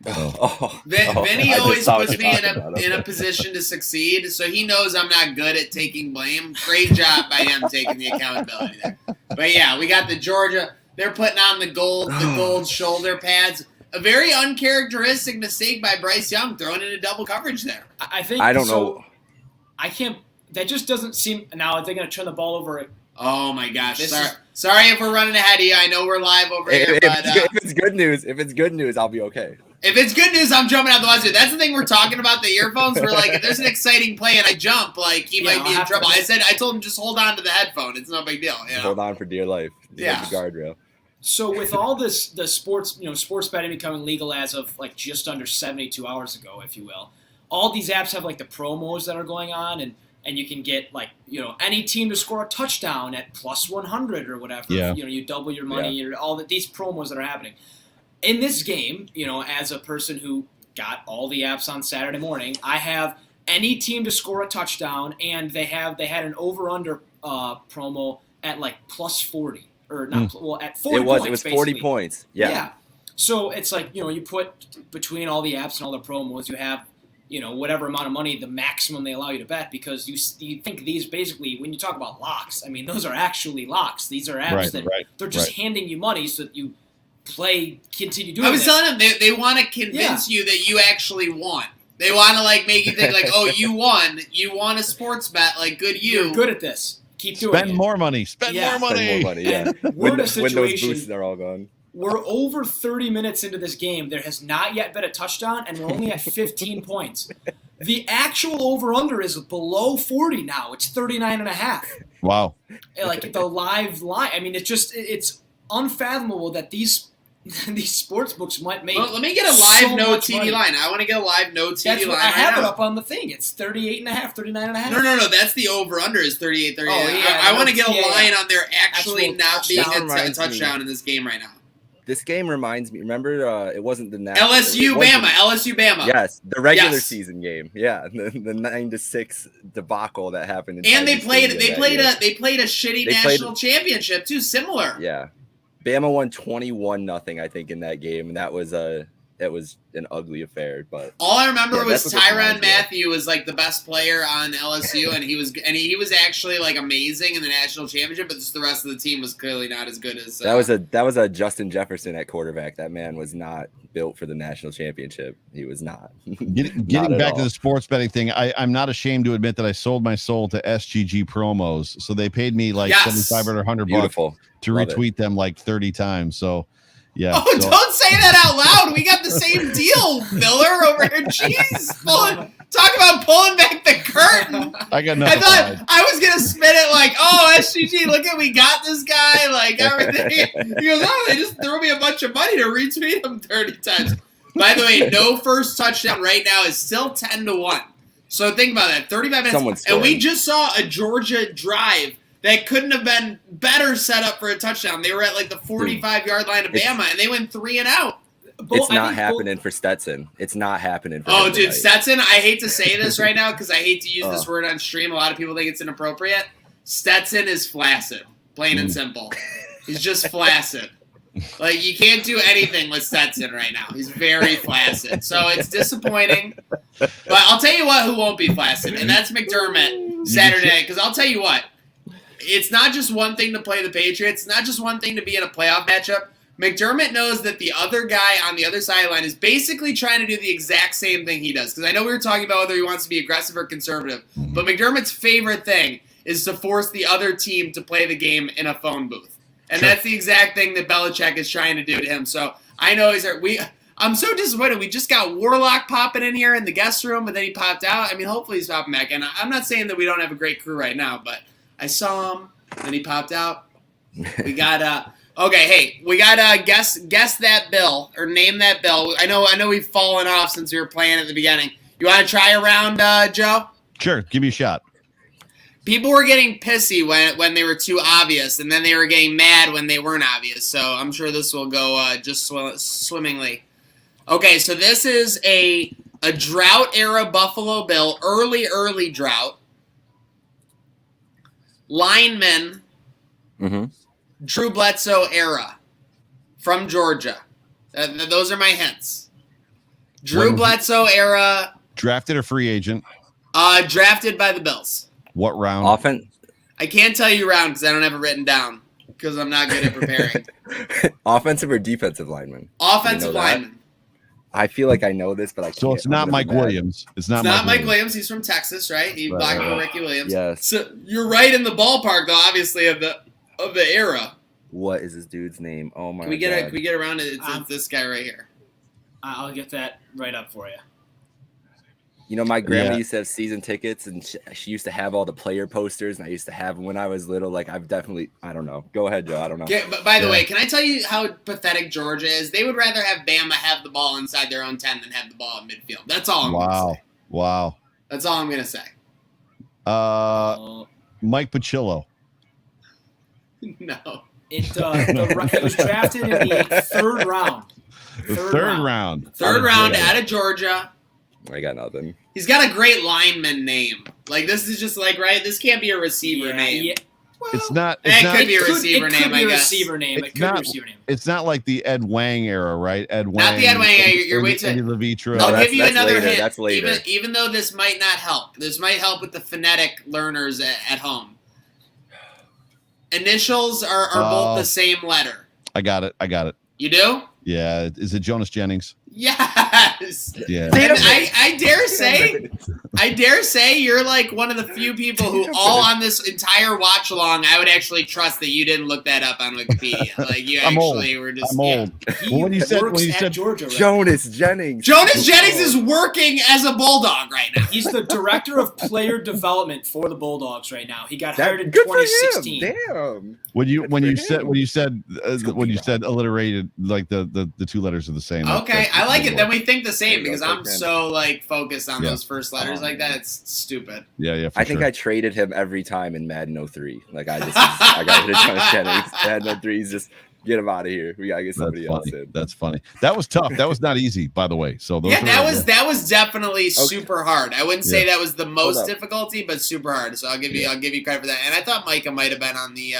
Vinny always puts me in a position to succeed, so he knows I'm not good at taking blame. Great job by him taking the accountability there. But yeah, we got the Georgia. They're putting on the gold shoulder pads. A very uncharacteristic mistake by Bryce Young, throwing into double coverage there. I don't know. I can't. That just doesn't seem. Now are they going to turn the ball over? Oh my gosh! Sorry if we're running ahead of you. I know we're live over here, but if it's good news, I'll be okay. If it's good news, I'm jumping out the wazoo. That's the thing we're talking about. The earphones. We're like, if there's an exciting play and I jump, like he might be in trouble. I told him just hold on to the headphone. It's no big deal. You know? Hold on for dear life. Yeah. The guardrail. So with all the sports, sports betting becoming legal as of like just under 72 hours ago, if you will, all these apps have like the promos that are going on, and you can get like any team to score a touchdown at plus 100 or whatever. Yeah. You double your money. All these promos that are happening in this game. As a person who got all the apps on Saturday morning, I have any team to score a touchdown, and they had an over under promo at like plus 40. Or not, well, at 40 points. It was 40 points. Yeah. So it's like, you put between all the apps and all the promos, you have, whatever amount of money, the maximum they allow you to bet, because you think these basically, when you talk about locks, I mean, those are actually locks. These are apps they're just handing you money so that you continue doing. I was telling them they want to convince you that you actually won. They want to make you think like, oh, you won a sports bet, like good you. You're good at this. Keep doing Spend more money. Spend more money. Yeah. We're in a situation. When those boosts are all gone. We're over 30 minutes into this game. There has not yet been a touchdown, and we're only at 15 points. The actual over-under is below 40 now. It's 39.5. Wow. Like the live line. I mean, it's unfathomable that these sports books might make. Well, let me get a live no TD line. I want to get a live no TD line. I have it up on the thing. It's 38.5, 39.5. No. That's the over/under is 38, 38. Oh, yeah, I want to get a line on there actually not being a touchdown in this game right now. This game reminds me. Remember, it wasn't the LSU Bama. Yes, the regular season game. Yeah, the 9-6 debacle that happened. And they played a shitty national championship too. Similar. Yeah, Bama won 21-0, I think, in that game, and that was an ugly affair. But all I remember was Tyrann Mathieu was like the best player on LSU, and he was actually like amazing in the national championship, but just the rest of the team was clearly not as good as. That was a Justin Jefferson at quarterback. That man was not built for the national championship. He was not. Getting back to the sports betting thing, I'm not ashamed to admit that I sold my soul to SGG promos. So they paid me like $75 or $100 to retweet them like 30 times. So. Yeah. Oh, don't say that out loud. We got the same deal, Miller, over here. Jeez, talk about pulling back the curtain. I got nothing. I thought I was gonna spin it like, oh, SGG, look at we got this guy, like everything. He goes, oh, they just threw me a bunch of money to retweet him 30 times. By the way, no first touchdown right now is still 10-1. So think about that. 35 minutes, and we just saw a Georgia drive that couldn't have been better set up for a touchdown. They were at like the 45-yard line of Bama, and they went 3 and out. It's not happening for Stetson. It's not happening for him tonight. Stetson, I hate to say this right now because I hate to use this word on stream. A lot of people think it's inappropriate. Stetson is flaccid, plain and simple. He's just flaccid. Like, you can't do anything with Stetson right now. He's very flaccid. So it's disappointing. But I'll tell you what who won't be flaccid, and that's McDermott Saturday. Because I'll tell you what. It's not just one thing to play the Patriots. It's not just one thing to be in a playoff matchup. McDermott knows that the other guy on the other sideline is basically trying to do the exact same thing he does. Because I know we were talking about whether he wants to be aggressive or conservative. But McDermott's favorite thing is to force the other team to play the game in a phone booth. And that's the exact thing that Belichick is trying to do to him. So I know I'm so disappointed. We just got Warlock popping in here in the guest room, but then he popped out. I mean, hopefully he's popping back. And I'm not saying that we don't have a great crew right now, but I saw him, then he popped out. We got okay, hey, we got guess that bill or name that bill. I know we've fallen off since we were playing at the beginning. You want to try a round, Joe? Sure, give me a shot. People were getting pissy when they were too obvious, and then they were getting mad when they weren't obvious. So I'm sure this will go just swimmingly. Okay, so this is a drought era Buffalo Bill, early drought. Lineman, Drew Bledsoe era from Georgia. Those are my hints. Drew Bledsoe era. Drafted or free agent? Drafted by the Bills. What round? Offense. I can't tell you round because I don't have it written down because I'm not good at preparing. Offensive or defensive lineman? Offensive lineman. I feel like I know this, but I can't. So it's not Mike Williams. It's not Mike Williams. He's from Texas, right? He blocked for Ricky Williams. Yes. So you're right in the ballpark, though. Obviously, of the era. What is this dude's name? Oh my! Can we get around it? It's this guy right here. I'll get that right up for you. You know, my grandma used to have season tickets, and she used to have all the player posters, and I used to have them when I was little. Like, I don't know. Go ahead, Joe. I don't know. But by the way, can I tell you how pathetic Georgia is? They would rather have Bama have the ball inside their own 10 than have the ball in midfield. That's all I'm going to say. Wow. That's all I'm going to say. Mike Pacillo. No. It was drafted in the third round. Third round out of Georgia. I got nothing. He's got a great lineman name. Like, this is just like, right? This can't be a receiver name. Yeah. It's not. It not, could be a receiver name, I guess. It's not like the Ed Wang era, right? Ed Wang. Not the Ed Wang era. You're way too. Andy Levitra. I'll give you another hint. That's later. Even though this might not help, this might help with the phonetic learners at home. Initials are both the same letter. I got it. You do? Yeah. Is it Jonas Jennings? Yes. Yeah. And I dare say you're like one of the few people who all on this entire watch along, I would actually trust that you didn't look that up on Wikipedia. Like you actually were just. I'm old. Well, when you said Georgia, right? Jonas Jennings. Jonas Jennings is working as a Bulldog right now. He's the director of player development for the Bulldogs right now. He got hired in 2016. Damn. When you said alliterated, like the two letters are the same. Okay, I like it. Then we think the same because I'm so like focused on those first letters like that. It's stupid. Yeah. I think I traded him every time in Madden 03. Like I got rid of Jonas Jennings. Madden 03 is just get him out of here. We gotta get somebody else in. That's funny. That was tough. That was not easy, by the way. So that was definitely super hard. I wouldn't say that was the most difficulty, but super hard. So I'll give you credit for that. And I thought Micah might have been on the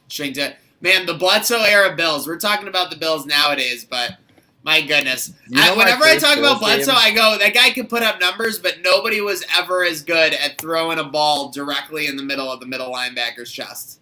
string to man, the Bledsoe era Bills. We're talking about the Bills nowadays, but my goodness. Whenever I talk about Bledsoe, I go, that guy can put up numbers, but nobody was ever as good at throwing a ball directly in the middle of the middle linebacker's chest.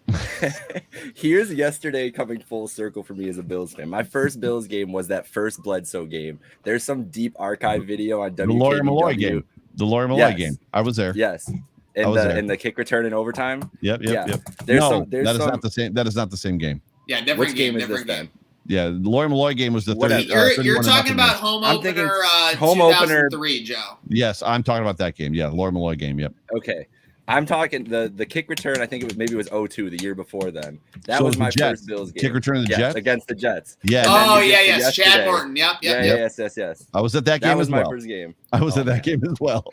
Here's yesterday coming full circle for me as a Bills fan. My first Bills game was that first Bledsoe game. There's some deep archive video on WKBW. The Laurie Malloy game. The Laurie Malloy game. I was there. Yes. In the kick return in overtime. Yep. That is not the same. That is not the same game. Yeah, different Which game is this then? Yeah, the Laurie Malloy game was the 30. You're talking about home opener 2003, Joe. Yes, I'm talking about that game. Yeah, the Laurie Malloy game. Yep. Okay. I'm talking the kick return. I think it was 02, the year before then. That was my first Bills game. Kick return of the Jets against the Jets. Yeah. Yes. Chad Morton. Yep. Yes. I was at that game as well. That was my first game. I was at that game as well.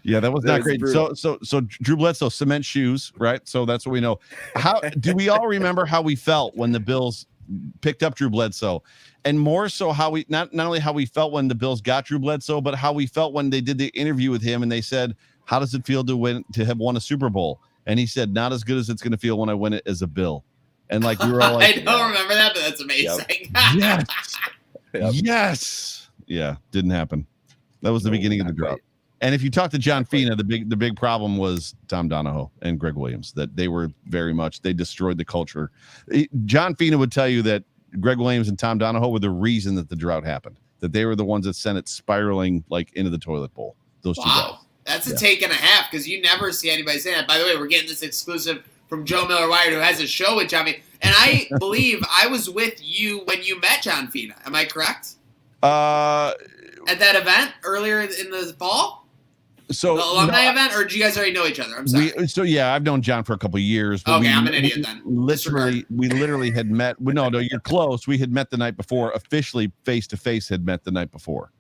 Yeah, that was not great. Brutal. So Drew Bledsoe, cement shoes, right? So that's what we know. How do we all remember how we felt when the Bills picked up Drew Bledsoe, and more so how we not only how we felt when the Bills got Drew Bledsoe, but how we felt when they did the interview with him and they said, how does it feel to have won a Super Bowl? And he said, not as good as it's going to feel when I win it as a Bill. And like we were all like, I don't remember that, but that's amazing. Yes. Yeah, didn't happen. That was the beginning of the drought. And if you talk to John Fina, the big problem was Tom Donahoe and Greg Williams, that they were they destroyed the culture. John Fina would tell you that Greg Williams and Tom Donahoe were the reason that the drought happened, that they were the ones that sent it spiraling like into the toilet bowl. Those two guys. That's a take and a half because you never see anybody say that. By the way, we're getting this exclusive from Joe Miller Wired, who has a show with John Fina. And I believe I was with you when you met John Fina. Am I correct? At that event earlier in the fall? So the alumni event, or do you guys already know each other? I'm sorry. I've known John for a couple of years. Okay, I'm an idiot then. We literally had met. No, you're close. We had met the night before. Officially, face to face, had met the night before.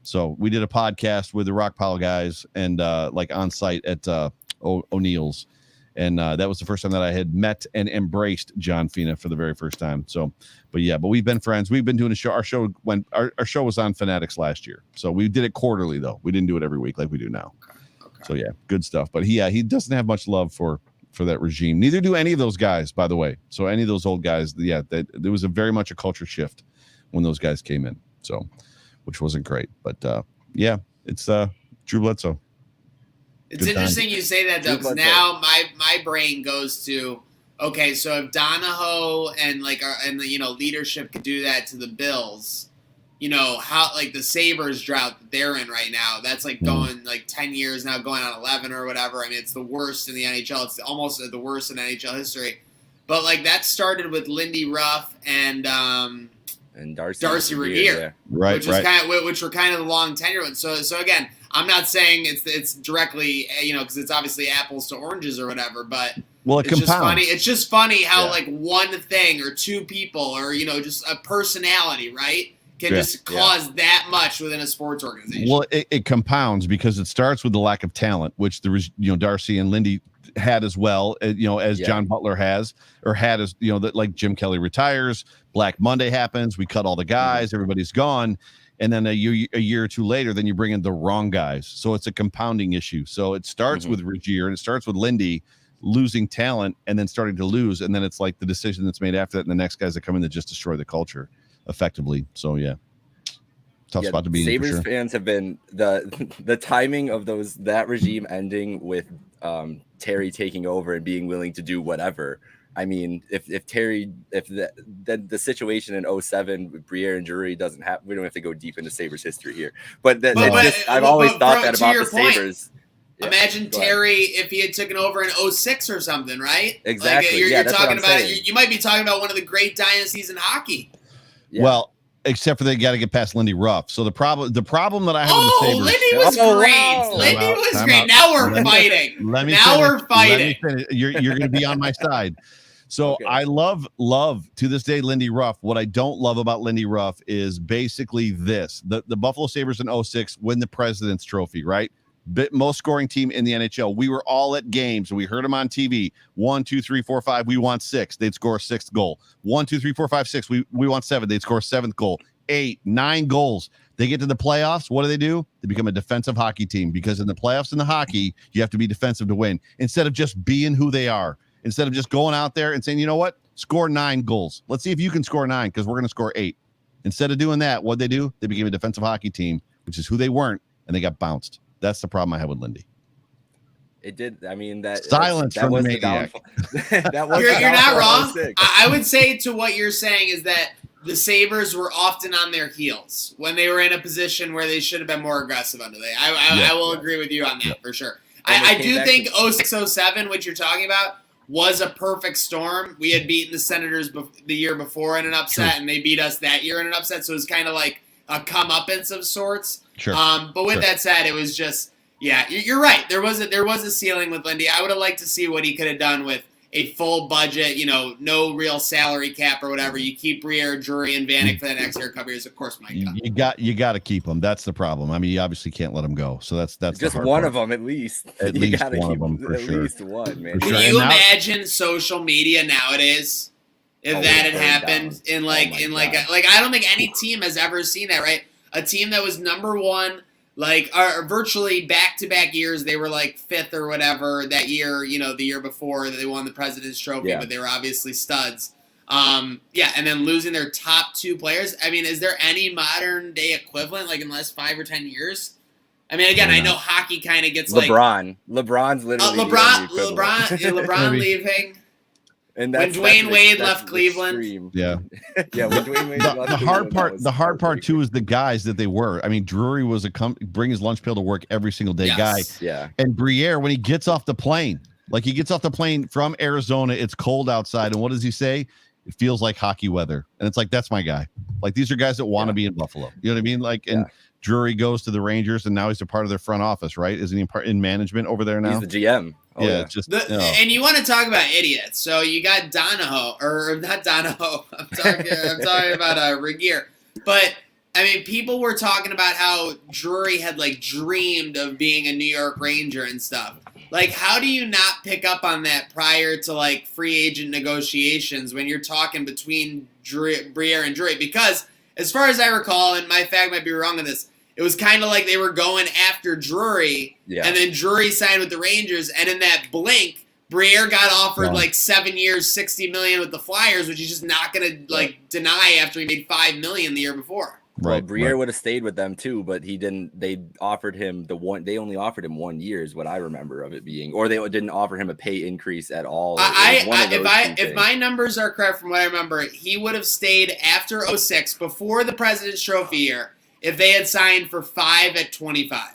So we did a podcast with the Rock Pile guys and like on site at O'Neill's, and that was the first time that I had met and embraced John Fina for the very first time. So, but we've been friends. We've been doing a show. Our show was on Fanatics last year, so we did it quarterly though. We didn't do it every week like we do now. Okay. So yeah, good stuff. But he doesn't have much love for that regime. Neither do any of those guys, by the way. So any of those old guys, there was very much a culture shift when those guys came in. So, which wasn't great. But it's Drew Bledsoe. It's interesting you say that though, because now my brain goes to, okay, so if Donahoe and the leadership could do that to the Bills, how like the Sabres drought that they're in right now, that's like going like 10 years now, going on 11 or whatever. I mean, it's the worst in the NHL. It's almost the worst in NHL history. But like that started with Lindy Ruff and Darcy Regier, which were kind of the long tenure ones. So again, I'm not saying it's directly because it's obviously apples to oranges or whatever, but it's just funny how like one thing or two people or just a personality, right, can just cause that much within a sports organization. Well, it compounds because it starts with the lack of talent, which there was Darcy and Lindy had as well, as John Butler had as that like Jim Kelly retires, Black Monday happens, we cut all the guys, everybody's gone, and then a year or two later, then you bring in the wrong guys. So it's a compounding issue. So it starts with Regier and it starts with Lindy, losing talent and then starting to lose, and then it's like the decision that's made after that, and the next guys that come in that just destroy the culture effectively. So yeah, tough spot to be in. Sabres For sure. fans have been the timing of that regime ending with Terry taking over and being willing to do whatever. I mean, if the situation in 07 with Briere and Drury doesn't happen, we don't have to go deep into Sabres history here. But I've always thought that about the Sabres. Yeah, imagine Terry if he had taken over in 06 or something, right? Exactly. Like, you're talking about, you might be talking about one of the great dynasties in hockey. Yeah. Well, except for they got to get past Lindy Ruff. So the problem that I have with the Sabres. Lindy was great. Lindy was great. Now we're fighting. We're fighting. You're going to be on my side. So okay. I love to this day Lindy Ruff. What I don't love about Lindy Ruff is basically this: the Buffalo Sabres in 06 win the President's Trophy, right? Most scoring team in the NHL. We were all at games and we heard them on TV. 1, 2, 3, 4, 5. We want 6. They'd score a 6th goal. 1, 2, 3, 4, 5, 6. We want 7. They'd score a 7th goal. 8, 9 goals. They get to the playoffs. What do? They become a defensive hockey team, because in the playoffs in the hockey, you have to be defensive to win instead of just being who they are. Instead of just going out there and saying, you know what, score 9 goals. Let's see if you can score 9, because we're going to score 8. Instead of doing that, what they do? They became a defensive hockey team, which is who they weren't, and they got bounced. That's the problem I have with Lindy. It did. I mean, that silence from was the maniac. That was you're not wrong. I would say to what you're saying is that the Sabres were often on their heels when they were in a position where they should have been more aggressive under they. I will agree with you on that for sure. I do think 06-07, which you're talking about, was a perfect storm. We had beaten the Senators the year before in an upset, and they beat us that year in an upset. So it was kind of like a comeuppance of sorts. Sure. But with that said, it was just, yeah, you're right. There was a ceiling with Lindy. I would have liked to see what he could have done with a full budget, no real salary cap or whatever. You keep Briere, Drury, and Vanek for the next year, a couple years. Of course, Mike. You got to keep them. That's the problem. I mean, you obviously can't let them go. So that's just one of them at least. At least one of them for sure. At least one, man. Can you imagine social media nowadays? If that had happened I don't think any team has ever seen that, right? A team that was number one, virtually back-to-back years, they were like 5th or whatever that year, the year before that they won the President's Trophy, but they were obviously studs. And then losing their top 2 players. I mean, is there any modern-day equivalent, in the last 5 or 10 years? I mean, again, I know hockey kind of gets LeBron's literally LeBron leaving. And when Dwayne Wade left Cleveland, yeah. When Dwayne Wade left the hard part too is the guys that they were. I mean, Drury was bring his lunch pail to work every single day guy. Yeah. And Briere, when he gets off the plane, from Arizona, it's cold outside, and what does he say? It feels like hockey weather, and it's like, that's my guy. These are guys that want to be in Buffalo. You know what I mean? And Drury goes to the Rangers, and now he's a part of their front office, right? Isn't he in management over there now? He's the GM. And you want to talk about idiots. So you got Donahoe, or not Donahoe. I'm talking about Regier. But I mean, people were talking about how Drury had dreamed of being a New York Ranger and stuff. How do you not pick up on that prior to free agent negotiations when you're talking between Briere and Drury? Because as far as I recall, and my fact might be wrong on this, it was kind of like they were going after Drury, and then Drury signed with the Rangers, and in that blink, Briere got offered 7 years, $60 million with the Flyers, which he's just not going to deny after he made $5 million the year before. Well, Briere would have stayed with them too, but he didn't. They offered him they only offered him 1 year, is what I remember of it being, or they didn't offer him a pay increase at all. If my numbers are correct from what I remember, he would have stayed after 06, before the President's Trophy year, if they had signed for 5 at 25.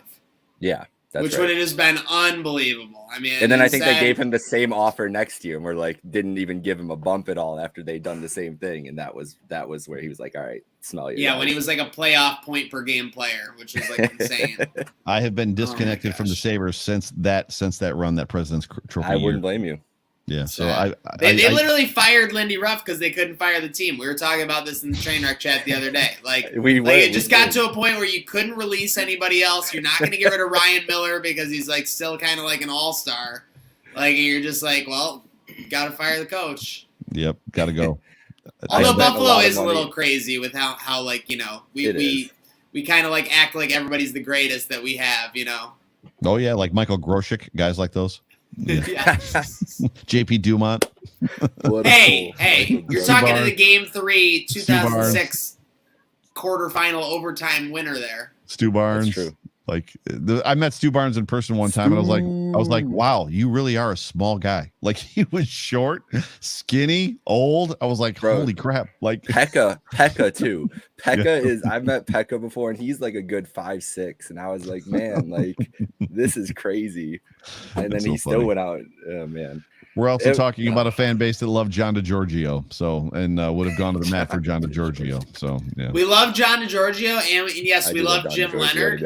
Yeah. Which would have just been unbelievable. I mean, and then I think they gave him the same offer next year, and we're didn't even give him a bump at all after they'd done the same thing, and that was where he was like, all right, smell you. Yeah, when he was a playoff point per game player, which was insane. I have been disconnected from the Sabres since that run, that President's Trophy. I wouldn't blame you. Yeah, so they literally fired Lindy Ruff because they couldn't fire the team. We were talking about this in the train wreck chat the other day. It just got to a point where you couldn't release anybody else. You're not going to get rid of Ryan Miller because he's still kind of an all-star. You're just well, got to fire the coach. Yep, got to go. Although Buffalo is a little crazy with how we kind of act like everybody's the greatest that we have. Oh yeah, like Michael Grosek, guys like those. JP Dumont. Hey, you're talking to the Game 3 2006 quarterfinal overtime winner there. Stu Barnes. That's true. Like I met Stu Barnes in person one time, and I was like, wow, you really are a small guy. Like he was short, skinny, old. I was like, holy crap. Like Pekka too. Pekka is, I've met Pekka before, and he's like a good 5'6", and I was like, man, like this is crazy. And then he still went out. Oh man. We're also talking about a fan base that loved John DiGiorgio, and would have gone to the mat for John DiGiorgio. So yeah, we love John DiGiorgio, and yes, we love Jim Leonard.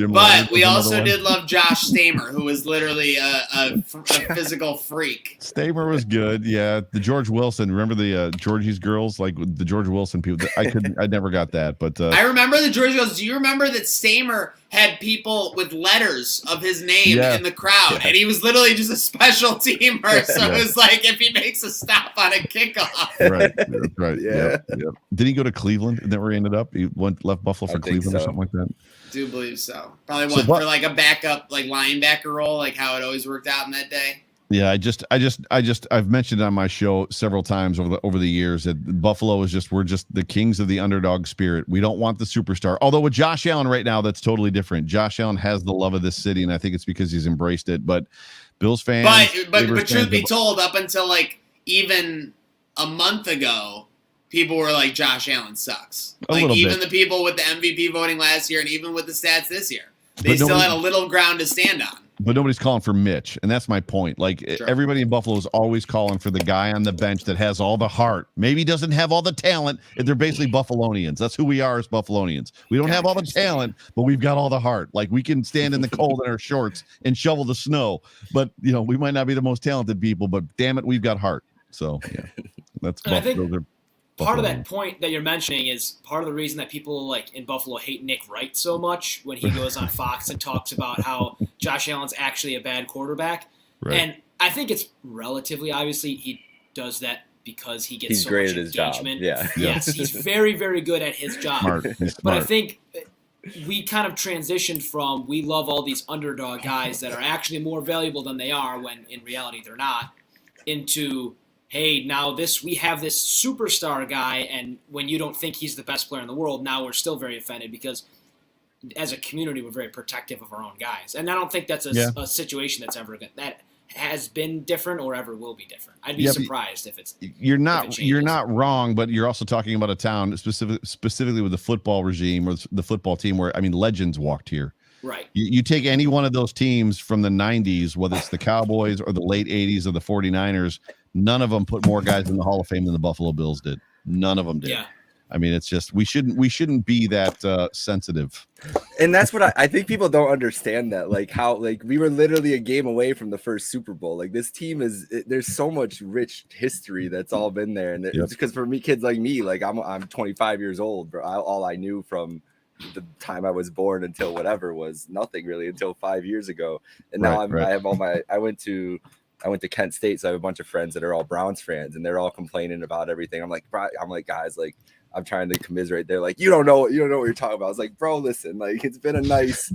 But we also did love Josh Stamer, who was literally a physical freak. Stamer was good. Yeah, the George Wilson. Remember the Georgie's girls, like the George Wilson people. I never got that, but I remember the George girls. Do you remember that Stamer had people with letters of his name in the crowd, and he was literally just a special teamer. So it was like if he makes a stop on a kickoff. Right. Yeah. Yep. Did he go to Cleveland? Isn't that where he ended up? He left Buffalo for Cleveland or something like that. Do believe so. Probably went for like a backup, like linebacker role, like how it always worked out in that day. Yeah, I've mentioned on my show several times over the years that Buffalo is we're just the kings of the underdog spirit. We don't want the superstar. Although with Josh Allen right now, that's totally different. Josh Allen has the love of this city, and I think it's because he's embraced it. But Bills fans, but truth be told, up until like even a month ago, people were like, Josh Allen sucks. Like even the people with the MVP voting last year, and even with the stats this year, they still had a little ground to stand on. But nobody's calling for Mitch, and that's my point. Like everybody in Buffalo is always calling for the guy on the bench that has all the heart. Maybe doesn't have all the talent. They're basically Buffalonians. That's who we are as Buffalonians. We don't have all the talent, but we've got all the heart. Like we can stand in the cold in our shorts and shovel the snow. But we might not be the most talented people, but damn it, we've got heart. So yeah, that's Buffalo. Part of that point that you're mentioning is part of the reason that people like in Buffalo hate Nick Wright so much when he goes on Fox and talks about how Josh Allen's actually a bad quarterback. Right. And I think it's relatively obviously he does that because he gets so much engagement. Yes, he's very, very good at his job. But I think we kind of transitioned from we love all these underdog guys that are actually more valuable than they are when in reality they're not, into hey, now we have this superstar guy, and when you don't think he's the best player in the world, now we're still very offended because as a community, we're very protective of our own guys. And I don't think that's a situation that's that has been different or ever will be different. I'd be surprised if it's. You're not wrong, but you're also talking about a town specifically with the football regime or the football team where, legends walked here. Right. You take any one of those teams from the 90s, whether it's the Cowboys or the late 80s or the 49ers, none of them put more guys in the Hall of Fame than the Buffalo Bills did. None of them did. Yeah. It's just we shouldn't be that sensitive. And that's what I think people don't understand that, like how we were literally a game away from the first Super Bowl. Like this team there's so much rich history that's all been there. And it's because for me, kids like me, like I'm 25 years old, bro. All I knew from the time I was born until whatever was nothing really until 5 years ago. And now I have I went to Kent State, so I have a bunch of friends that are all Browns fans, and they're all complaining about everything. I'm like, guys, like, I'm trying to commiserate. They're like, you don't know what you're talking about. I was like, bro, listen, like, it's been a nice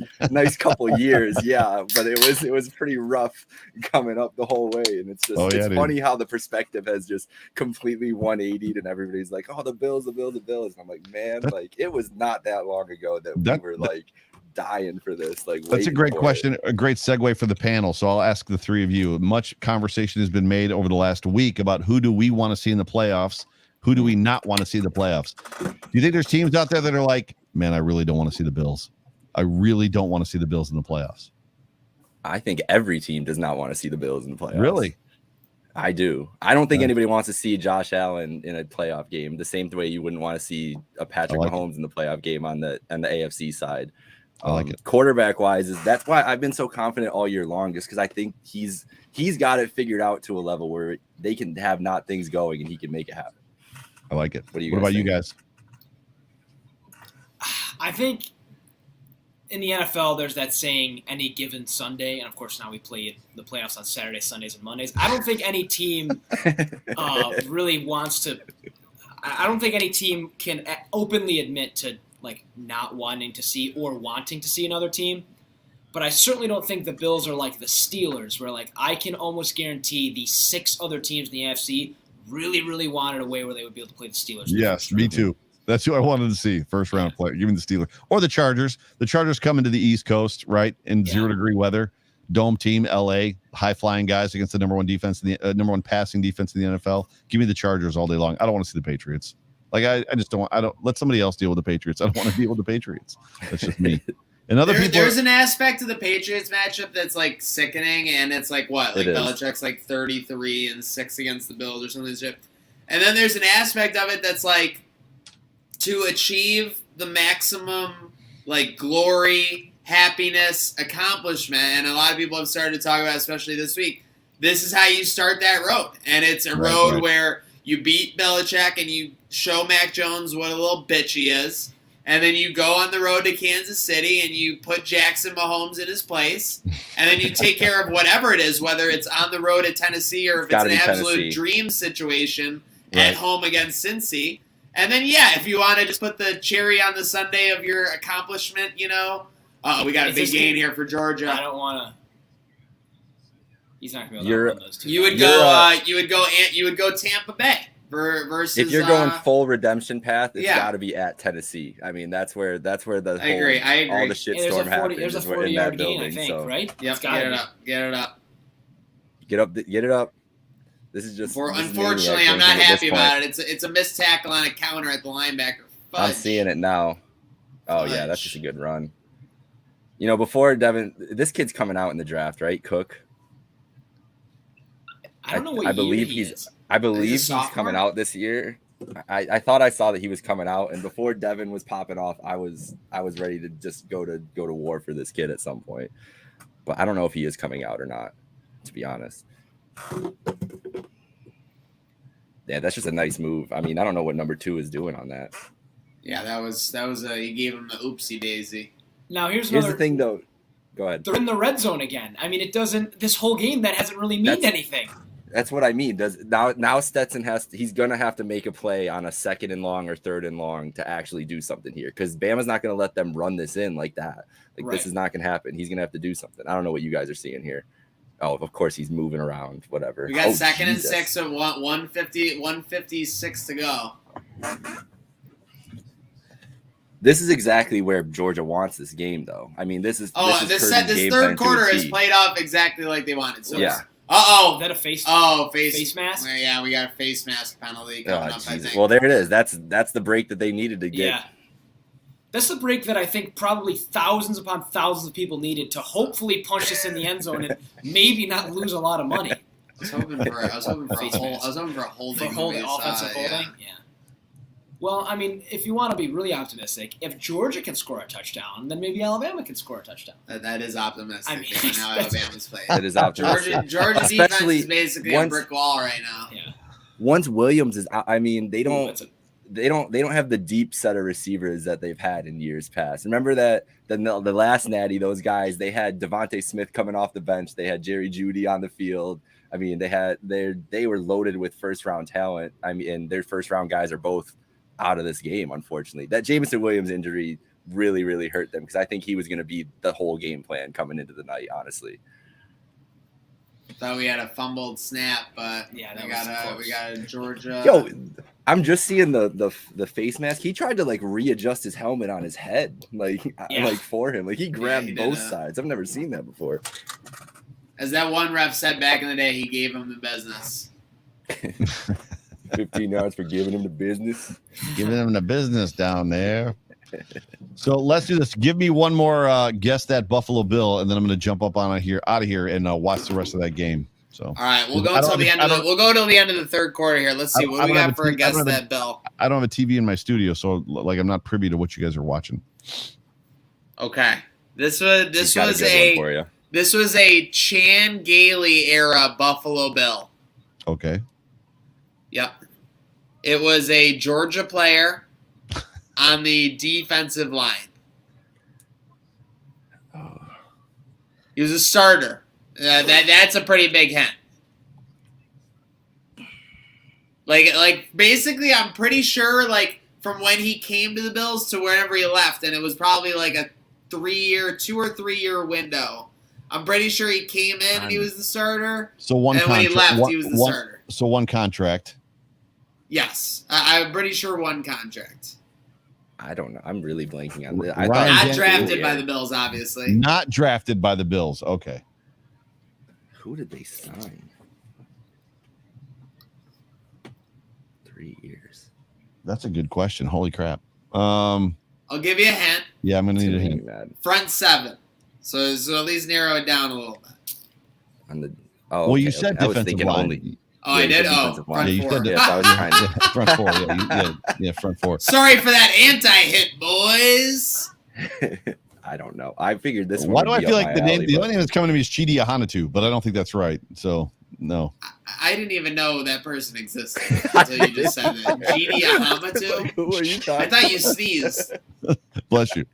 couple years, but it was pretty rough coming up the whole way, and it's just it's funny how the perspective has just completely 180'd, and everybody's like, oh, the Bills. And I'm like, man, like, it was not that long ago that we were like dying for this. Like, that's a great question, a great segue for the panel. So I'll ask the three of you. Much conversation has been made over the last week about who do we want to see in the playoffs, who do we not want to see in the playoffs. Do you think there's teams out there that are like, man, I really don't want to see the Bills. I really don't want to see the Bills in the playoffs. I think every team does not want to see the Bills in the playoffs. Really? I do. I don't think anybody wants to see Josh Allen in a playoff game the same way you wouldn't want to see a Patrick Mahomes in the playoff game on the AFC side. I like it. Quarterback wise, that's why I've been so confident all year long, just because I think he's got it figured out to a level where they can have not things going and he can make it happen. I like it. What about you guys? I think in the NFL, there's that saying, any given Sunday, and of course now we play the playoffs on Saturdays, Sundays, and Mondays. I don't think any team really wants to. I don't think any team can openly admit to like not wanting to see or wanting to see another team. But I certainly don't think the Bills are like the Steelers, where like I can almost guarantee the 6 other teams in the AFC really, really wanted a way where they would be able to play the Steelers. Yes, me too. That's who I wanted to see. First round play. Give me the Steelers or the Chargers. The Chargers coming to the East Coast, right? In 0-degree weather. Dome team, LA, high flying guys against the number one defense, number one passing defense in the NFL. Give me the Chargers all day long. I don't want to see the Patriots. Like I just don't. I don't let somebody else deal with the Patriots. I don't want to deal with the Patriots. That's just me. And other people. There's an aspect of the Patriots matchup that's like sickening, and it's like what? Like Belichick's like 33-6 against the Bills or something. And then there's an aspect of it that's like to achieve the maximum like glory, happiness, accomplishment, and a lot of people have started to talk about, especially this week, this is how you start that road. And it's a road where you beat Belichick and you show Mac Jones what a little bitch he is, and then you go on the road to Kansas City and you put Jackson Mahomes in his place, and then you take care of whatever it is, whether it's on the road at Tennessee or if it's an absolute dream situation at home against Cincy. And then, if you want to just put the cherry on the sundae of your accomplishment, we got a big gain here for Georgia. I don't want to. He's not going to be able to run those two. You would go Tampa Bay versus. If you're going full redemption path, it's got to be at Tennessee. I mean, that's where the I agree. all the shitstorm happens. There's a 40-yard gain, I think, right? Yep, get it up. Get it up. This is just. Unfortunately, I'm not happy about it. It's a missed tackle on a counter at the linebacker. Fudge. I'm seeing it now. Oh yeah, that's just a good run. Before Devin, this kid's coming out in the draft, right? Cook. I don't know what I believe he is. I believe he's coming out this year. I thought I saw that he was coming out, and before Devin was popping off, I was ready to just go to war for this kid at some point. But I don't know if he is coming out or not, to be honest. Yeah, that's just a nice move. I mean, I don't know what number 2 is doing on that. Yeah, that was he gave him the oopsie daisy. Now here's the thing though. Go ahead. They're in the red zone again. I mean, it doesn't. This whole game that hasn't really meant anything. That's what I mean. Now Stetson he's gonna have to make a play on a 2nd and long or 3rd and long to actually do something here, because Bama's not gonna let them run this in like that. This is not gonna happen. He's gonna have to do something. I don't know what you guys are seeing here. Oh, of course he's moving around. Whatever. We got 2nd and 6 at 156 to go. This is exactly where Georgia wants this game, though. I mean, this third quarter is played off exactly like they wanted. So yeah. Is that a face? Face mask. Yeah, we got a face mask penalty coming up. I think. Well, there it is. That's the break that they needed to get. Yeah. That's the break that I think probably thousands upon thousands of people needed to hopefully punch this in the end zone and maybe not lose a lot of money. I was hoping for a holding. Offensive holding. Yeah. Well, I mean, if you want to be really optimistic, if Georgia can score a touchdown, then maybe Alabama can score a touchdown. That is optimistic. I mean, how Alabama's playing. That is optimistic. Georgia defense is basically a brick wall right now. Yeah. Once Williams is, I mean, they don't have the deep set of receivers that they've had in years past. Remember that the last Natty, those guys, they had Devontae Smith coming off the bench. They had Jerry Jeudy on the field. I mean, they were loaded with first round talent. I mean, and their first round guys are both out of this game, unfortunately. That Jameson Williams injury really, really hurt them, because I think he was going to be the whole game plan coming into the night, honestly. Thought we had a fumbled snap, but we got a Georgia. Yo, I'm just seeing the face mask. He tried to readjust his helmet on his head, for him. He grabbed both sides. I've never seen that before. As that one ref said back in the day, he gave him the business. 15 yards for giving him the business. Giving him the business down there. So let's do this. Give me one more guess that Buffalo Bill, and then I'm going to jump up out of here and watch the rest of that game. So all right, we'll go till the end of the third quarter here. Let's see what we got for a guess that Bill. I don't have a TV in my studio, so I'm not privy to what you guys are watching. Okay, this was a Chan Gailey era Buffalo Bill. Okay. Yep. It was a Georgia player on the defensive line. He was a starter. That's a pretty big hint. Basically, I'm pretty sure from when he came to the Bills to wherever he left, and it was probably a 2 or 3 year window. I'm pretty sure he came in and he was the starter. So one and when he contract. left, he was the starter. So one contract. Yes, I'm pretty sure one contract. I don't know. I'm really blanking on this. Not drafted by the Bills, obviously. Not drafted by the Bills. Okay. Who did they sign? 3 years. That's a good question. Holy crap. I'll give you a hint. Yeah, I'm gonna need a hint. Front 7. So at least narrow it down a little bit. On the well, you said I was defensive thinking line. only. Oh, I did. Oh, front you 4. said Yes, I was trying to. front 4. Yeah, front 4. Sorry for that anti-hit, boys. I don't know. I figured this. Why one do would I be feel up like my the name? alley, The but- only name that's coming to me is Chidi Ahanatu, but I don't think that's right. So no. I didn't even know that person existed until you just said it. GD Ahamatu? Who are you talking I thought you sneezed. Bless you.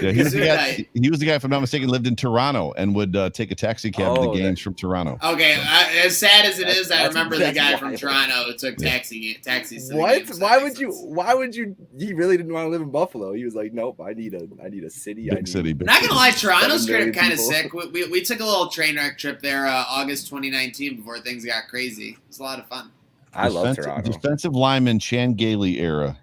Yeah, he was the guy. Gesundheit. He was the guy, if I'm not mistaken, lived in Toronto and would take a taxi cab to the games from Toronto. Okay, as sad as it is, I That's- remember the that's guy from wild. Toronto who took taxis. To the What? games. Why would you? He really didn't want to live in Buffalo. He was like, nope. I need a city. Big city. Big Not gonna lie, city. Toronto's 7 million kind of people. sick. We took a little train wreck trip there August 2019 before things got crazy. It was a lot of fun. I love Toronto. Defensive lineman Chan Gailey era.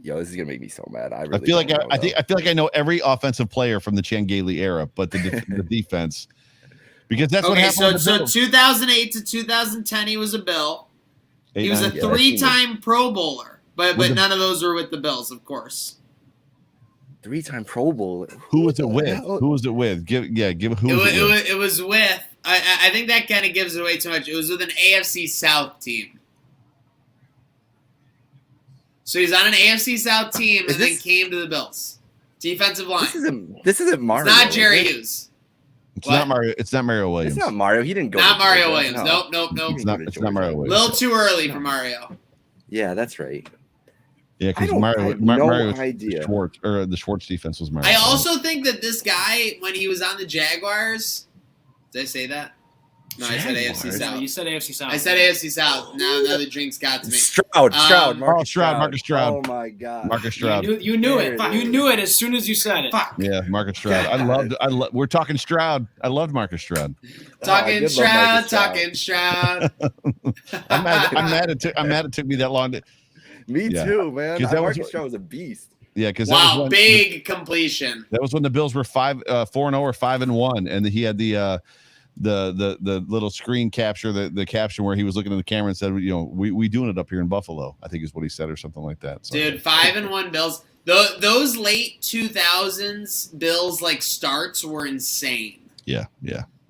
Yo, this is gonna make me so mad. I feel like I feel like I know every offensive player from the Chan Gailey era, but the defense, because that's what Okay, happened. so 2008 to 2010, he was a Bill. He was a 3-time Pro Bowler, but none of those were with the Bills, of course. 3-time Pro Bowler. Who was it with? Who was it with? Give who was it with? It was with. I think that kind of gives it away too much. It was with an AFC South team. So he's on an AFC South team and then came to the Bills. Defensive line. This isn't Mario. It's not Jerry is it? Hughes. It's not Mario. It's not Mario Williams. It's not Mario. He didn't go. Not to Mario Georgia. Williams. No. Nope. It's not Mario A Williams. little too early for Mario. Yeah, that's right. Yeah, because I Mario, have no Mario idea. Schwartz, or the Schwartz defense was Mario. I also think that this guy, when he was on the Jaguars, did I say that? No, I said AFC No, South. you said AFC South. I said AFC South. Now the drinks got to me. Marcus Stroud. Oh my God. Marcus Stroud. You knew it. You knew it as soon as you said it. Fuck. Yeah, Marcus Stroud. We're talking Stroud. I loved Marcus Stroud. Talking Stroud. I'm mad it took me that long to. Me too, man. Marcus Stroud was a beast. Yeah, because wow, big completion. That was when the Bills were 4-0 or 5-1, and he had the little screen capture, the caption where he was looking at the camera and said, we doing it up here in Buffalo, I think is what he said, or something like that. So, dude, 5-1 Bills. Those late 2000s Bills starts were insane. Yeah.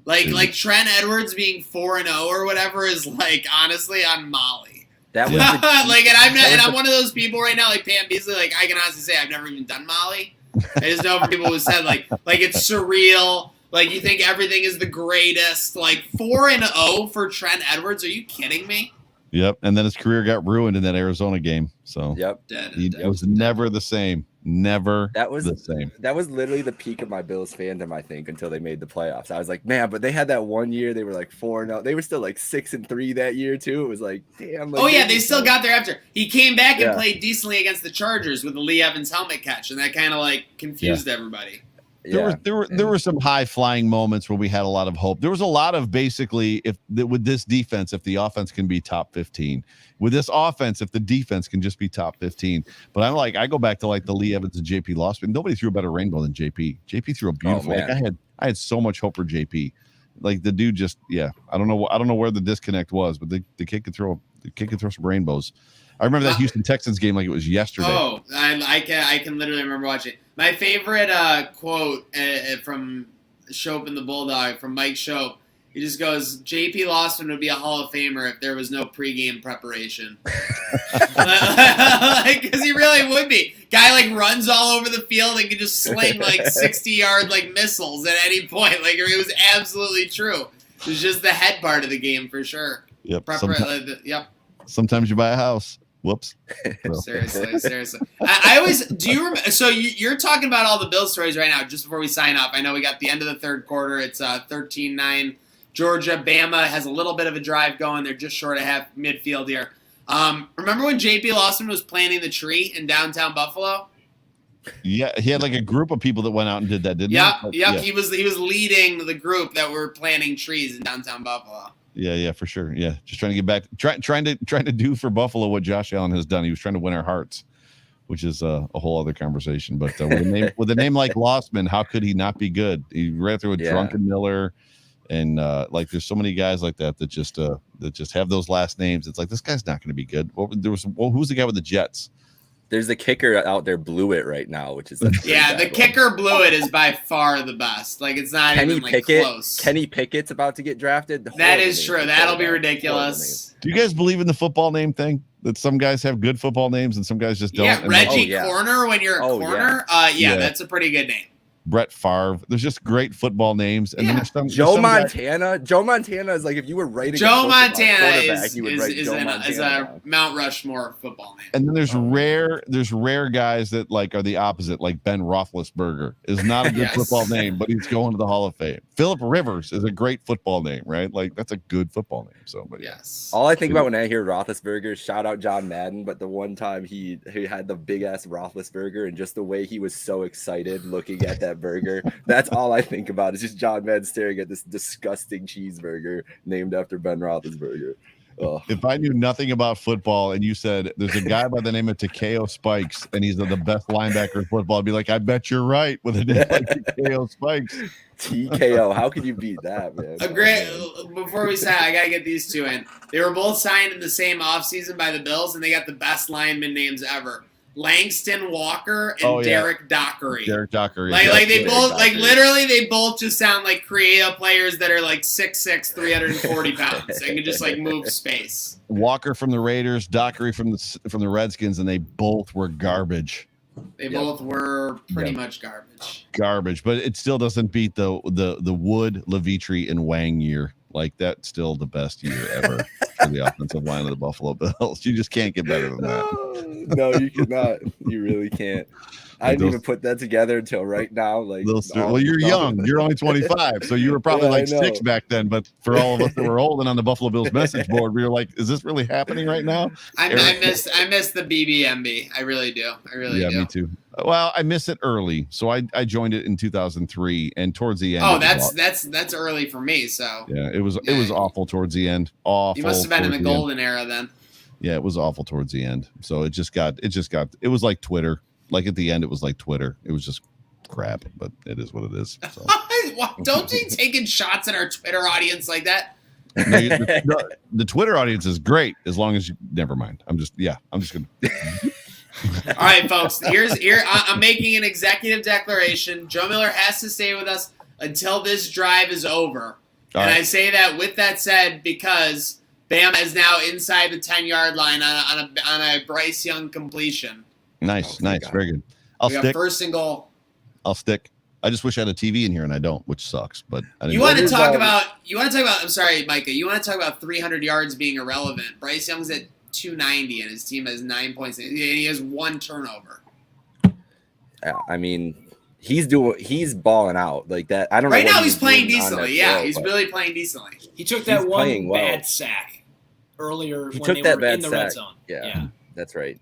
Like Trent Edwards being 4-0 or whatever is honestly on Molly. That was and I'm one of those people right now, like Pam Beasley. Like I can honestly say I've never even done Molly. I just know for people who said like it's surreal. Like you think everything is the greatest. Like 4-0 for Trent Edwards. Are you kidding me? Yep. And then his career got ruined in that Arizona game. So it was never the same. Never the same. That was literally the peak of my Bills fandom, I think, until they made the playoffs. I was like, man, but they had that one year they were 4-0. They were still 6-3 that year too. It was like, damn. They still got there after. He came back and played decently against the Chargers with the Lee Evans helmet catch, and that kind of confused everybody. There were some high flying moments where we had a lot of hope. There was a lot of basically with this defense, if the offense can be top 15, with this offense, if the defense can just be top 15. But I go back to the Lee Evans and JP Losman. Nobody threw a better rainbow than JP. JP threw a beautiful. I had so much hope for JP. The dude just I don't know where the disconnect was, but the kid could throw some rainbows. I remember that Houston Texans game like it was yesterday. Oh, I can literally remember watching it. My favorite quote from Shope and the Bulldog from Mike Shope. He just goes, "J.P. Losman would be a Hall of Famer if there was no pregame preparation." Because he really would be. Guy runs all over the field and can just sling 60-yard missiles at any point. It was absolutely true. It was just the head part of the game for sure. Yep. Yep. Sometimes you buy a house. Whoops. Seriously. I always do. You remember? So you're talking about all the Bills stories right now. Just before we sign off, I know we got the end of the third quarter. It's 13-9. Georgia, Bama has a little bit of a drive going. They're just short of half midfield here. Remember when J.P. Losman was planting the tree in downtown Buffalo? Yeah, he had like a group of people that went out and did that, didn't Yep, he? yep. Yeah. He was leading the group that were planting trees in downtown Buffalo. Yeah, for sure. Yeah, just trying to get back, trying to do for Buffalo what Josh Allen has done. He was trying to win our hearts, which is a whole other conversation. But with a name like Lossman, how could he not be good? He ran through a Drunken Miller, and like there's so many guys like that just have those last names. It's like this guy's not going to be good. Who's the guy with the Jets? There's a kicker out there, Blewett, right now, which is the kicker Blewett is by far the best. Like it's not even like close. Kenny Pickett's about to get drafted. That is true. That'll be ridiculous. Do you guys believe in the football name thing? That some guys have good football names and some guys just don't. Yeah, Reggie Corner when you're a corner. Yeah, that's a pretty good name. Brett Favre. There's just great football names, and then there's some Joe Montana. Joe Montana is like if you were writing. Joe Montana is a Mount Rushmore football name. And then there's rare guys that like are the opposite. Like Ben Roethlisberger is not a good football name, but he's going to the Hall of Fame. Phillip Rivers is a great football name, right? Like that's a good football name. So, but yes. All I think about when I hear Roethlisberger, shout out John Madden, but the one time he had the big ass Roethlisberger and just the way he was so excited looking at that burger. That's all I think about. It's just John Madden staring at this disgusting cheeseburger named after Ben Roethlisberger. Oh. If I knew nothing about football and you said there's a guy by the name of Takeo Spikes and he's the best linebacker in football, I'd be like, I bet you're right with a name like Takeo Spikes. TKO, how could you beat that, man? Before we sign, I gotta get these two in. They were both signed in the same offseason by the Bills, and they got the best lineman names ever. Langston Walker and Derek Dockery. Derek Dockery. Like they both literally they both just sound like creative players that are like 6'6", 340 pounds. They can just like move space. Walker from the Raiders, Dockery from the Redskins, and they both were garbage. They both were pretty much garbage. Garbage, but it still doesn't beat the Wood, Levitri, and Wang year. Like that's still the best year ever for the offensive line of the Buffalo Bills. You just can't get better than that. No, you cannot. You really can't. I didn't even put that together until right now. Like, well, you're young. You're only 25, so you were probably 6 back then. But for all of us that were old and on the Buffalo Bills message board, we were like, "Is this really happening right now?" I miss the BBMB. I really do. Yeah, me too. Well, I miss it early, so I joined it in 2003, and towards the end. Oh, that's early for me. So yeah, it was awful towards the end. Awful. You must have been in the golden era then. Yeah, it was awful towards the end. So it was like Twitter. Like at the end, it was like Twitter. It was just crap, but it is what it is. So. Don't be taking shots at our Twitter audience like that. The Twitter audience is great as long as you. Never mind. I'm just gonna. All right, folks. I'm making an executive declaration. Joe Miller has to stay with us until this drive is over, and I say that with that said because Bama is now inside the 10-yard line on a Bryce Young completion. Nice, very good. I'll stick. First and goal. I'll stick. I just wish I had a TV in here and I don't, which sucks. But you want to talk about? I'm sorry, Micah. You want to talk about 300 yards being irrelevant? Bryce Young's at 290 and his team has 9 points. He has 1 turnover. I mean, he's balling out like that. I don't know. Right now, he's playing decently. Yeah, he's really playing decently. He took that one bad sack earlier when they were in the red zone. Yeah, that's right.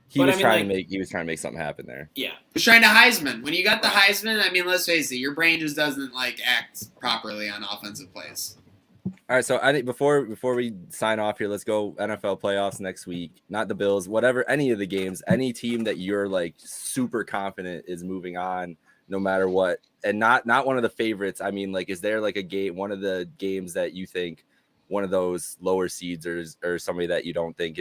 He was trying to make something happen there. Yeah. He was trying to Heisman. When you got the Heisman, I mean, let's face it, your brain just doesn't act properly on offensive plays. All right, so I think before we sign off here, let's go NFL playoffs next week. Not the Bills, whatever, any of the games, any team that you're super confident is moving on no matter what. And not one of the favorites. I mean, is there a game, one of the games that you think one of those lower seeds or somebody that you don't think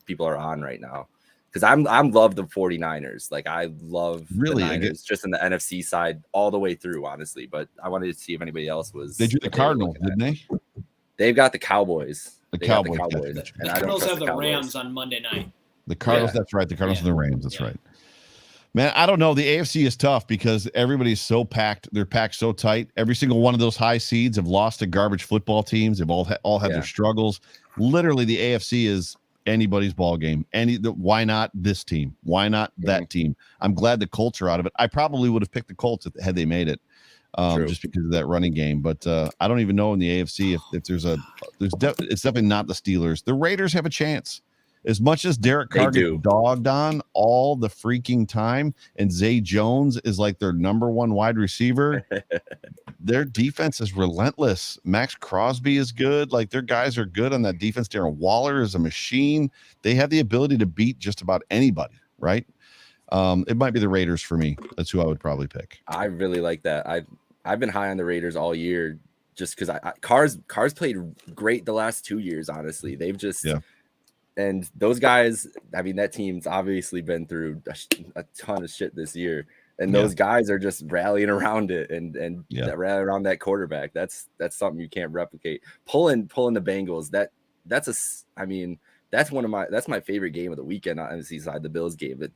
people are on right now? Because I'm love the 49ers. I love the Niners just in the NFC side all the way through, honestly. But I wanted to see if anybody else was. They drew the Cardinals, didn't they? They've got the Cowboys. The Cowboys. The Cardinals have the Rams on Monday night. The Cardinals, that's right. The Cardinals and the Rams, that's right. Man, I don't know. The AFC is tough because everybody's so packed. They're packed so tight. Every single one of those high seeds have lost to garbage football teams. They've all had their struggles. Literally, the AFC is anybody's ball game. Why not this team? Why not that team? I'm glad the Colts are out of it. I probably would have picked the Colts had they made it, just because of that running game. But I don't even know in the AFC if it's definitely not the Steelers. The Raiders have a chance. As much as Derek Carr gets dogged on all the freaking time, and Zay Jones is like their number one wide receiver, their defense is relentless. Max Crosby is good. Like, their guys are good on that defense. Darren Waller is a machine. They have the ability to beat just about anybody, right? It might be the Raiders for me. That's who I would probably pick. I really like that. I've been high on the Raiders all year just because Carr's played great the last 2 years, honestly. They've just and those guys, I mean, that team's obviously been through a ton of shit this year. And those guys are just rallying around it and rallying around that quarterback. That's something you can't replicate. Pulling the Bengals, that's my favorite game of the weekend, honestly, beside the Bills game. But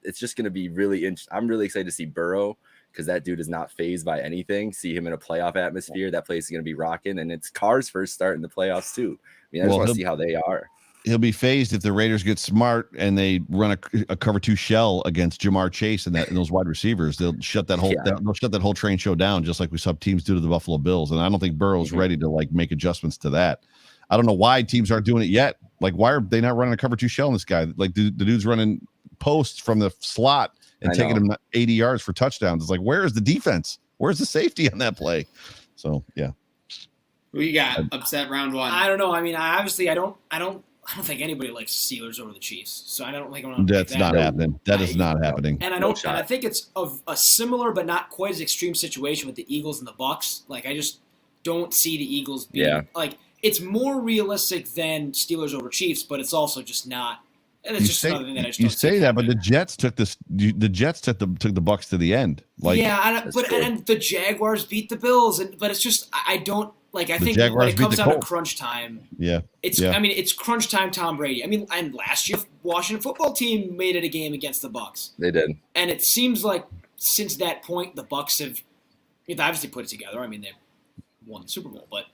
it's just gonna be really interesting. I'm really excited to see Burrow, because that dude is not fazed by anything. See him in a playoff atmosphere. That place is gonna be rocking, and it's Carr's first start in the playoffs too. I mean, I just want to see how they are. He'll be phased if the Raiders get smart and they run a cover 2 shell against Jamar Chase and those wide receivers. They'll shut that whole train show down, just like we saw teams do to the Buffalo Bills. And I don't think Burrow's ready to like make adjustments to that. I don't know why teams aren't doing it yet. Like, why are they not running a cover 2 shell on this guy? Like, the dude's running posts from the slot and taking him 80 yards for touchdowns. It's like, where is the defense? Where's the safety on that play? So yeah. Who you got? Upset round 1. I don't know. I mean, I don't think anybody likes the Steelers over the Chiefs, so I don't think I'm going to. That's not happening. That is not happening. And I think it's of a similar but not quite as extreme situation with the Eagles and the Bucks. Like, I just don't see the Eagles being like, it's more realistic than Steelers over Chiefs, but it's also just not. And it's just another thing that I just you say that, but the Jets took this. The Jets took the Bucks to the end. Like, and the Jaguars beat the Bills, but it's just I don't. Like, I think Jaguars when it comes down to crunch time, I mean, it's crunch time Tom Brady. I mean, and last year, Washington football team made it a game against the Bucks. They did. And it seems like since that point, the Bucks have obviously put it together. I mean, they won the Super Bowl, but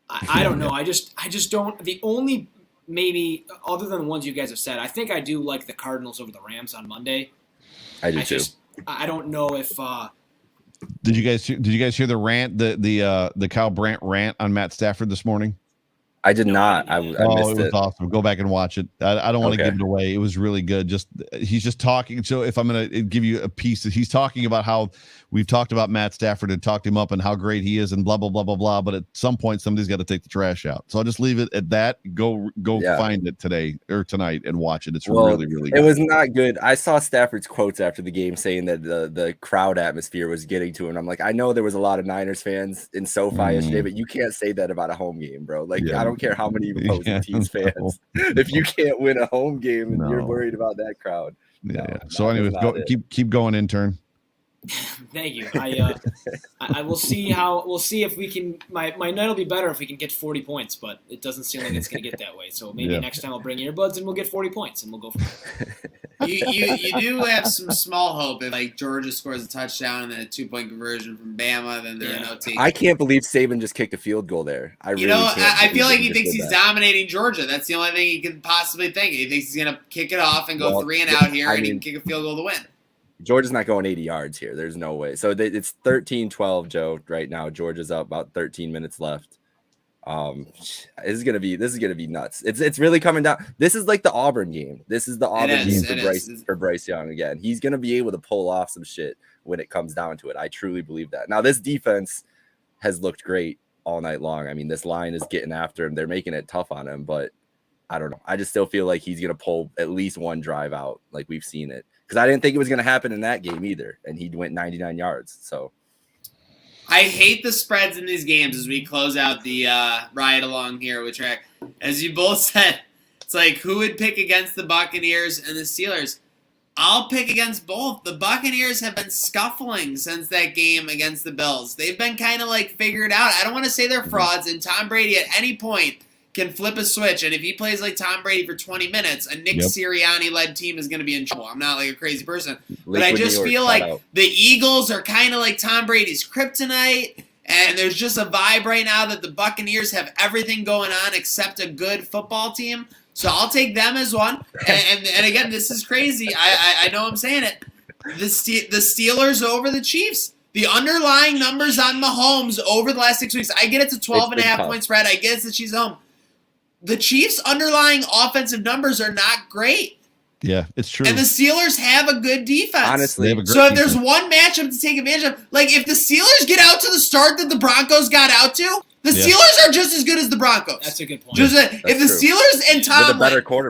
I don't know. I just don't. The only maybe other than the ones you guys have said, I think I do like the Cardinals over the Rams on Monday. I do too. I don't know if. Did you guys hear the rant, the Kyle Brandt rant on Matt Stafford this morning? I did not. I missed it was awesome. Go back and watch it. I don't want to give it away. It was really good. He's just talking. So if I'm going to give you a piece, he's talking about how we've talked about Matt Stafford and talked him up and how great he is and blah, blah, blah, blah, blah. But at some point, somebody's got to take the trash out. So I'll just leave it at that. Go find it today or tonight and watch it. It's really, really good. It was not good. I saw Stafford's quotes after the game saying that the crowd atmosphere was getting to him. I'm like, I know there was a lot of Niners fans in SoFi yesterday, but you can't say that about a home game, bro. Like, I don't care how many opposing teams fans. If you can't win a home game, and you're worried about that crowd. So anyways, keep going, intern. Thank you. I will see we'll see if we can. My night will be better if we can get 40 points, but it doesn't seem like it's going to get that way. So maybe next time I'll bring earbuds and we'll get 40 points and we'll go from there. You do have some small hope if like Georgia scores a touchdown and then a 2-point conversion from Bama, then they're in OT. I can't believe Saban just kicked a field goal there. I feel like he thinks he's dominating Georgia. That's the only thing he could possibly think. He thinks he's going to kick it off and go 3 and out here, and he can kick a field goal to win. Georgia's not going 80 yards here. There's no way. So it's 13-12, Joe, right now. Georgia's up about 13 minutes left. This is gonna be nuts. It's really coming down. This is like the Auburn game. This is the Auburn game for Bryce Young again. He's gonna be able to pull off some shit when it comes down to it. I truly believe that. Now this defense has looked great all night long. I mean, this line is getting after him. They're making it tough on him, but I don't know. I just still feel like he's gonna pull at least one drive out, like we've seen it. Because I didn't think it was gonna happen in that game either, and he went 99 yards. So. I hate the spreads in these games as we close out the ride along here with Trek. As you both said, it's like who would pick against the Buccaneers and the Steelers? I'll pick against both. The Buccaneers have been scuffling since that game against the Bills. They've been kind of like figured out. I don't want to say they're frauds, and Tom Brady at any point can flip a switch, and if he plays like Tom Brady for 20 minutes, a Nick Sirianni-led team is going to be in trouble. I'm not like a crazy person, but I just feel like the Eagles are kind of like Tom Brady's kryptonite, and there's just a vibe right now that the Buccaneers have everything going on except a good football team. So I'll take them as one. And again, this is crazy. I know I'm saying it. The Steelers over the Chiefs. The underlying numbers on Mahomes over the last 6 weeks, I get it's a 12.5 point spread. I get it's the Chiefs home. the Chiefs' underlying offensive numbers are not great. Yeah, it's true. And the Steelers have a good defense. Honestly, so if there's one matchup to take advantage of, like if the Steelers get out to the start that the Broncos got out to, the Steelers are just as good as the Broncos. That's a good point. If the Steelers and Tom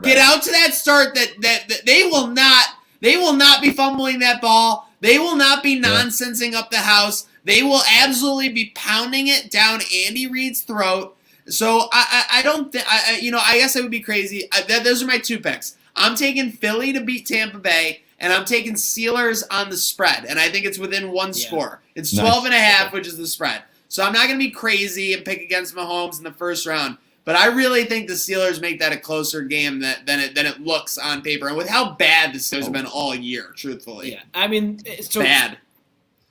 get out to that start, that they will not be fumbling that ball. They will not be nonsensing up the house. They will absolutely be pounding it down Andy Reid's throat. So I don't think I guess I would be crazy. Those are my 2 picks. I'm taking Philly to beat Tampa Bay, and I'm taking Steelers on the spread, and I think it's within 1 score. It's 12.5, which is the spread. So I'm not going to be crazy and pick against Mahomes in the first round, but I really think the Steelers make that a closer game than it looks on paper, and with how bad the Steelers have been all year, truthfully. Yeah, I mean, so bad.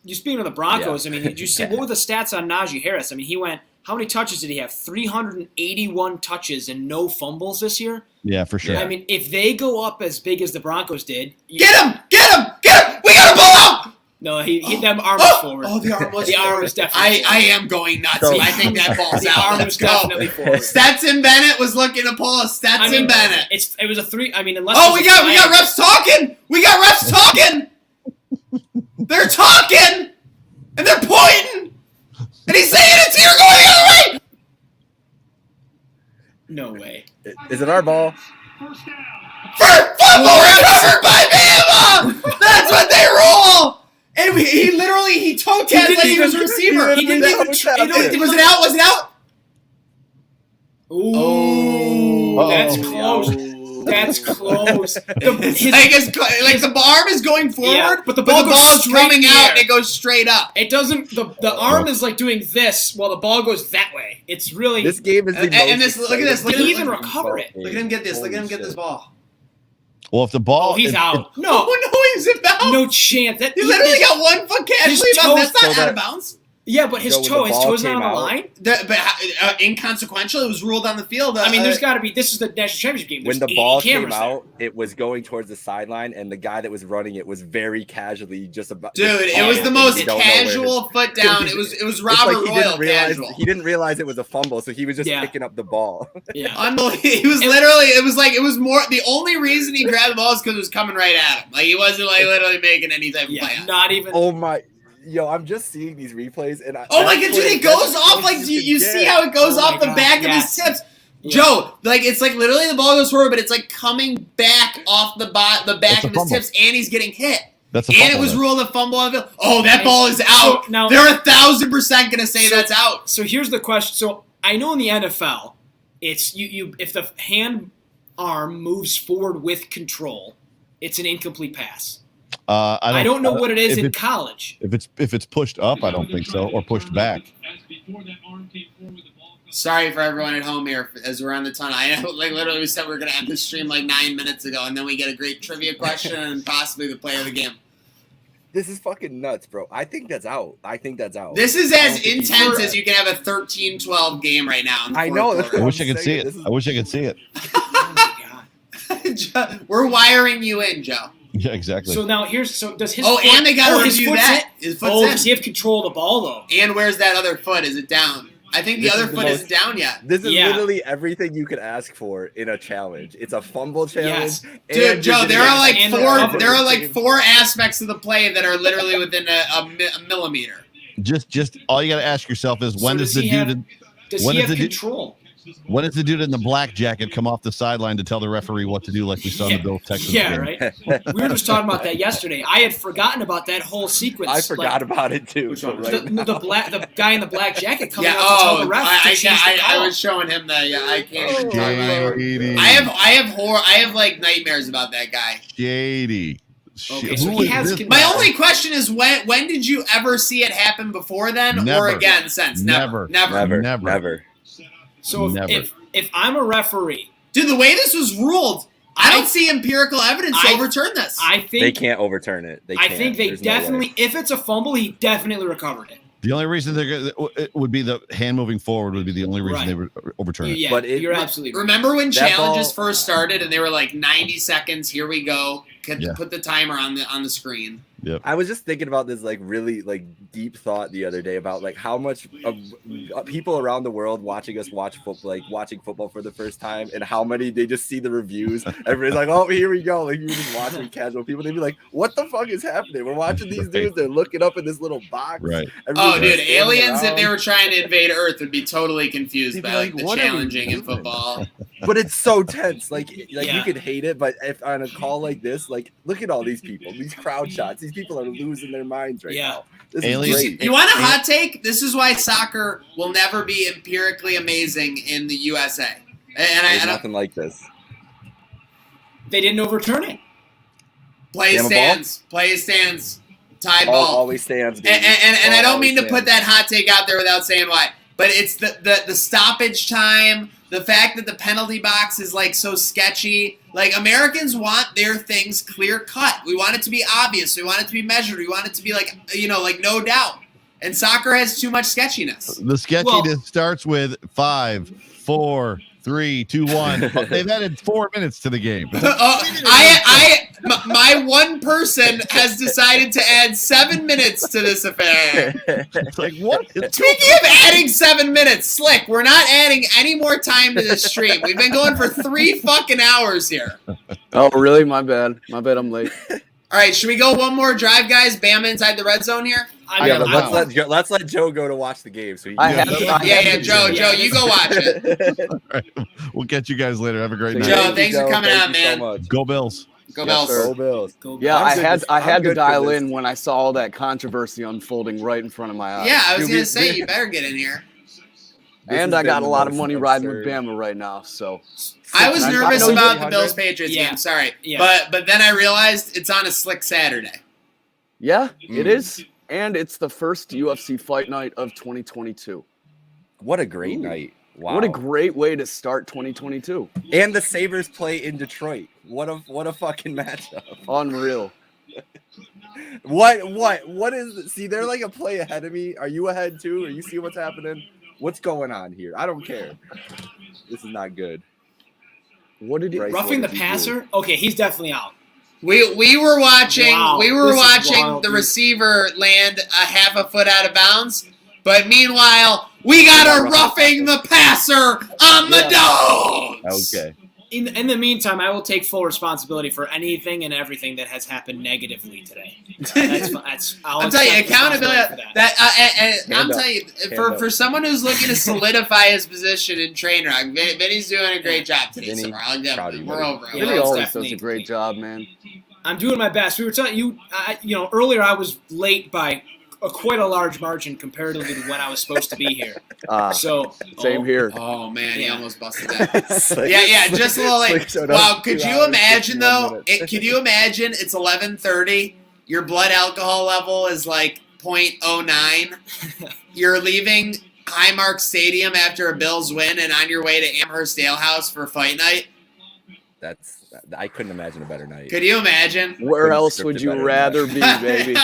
You speaking of the Broncos, I mean, did you see what were the stats on Najee Harris? I mean, he went. How many touches did he have? 381 touches and no fumbles this year. Yeah, for sure. I mean, if they go up as big as the Broncos did, get him! We gotta pull out! No, them arm was forward. Oh, the arm was the arm was definitely. I am going nuts. I think that ball's out. The arm was definitely forward. Stetson Bennett was looking to pull a Stetson Bennett. It was a 3. I mean, unless. Oh, we got refs talking. We got refs talking. They're talking, and they're pointing. And he's saying it's here going the other way! No way. Is it our ball? Fumble recovered by Bama! That's what they rule! And he toe tapped like he was a receiver. He didn't even was it out? Was it out? Ooh, that's close. That's close. Like the arm is going forward, but the ball is coming out and it goes straight up. It doesn't. The arm is like doing this while the ball goes that way. It's really this game is the most. Look at this. Did he even recover it? Look at him get this. Look at him get this ball. Well, if the ball, he's out. No, he's out. No chance. He literally got 1 foot casually. That's not out of bounds. Yeah, but his toe's not on the line. But inconsequential, it was ruled on the field. I mean, there's got to be. This is the national championship game. When the ball came out, it was going towards the sideline, and the guy that was running it was very casually just about. Dude, it was the most casual foot down. It was Robert Royal casual. He didn't realize it was a fumble, so he was just picking up the ball. Yeah, unbelievable. He was literally. It was more. The only reason he grabbed the ball is because it was coming right at him. Like he wasn't like literally making any type of play. Not even. Oh my. Yo, I'm just seeing these replays, and oh my god, dude! It goes off like you see how it goes off the back of his tips, Joe. Like it's like literally the ball goes forward, but it's like coming back off the back of his tips, and he's getting hit. And it was ruled a fumble on the field. Oh, that ball is out. Now, they're 1,000% gonna say that's out. So here's the question. So I know in the NFL, it's you if the hand arm moves forward with control, it's an incomplete pass. I don't know what it is in college. If it's pushed up, I don't think so, or pushed back. Sorry for everyone at home here as we're on the tunnel. I know, like literally we said we were going to end this stream like 9 minutes ago, and then we get a great trivia question and possibly the play of the game. This is fucking nuts, bro. I think that's out. This is as intense as you can have a 13-12 game right now. I know. I wish I could see it. I wish I could see it. Oh my God. We're wiring you in, Joe. Yeah, exactly. So now does his foot, and they got to review that. His foot's does he have control of the ball though? And where's that other foot? Is it down? I think the other foot isn't down yet. This is literally everything you could ask for in a challenge. It's a fumble challenge. Yes. Dude, Joe, there are like four aspects of the play that are literally within a millimeter. Just all you got to ask yourself is when does the dude control? When does the dude in the black jacket come off the sideline to tell the referee what to do, like we saw in the Bill Texas game? Yeah, right. We were just talking about that yesterday. I had forgotten about that whole sequence. I forgot about it too. The guy in the black jacket coming out to tell the ref. I was showing him that. Yeah, I can't even talk about it. I have like nightmares about that guy. Shady. Okay, so he has. My only question is when did you ever see it happen before then or again since? Never. So if I'm a referee, dude, the way this was ruled, I don't see empirical evidence to overturn this. I think they can't overturn it. I think they definitely. If it's a fumble, he definitely recovered it. The only reason it would be the hand moving forward would be the only reason they would overturn it. Yeah, but you're absolutely right. Remember when challenges first started and they were like 90 seconds? Here we go. Put the timer on the screen. Yep. I was just thinking about this like really like deep thought the other day about like how much people around the world watching us watch football, like watching football for the first time, and how many they just see the reviews. Everybody's like, "Oh, here we go!" Like you're just watching casual people. They'd be like, "What the fuck is happening? We're watching these dudes. They're looking up in this little box." Right. Oh, dude, aliens! If they were trying to invade Earth, would be totally confused by like the "What are we challenging in football. But it's so tense. Like you could hate it, but if on a call like this, like look at all these people, these crowd shots. These people are losing their minds right now. This is great. You want a hot take? This is why soccer will never be empirically amazing in the USA. There's nothing like this. They didn't overturn it. Play stands. Tie ball. Always stands. And I don't mean to put that hot take out there without saying why, but it's the stoppage time, the fact that the penalty box is like so sketchy. Like Americans want their things clear cut. We want it to be obvious. We want it to be measured. We want it to be like, like no doubt. And soccer has too much sketchiness. The sketchiness starts with 5, 4, 3, 2, 1. They've added 4 minutes to the game. My one person has decided to add 7 minutes to this affair. It's like, what? Speaking of adding 7 minutes, Slick, we're not adding any more time to this stream. We've been going for 3 fucking hours here. Oh, really? My bad. I'm late. All right, should we go one more drive, guys? Bama inside the red zone here. But let's let Joe go to watch the game. So Joe, you go watch it. All right. We'll catch you guys later. Have a great night. Joe, thanks for coming out, man. So much. Go Bills. Go Bills. Go Bills. Yeah, I had to dial in when I saw all that controversy unfolding right in front of my eyes. Yeah, I was gonna say you better get in here. And I got a lot of money riding with Bama right now, so I was nervous about the Bills Patriots game. Sorry, but then I realized it's on a slick Saturday. Yeah, it is, and it's the first UFC fight night of 2022. What a great night! Wow, what a great way to start 2022. And the Sabres play in Detroit. What a fucking matchup! Unreal. What is? See, they're like a play ahead of me. Are you ahead too? Are you see what's happening? What's going on here? I don't care. This is not good. What did he? Roughing the passer? Okay, he's definitely out. We were watching. Wow, we were this is watching wild, the dude. receiver land a half a foot out of bounds. But meanwhile, we got a roughing the passer on the dogs. Okay. In the meantime, I will take full responsibility for anything and everything that has happened negatively today. I'm telling you, accountability. I'm telling you, for someone who's looking to solidify his position in train rock, Vinny's doing a great job today. So we're over it. Vinny always does a great job, man. I'm doing my best. We were telling you, earlier I was late by quite a large margin comparatively to when I was supposed to be here. Same here. Oh man, he almost busted that. Just a little late. Wow, could you imagine though? Could you imagine? It's 11:30. Your blood alcohol level is like 0.09. You're leaving Highmark Stadium after a Bills win and on your way to Amherst Alehouse for fight night. I couldn't imagine a better night. Could you imagine? Where else would you rather be, baby?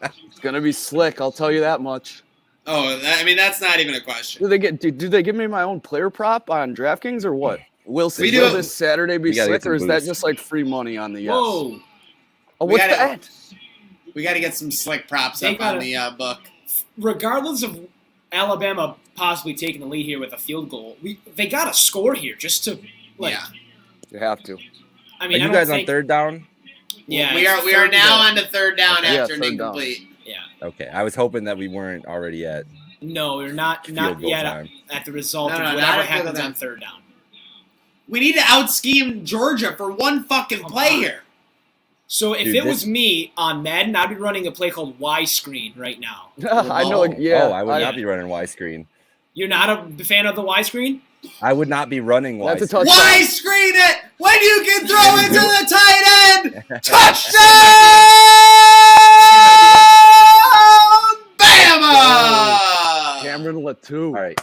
It's gonna be slick, I'll tell you that much. Oh, I mean that's not even a question. Do they give me my own player prop on DraftKings or what? Will this Saturday be slick, or is that just like free money on the yes? Whoa! Oh, what's that? We got to get some slick props up on the book. Regardless of Alabama possibly taking the lead here with a field goal, they got to score here just to You have to. I mean, are you guys on third down? Yeah, we are now on to third down after an incomplete. Yeah. Okay, I was hoping that we weren't already at. No, we're not yet at the result of whatever happens on third down. We need to out-scheme Georgia for one fucking play here. So if it was me on Madden, I'd be running a play called Y screen right now. I know. Yeah. Oh, I would not be running Y screen. You're not a fan of the Y screen? I would not be running Y screen. Y screen it when you can throw it to the tight end. Touchdown, Bama! Cameron Latou. All right.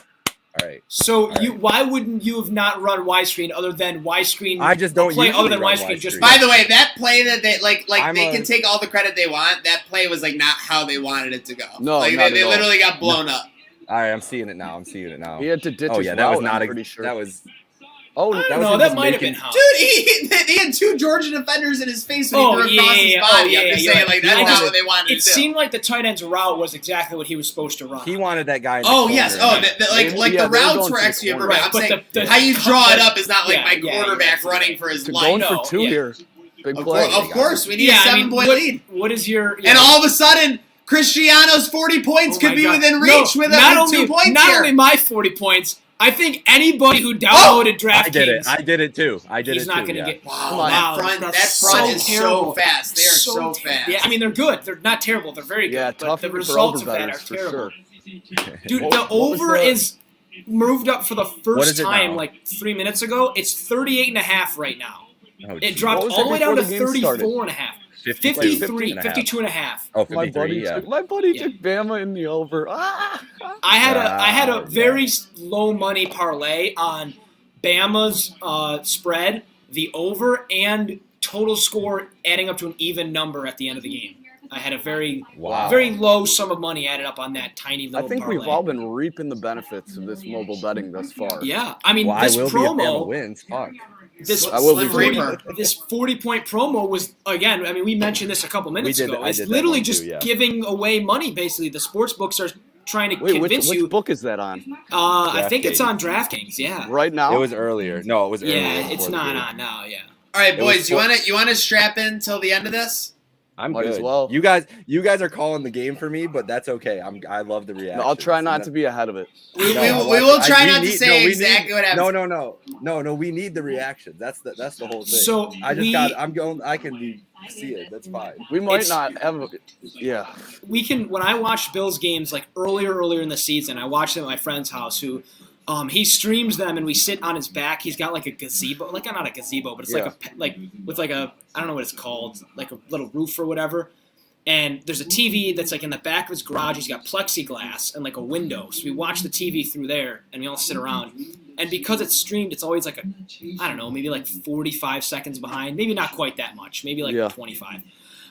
So why wouldn't you have not run Y screen other than Y screen? I just don't play usually other than run Y screen. Y-screen. By the way, that play that they they can take all the credit they want. That play was like not how they wanted it to go. No, they literally got blown up. All right, I'm seeing it now. He had to ditch his that route, was not I'm pretty sure. That was Oh, that might have been House. Dude, he had 2 Georgia defenders in his face when he threw across his body. I'm just saying, like, that's not what they wanted to do. It seemed like the tight end's route was exactly what he was supposed to run. He wanted that guy. Yes. The routes were executed. I'm saying how you draw it up is not like my quarterback running for his life. Going for 2 here. Big play. Of course, we need a 7-point lead. What is your? And all of a sudden, Cristiano's 40 points could be within reach with 2 points Not only my 40 points. I think anybody who downloaded DraftKings. I did it too. He's not going to get. Wow, that front is so fast. They are so fast. Yeah, I mean they're good. They're not terrible. They're very good. Yeah, but the results of that are terrible. Dude, the over is moved up for the first time like 3 minutes ago. It's 38.5 right now. It dropped all the way down to 34.5. 52.5. Oh, 53, my buddy took Bama in the over. I had a very low money parlay on Bama's spread, the over, and total score adding up to an even number at the end of the game. I had a very low sum of money added up on that tiny little I think parlay. we've all been reaping the benefits of this mobile betting thus far. Yeah, I mean this promo wins. Fuck. This 40-point promo was, again, I mean, we mentioned this a couple minutes ago. It's literally just giving away money, basically. The sports books are trying to convince you. Which book is that on? I think it's on DraftKings, yeah. Right now? It was earlier. No, it was earlier. Yeah, it's not on now, yeah. All right, boys, you want to strap in till the end of this? I'm Might good. as well. You guys are calling the game for me, but that's okay. I love the reaction. I'll try not to be ahead of it. We will try not to say exactly what happens. No. We need the reaction. That's the whole thing. So I can see it. That's fine. We might not have. Yeah. We can. When I watched Bills games like earlier in the season, I watched them at my friend's house who. He streams them and we sit on his back. He's got like a gazebo, like not a gazebo, but it's like with like a, I don't know what it's called, like a little roof or whatever. And there's a TV that's like in the back of his garage. He's got plexiglass and like a window. So we watch the TV through there and we all sit around. And because it's streamed, it's always like I don't know, maybe like 45 seconds behind. Maybe not quite that much. Maybe like 25.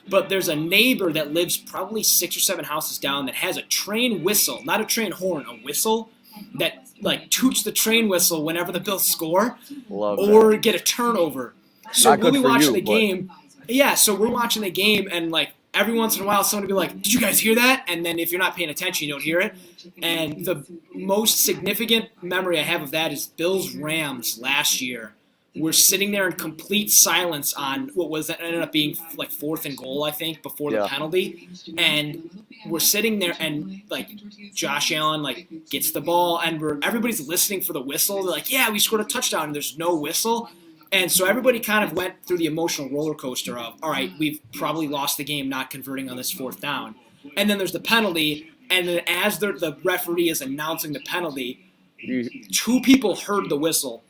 But there's a neighbor that lives probably 6 or 7 houses down that has a train whistle, not a train horn, a whistle that like toots the train whistle whenever the Bills score or get a turnover. So we'll be watching the game. Yeah, so we're watching the game and like every once in a while someone will be like, "Did you guys hear that?" And then if you're not paying attention, you don't hear it. And the most significant memory I have of that is Bills Rams last year. We're sitting there in complete silence on what ended up being like 4th and goal, I think, before the penalty. And we're sitting there and like Josh Allen like gets the ball and everybody's listening for the whistle. They're like, "Yeah, we scored a touchdown," and there's no whistle. And so everybody kind of went through the emotional roller coaster of, all right, we've probably lost the game not converting on this 4th down. And then there's the penalty. And then as the referee is announcing the penalty, 2 people heard the whistle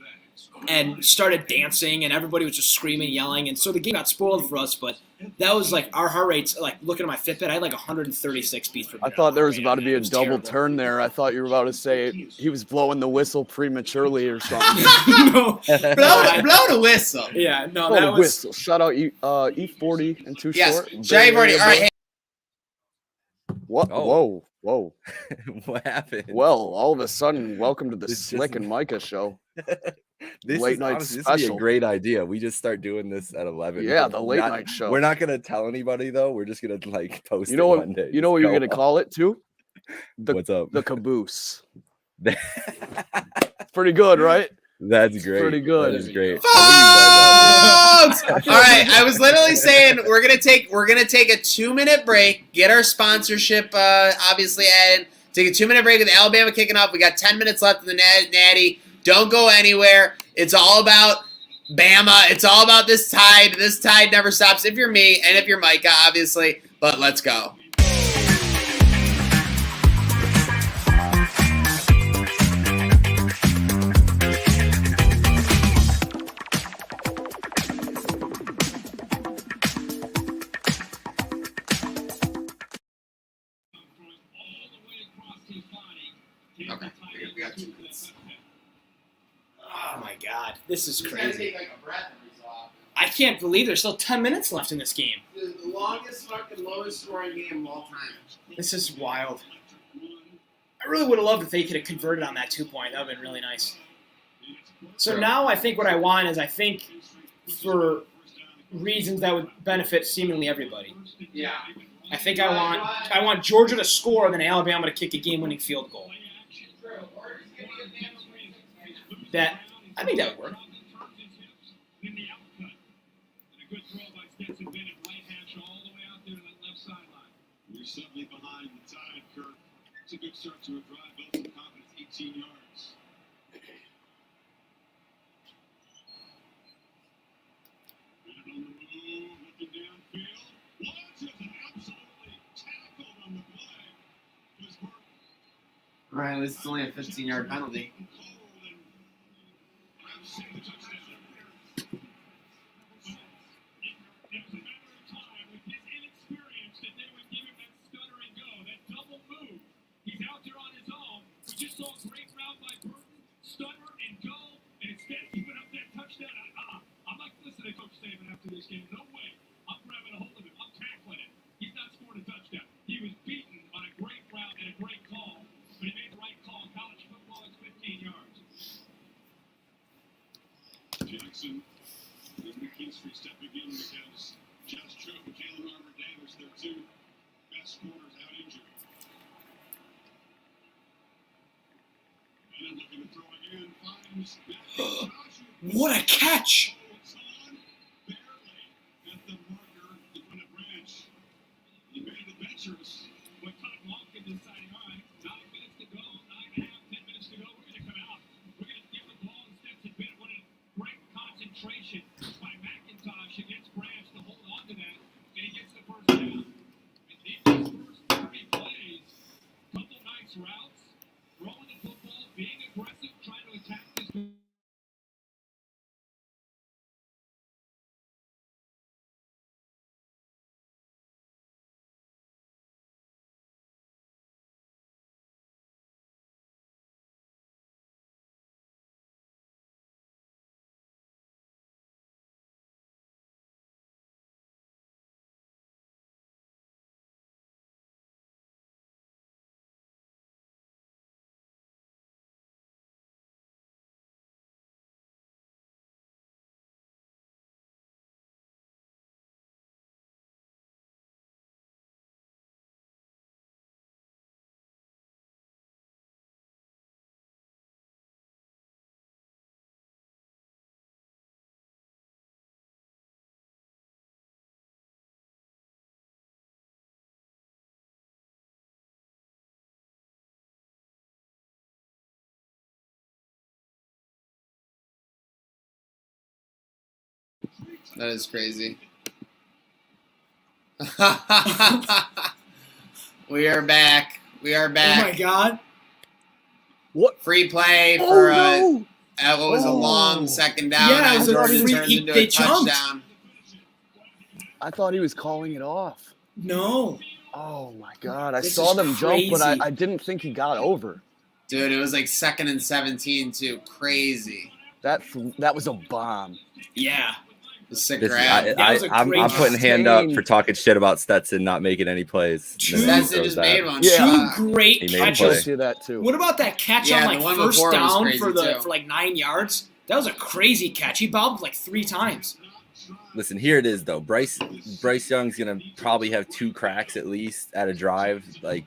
and started dancing, and everybody was just screaming, yelling, and so the game got spoiled for us. But that was like our heart rates. Like looking at my Fitbit, I had like 136 beats per minute. I thought there was about to be a double turn there. I thought you were about to say he was blowing the whistle prematurely or something. No, blow the whistle. Yeah, no, blow that the was whistle. Shout out E40 and Too Short. Jay Vardy. All right. Hey. What? Oh. Whoa. What happened? Well, all of a sudden, welcome to the Slick and Micah show. Late night special. special. This would be a great idea. We just start doing this at 11. Yeah, the late night show. We're not gonna tell anybody though. We're just gonna like post it what, Monday. You know what you're gonna call it too? What's up? The caboose. Pretty good, right? That's great. Pretty good. That is great. All right, I was literally saying we're gonna take a 2-minute break, get our sponsorship obviously added. Take a 2-minute break with Alabama kicking off. We got 10 minutes left in the Natty. Don't go anywhere. It's all about Bama. It's all about this Tide. This Tide never stops. If you're me and if you're Micah, obviously. But let's go. Okay, we got 2 minutes. Oh my God, this is crazy. I can't believe there's still 10 minutes left in this game. The longest fucking lowest scoring game of all time. This is wild. I really would have loved if they could have converted on that 2-point. That would have been really nice. So now I think what I want is for reasons that would benefit seemingly everybody. Yeah. I think I want Georgia to score, and then Alabama to kick a game-winning field goal. I think that would work. You're suddenly behind the tide, Kirk. It's a good start to a drive. Built some confidence, 18 yards. And on the move, looking downfield. Launches and absolutely tackled on the play. Was Right, this is only a 15-yard penalty. He's out there on his own. We just saw a great route by Burton, stutter and go, and instead he put up that touchdown. I'm not listening to Coach Saban after this game. No way. I'm grabbing a hold of him. I'm tackling it. He's not scoring a touchdown. He was beaten on a great route and a great call, but he made the right call. College football is 15 yards. Jackson, with McKinstry stepping in against Josh Choke and Jalen Arbor-Davis, their two best corners out injured. What a catch! That is crazy. We are back. We are back. Oh my God. What? Free play for what was a long second down. Yeah, it was Jordan a free. turns into They a jumped. touchdown. I thought he was calling it off. No. Oh my God! I This saw is them jump, but crazy. I didn't think he got over. Dude, it was like 2nd and 17 too. Crazy. That was a bomb. Yeah. The sick This, grab. I'm putting hand up for talking shit about Stetson not making any plays. Stetson just made one. Two great He made a catches. play. That too. What about that catch Yeah, on the like one first before was down crazy, for too. like 9 yards? That was a crazy catch. He bobbled like 3 times. Listen, here it is though. Bryce Young's gonna probably have 2 cracks at least at a drive. Like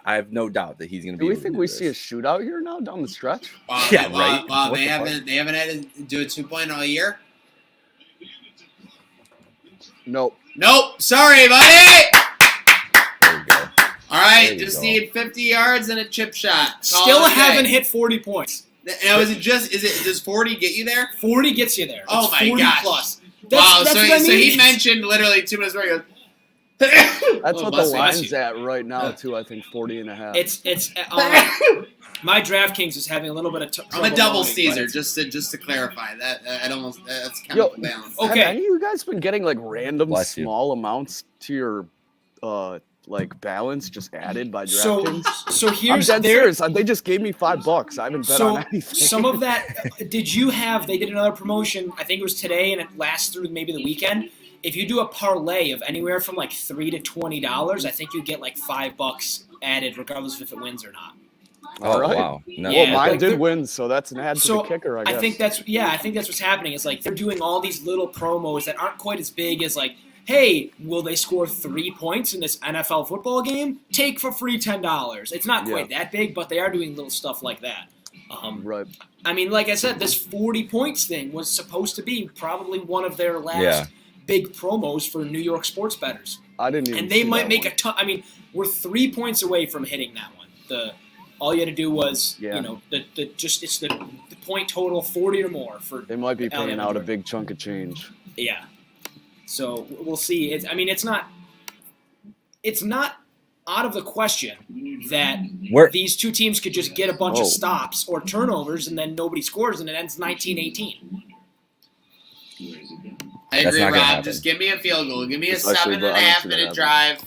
I have no doubt that he's gonna be. Do we able to think do we this. see a shootout here now down the stretch? Yeah, right. Wow, What they the fuck? haven't had to do a 2-point all year. Nope. Nope. Sorry, buddy. There you go. All right, There you just go. need 50 yards and a chip shot. Call Still it a day. haven't hit 40 points. Now, does 40 get you there? 40 gets you there. Oh It's my 40 gosh. plus. Wow, That's so what I he mean. mentioned literally 2 minutes ago. He goes, That's what the bless you. line's at right now too. I think 40.5. It's my DraftKings is having a little bit of I'm a trouble double loading, but Caesar, it's- just to clarify that. That's Yo, chemical balance. have Okay. any of you guys been getting like random Bless you. small amounts to your like balance just added by So DraftKings? so I'm here's dead there. serious. They just gave me $5. I haven't bet So on anything. some of that. Did you have? They did another promotion. I think it was today, and it lasts through maybe the weekend. If you do a parlay of anywhere from like $3 to $20, I think you get like $5 added, regardless of if it wins or not. Oh, right. wow. No. Well, mine like, did win, so that's an ad to So the kicker, I guess. I think that's what's happening. Is like they're doing all these little promos that aren't quite as big as like, hey, will they score 3 points in this NFL football game? Take for free $10. It's not quite that big, but they are doing little stuff like that. Right. I mean, like I said, this 40 points thing was supposed to be probably one of their last big promos for New York sports bettors. I didn't even And they see might that make one. a ton. I mean, we're 3 points away from hitting that one. All you had to do was, Yeah. you know, it's the point total 40 or more for. They might be paying Alabama out a Georgia. big chunk of change. Yeah. So we'll see. It's not out of the question that these two teams could just get a bunch of stops or turnovers and then nobody scores and it ends 19-18. I That's agree, not Rob. gonna happen. Just give me a field goal. Give me a Especially, 7.5 minute happen. drive,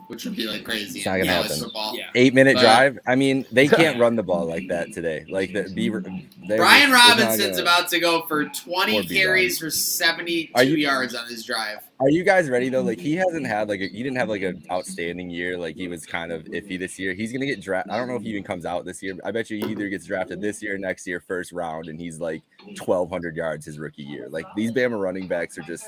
which would be like crazy. It's not gonna It's happen. football. Yeah. 8-minute But- drive. I mean, they can't run the ball like that today. Like Brian Robinson's about to go for 20 Or be carries for 72 yards on his drive. Are you guys ready though? Like he hasn't had he didn't have like an outstanding year. Like he was kind of iffy this year. He's gonna get drafted. I don't know if he even comes out this year. I bet you he either gets drafted this year, or next year, first round, and he's like 1,200 yards his rookie year. Like these Bama running backs are just.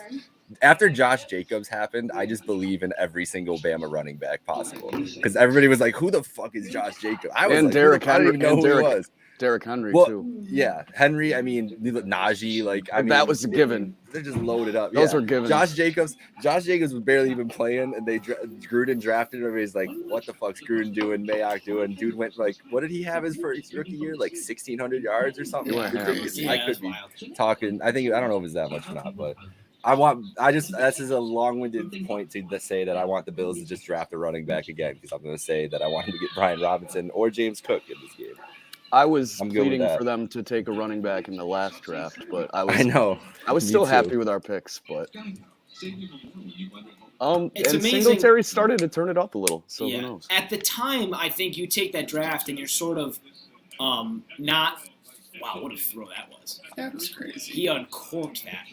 After Josh Jacobs happened, I just believe in every single Bama running back possible because everybody was like, "Who the fuck is Josh Jacobs?" I was And like, Derrick I don't Henry. even know who he was. Derrick Henry Well, too. yeah, Henry. I mean, Najee. Like, I mean, that was a given. They're just loaded up. Those yeah. were givens. Josh Jacobs was barely even playing, and Gruden drafted him. He's like, "What the fuck's Gruden doing? Mayock doing?" Dude went like, what did he have his first rookie year? Like 1,600 yards or something. Yeah, Ridiculous. yeah, I that's could be wild. talking. I don't know if it's that much or not, but. This is a long-winded point to say that I want the Bills to just draft a running back again because I'm going to say that I want him to get Brian Robinson or James Cook in this game. I was I'm good with pleading that. for them to take a running back in the last draft, but I I know. I was Me still too. happy with our picks, but It's and amazing. Singletary started to turn it up a little, so Yeah. who knows? At the time, I think you take that draft and you're sort of not. Wow, what a throw that was! That was crazy. He uncorked that,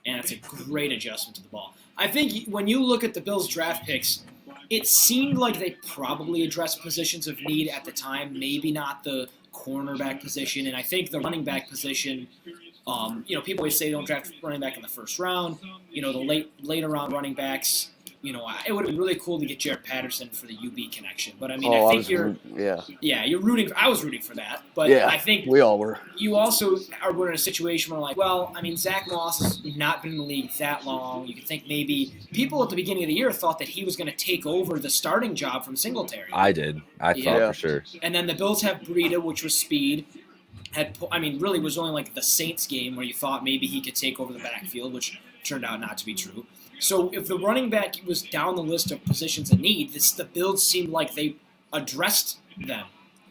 and it's a great adjustment to the ball. I think when you look at the Bills' draft picks, it seemed like they probably addressed positions of need at the time. Maybe not the cornerback position, and I think the running back position. People always say don't draft running back in the first round. You know, the later round running backs. You know, it would have been really cool to get Jared Patterson for the UB connection. But I mean, I think you're rooting. I was rooting for that, but Yeah, I think we all were. You also were in a situation where, like, well, I mean, Zach Moss has not been in the league that long. You could think maybe people at the beginning of the year thought that he was going to take over the starting job from Singletary. I did. I thought for sure. And then the Bills have Breida, which was speed. Really was only like the Saints game where you thought maybe he could take over the backfield, which turned out not to be true. So if the running back was down the list of positions in need, the Bills seemed like they addressed them,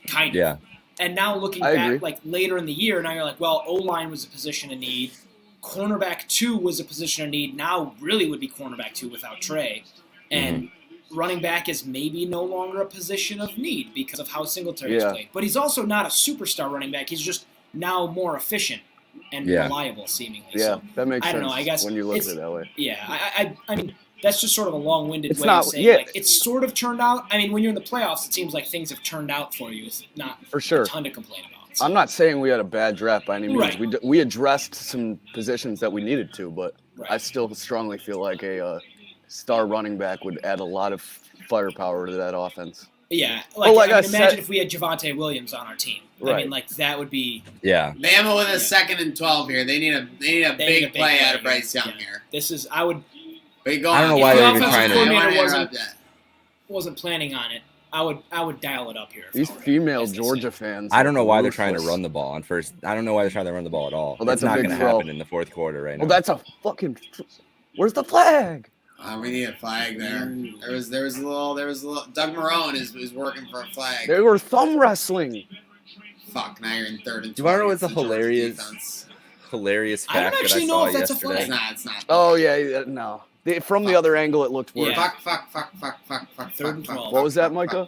kind of. Yeah. And now looking I back, agree. like later in the year, now you're like, well, O-line was a position in need. Cornerback 2 was a position in need. Now really would be cornerback 2 without Trey. And running back is maybe no longer a position of need because of how Singletary's played. But he's also not a superstar running back. He's just now more efficient and reliable, seemingly. Yeah, So, that makes I sense. don't know. I guess when you look at it's- it that way. Yeah, I mean, that's just sort of a long-winded It's way not- of saying, yeah. like, it's sort of turned out. I mean, when you're in the playoffs, it seems like things have turned out for you. It's not For sure. a ton to complain about. I'm not saying we had a bad draft by any means. Right. We addressed some positions that we needed to, but I still strongly feel like a star running back would add a lot of firepower to that offense. Yeah, Well, like I imagine said- if we had Javonte Williams on our team. I Right. mean, like that would be. Yeah. Bama with a 2nd and 12 here. They need a big play out of Bryce Young here. This is I would. But go I don't on. know why If the they're even offensive trying to. coordinator wasn't planning on it, I would dial it up here. These female Georgia fans. I don't know why they're ruthless. trying to run the ball on first. I don't know why they're trying to run the ball at all. Well, that's it's a not big going to throw. happen in the fourth quarter right now. Well, that's a fucking. Where's the flag? We need a flag there. There was a little. Doug Marone is working for a flag. They were thumb wrestling. Fuck! Now you're in 3rd and 12. Do you want to know what's a It's the Georgia hilarious defense. fact that I actually know saw if that's a yesterday? flag. It's not. Oh yeah, no. From the other angle, it looked worse. Yeah. Fuck. 3rd and 12. What was that, Micah?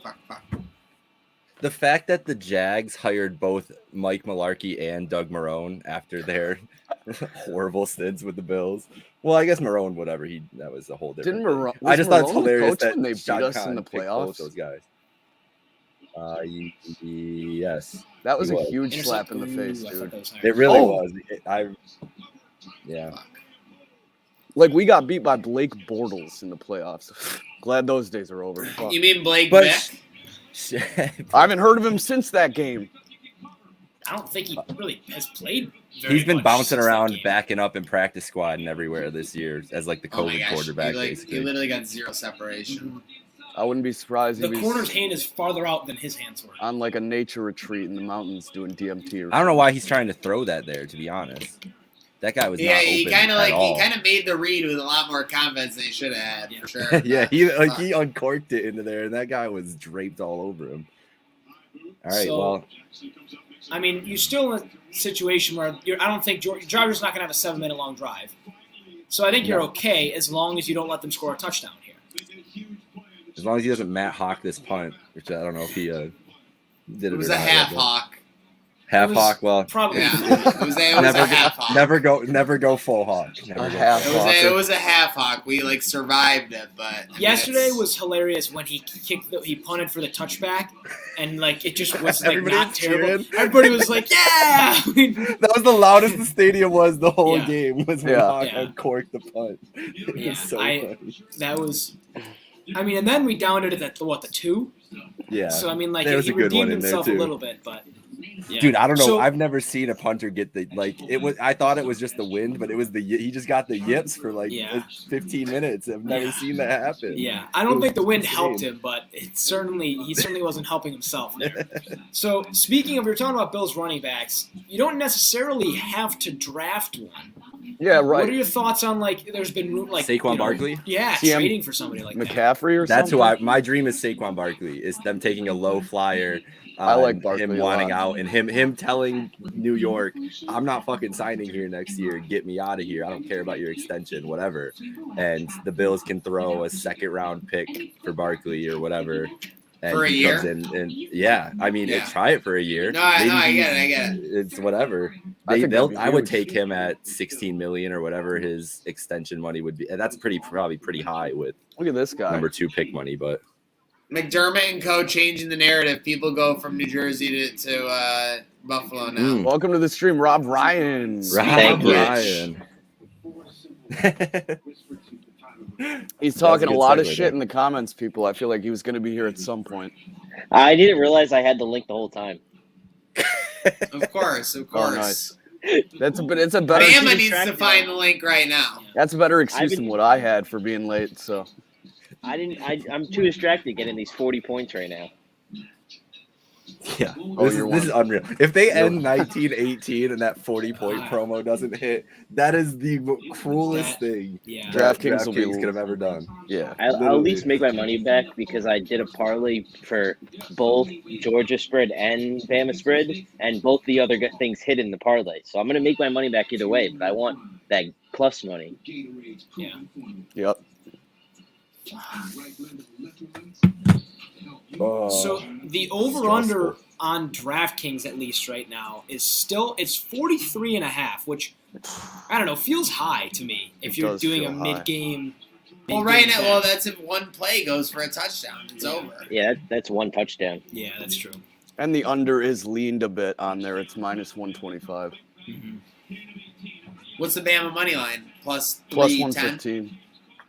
The fact that the Jags hired both Mike Mularkey and Doug Marone after their horrible stints with the Bills. Well, I guess Marone, whatever. That was a whole different. Didn't Marone? I just thought it's Marone the hilarious coach that when they beat Shad us Khan in the picked playoffs? both those guys. Yes. That was he a huge slap in the face, Ooh, I dude. thought that was higher. It really was. Yeah. Like, we got beat by Blake Bortles in the playoffs. Glad those days are over. Fuck. You mean Blake But Vick? I haven't heard of him since that game. I don't think he really has played. He's been bouncing around, backing up in practice squad and everywhere this year as like the Oh my COVID gosh, quarterback. he Basically, literally got zero separation. I wouldn't be surprised The if he's corner's hand is farther out than his hands were. on like a nature retreat in the mountains doing DMT. Or I don't know why he's trying to throw that there. To be honest, that guy was Yeah, not he open kind of at like all. he kind of made the read with a lot more confidence than he should have had for sure. Yeah, he uncorked it into there, and that guy was draped all over him. All right, So, well, I mean, you're still in a situation where I don't think your driver's not going to have a 7-minute long drive. So I think you're okay as long as you don't let them score a touchdown here. as long as he doesn't Matt Hawk this punt, which I don't know if he did it. It was or a not half yet, but- hawk. Half It was hawk. Well, probably- Yeah, it was a half hawk. Never go full hawk. Never go half full hawk. It was a half hawk. We like survived it, but I mean, Yesterday it's- was hilarious when he he punted for the touchback, and like it just was like Everybody not was terrible. cheering. Everybody was like, "Yeah!" That was the loudest the stadium was the whole Yeah. game. Was when Yeah. Hawk Yeah. uncorked the punt. It Yeah, was so funny. that was. I mean, and then we downed it at the 2. Yeah. So I mean, like There was he a good one redeemed in there, himself a too. little bit, but yeah. Dude, I don't know. So- I've never seen a punter get the it was. I thought it was just the wind, but it was he just got the yips for like Yeah. 15 minutes. I've never seen that happen. Yeah, I It don't was think the wind insane. helped him, but he certainly wasn't helping himself there. So speaking of, you're talking about Bills running backs, you don't necessarily have to draft one. Yeah, right. What are your thoughts on like? There's been like Saquon Barkley? Yeah, CM trading for somebody like that. McCaffrey or That's something? who my dream is. Saquon Barkley is them taking a low flyer. I like Barkley him a wanting lot. out and him telling New York, I'm not fucking signing here next year. Get me out of here. I don't care about your extension, whatever. And the Bills can throw a 2nd round pick for Barkley or whatever. And For a he comes year? in and yeah, I mean, Yeah. try it for a year. No, I Maybe get it. I get it. It's whatever. I think that'd be I would huge. take him at 16 million or whatever his extension money would be. And that's probably pretty high with Look at this guy. number 2 pick money, but McDermott and co changing the narrative. People go from New Jersey to Buffalo now. Welcome to the stream, Rob Ryan. Rob Ryan. He's talking That was a a good lot of segue shit there. in the comments, people. I feel like he was going to be here at some point. I didn't realize I had the link the whole time. Of course, of course. Oh, nice. It's a better. Bama needs to find the link right now. That's a better excuse I've been- than what I had for being late. So I'm too distracted getting these 40 points right now. Yeah, Oh, this is unreal. If they end 19-18 and that 40-point promo doesn't hit, that is the cruelest thing Yeah. DraftKings will be- could have ever done. yeah, I'll at Literally. least make my money back because I did a parlay for both Georgia spread and Bama spread, and both the other things hit in the parlay. So I'm going to make my money back either way, but I want that plus money. Yeah. yep. So the over-under on DraftKings, at least right now, is still it's 43.5, which I don't know feels high to me. If It you're does doing feel a high. mid-game. Well, right now, well, that's if one play goes for a touchdown. It's over. Yeah, that's one touchdown. Yeah, that's true. And the under is leaned a bit on there. It's minus 125, What's the Bama money line? Plus plus 310? 115,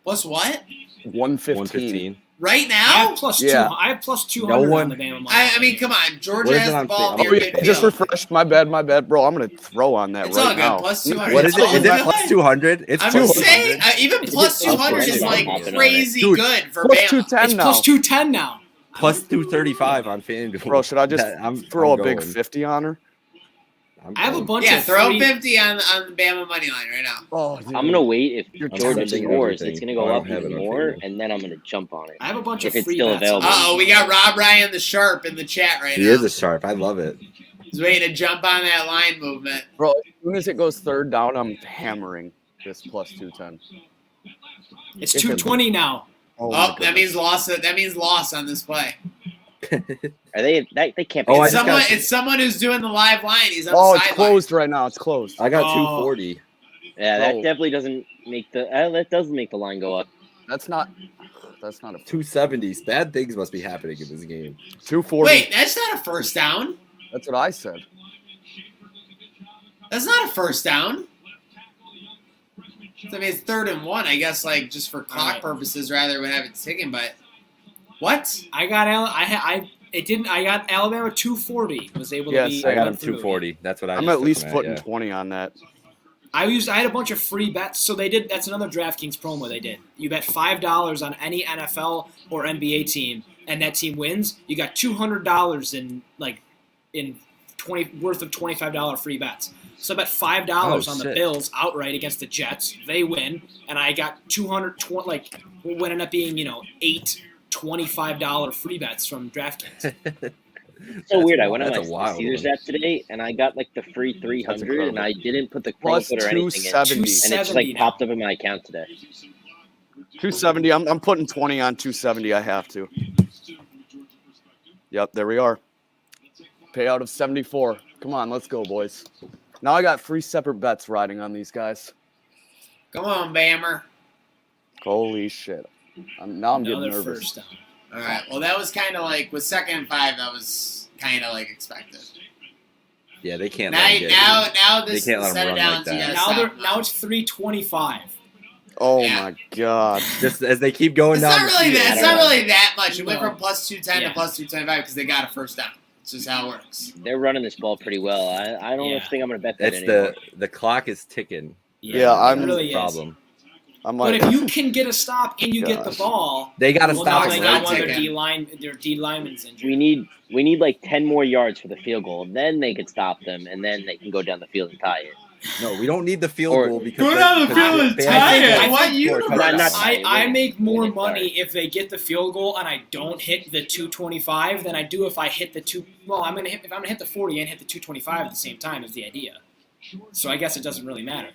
Plus what? 115. Right I now? have plus Yeah. I have plus 200 No one- on the Bama money. I mean, come on. Georgia What is has it the on ball thing? near Oh, yeah, midfield. just refreshed. My bad, bro. I'm gonna throw on that It's right all good. now. Plus 200. What is it? Is it It's all plus 200? It's I'm 200. saying, even plus 200 is like crazy Dude, good for plus Bama. 210 It's now. plus 210 now. Plus 235 on FanDuel. Bro, should I just I'm throw I'm a big going. 50 on her? I have a bunch Yeah, of throw free- 50 on the Bama money line right now. Oh, I'm going to wait. If You're Georgia touching scores, everything. it's going to go I don't up have even it on more, FanDuel. and then I'm going to jump on it. I have a bunch If of it's free still bets. available. Uh-oh, we got Rob Ryan the Sharp in the chat right He now. is a sharp. I love it. He's waiting to jump on that line movement. Bro, as soon as it goes third down, I'm hammering this plus 210. It's 220 now. Oh, Oh, that means loss. That means loss on this play. Are they can't be. Oh, I It's just someone. got- It's someone who's doing the live line. He's on Oh, the it's sideline. closed right now. It's closed. I got Oh. 240. Yeah, that Bro. definitely doesn't make the that doesn't make the line go up. That's not. That's not a 270s. Bad things must be happening in this game. 240. Wait, that's not a first down. That's what I said. That's not a first down. So, I mean, it's 3rd and 1, I guess, like just for clock purposes, rather than have it ticking. But what? I got I got Alabama 240. Was able to be. I got him 240. That's what I'm at least putting 20 on that. I had a bunch of free bets, so they did. That's another DraftKings promo they did. You bet $5 on any NFL or NBA team, and that team wins. You got $200 in worth of $25 free bets. So I bet $5 on the Bills outright against the Jets. They win, and I got what ended up being $8 $25 free bets from DraftKings. So weird. I went on my Caesars app today, and I got the free 300, and I didn't put the promo code or anything in, and it just popped up in my account today. 270. I'm putting 20 on 270. I have to. Yep, there we are. Payout of 74. Come on, let's go, boys. Now I got 3 separate bets riding on these guys. Come on, Bammer. Holy shit. Now I'm getting nervous. First down. All right. Well, that was kind of with 2nd and 5. That was kind of expected. Yeah, they can't. Now this they can't let set them it run down. like that. Now it's 325. Oh my god! Just as they keep going down. It's not really that much. It went from plus 210 to plus 225 because they got a first down. It's just how it works. They're running this ball pretty well. I don't think I'm going to bet that It's anymore. the clock is ticking. Yeah, I'm really the problem. But if you can get a stop and you get the ball, they got to stop. They got one of their D linemen's injured. We need 10 more yards for the field goal. Then they could stop them, and then they can go down the field and tie it. No, we don't need the field goal because go down the field and tie it. I make more money if they get the field goal and I don't hit the 225 than I do if I hit the two. Well, if I'm gonna hit the 40 and hit the 225 at the same time is the idea. So I guess it doesn't really matter.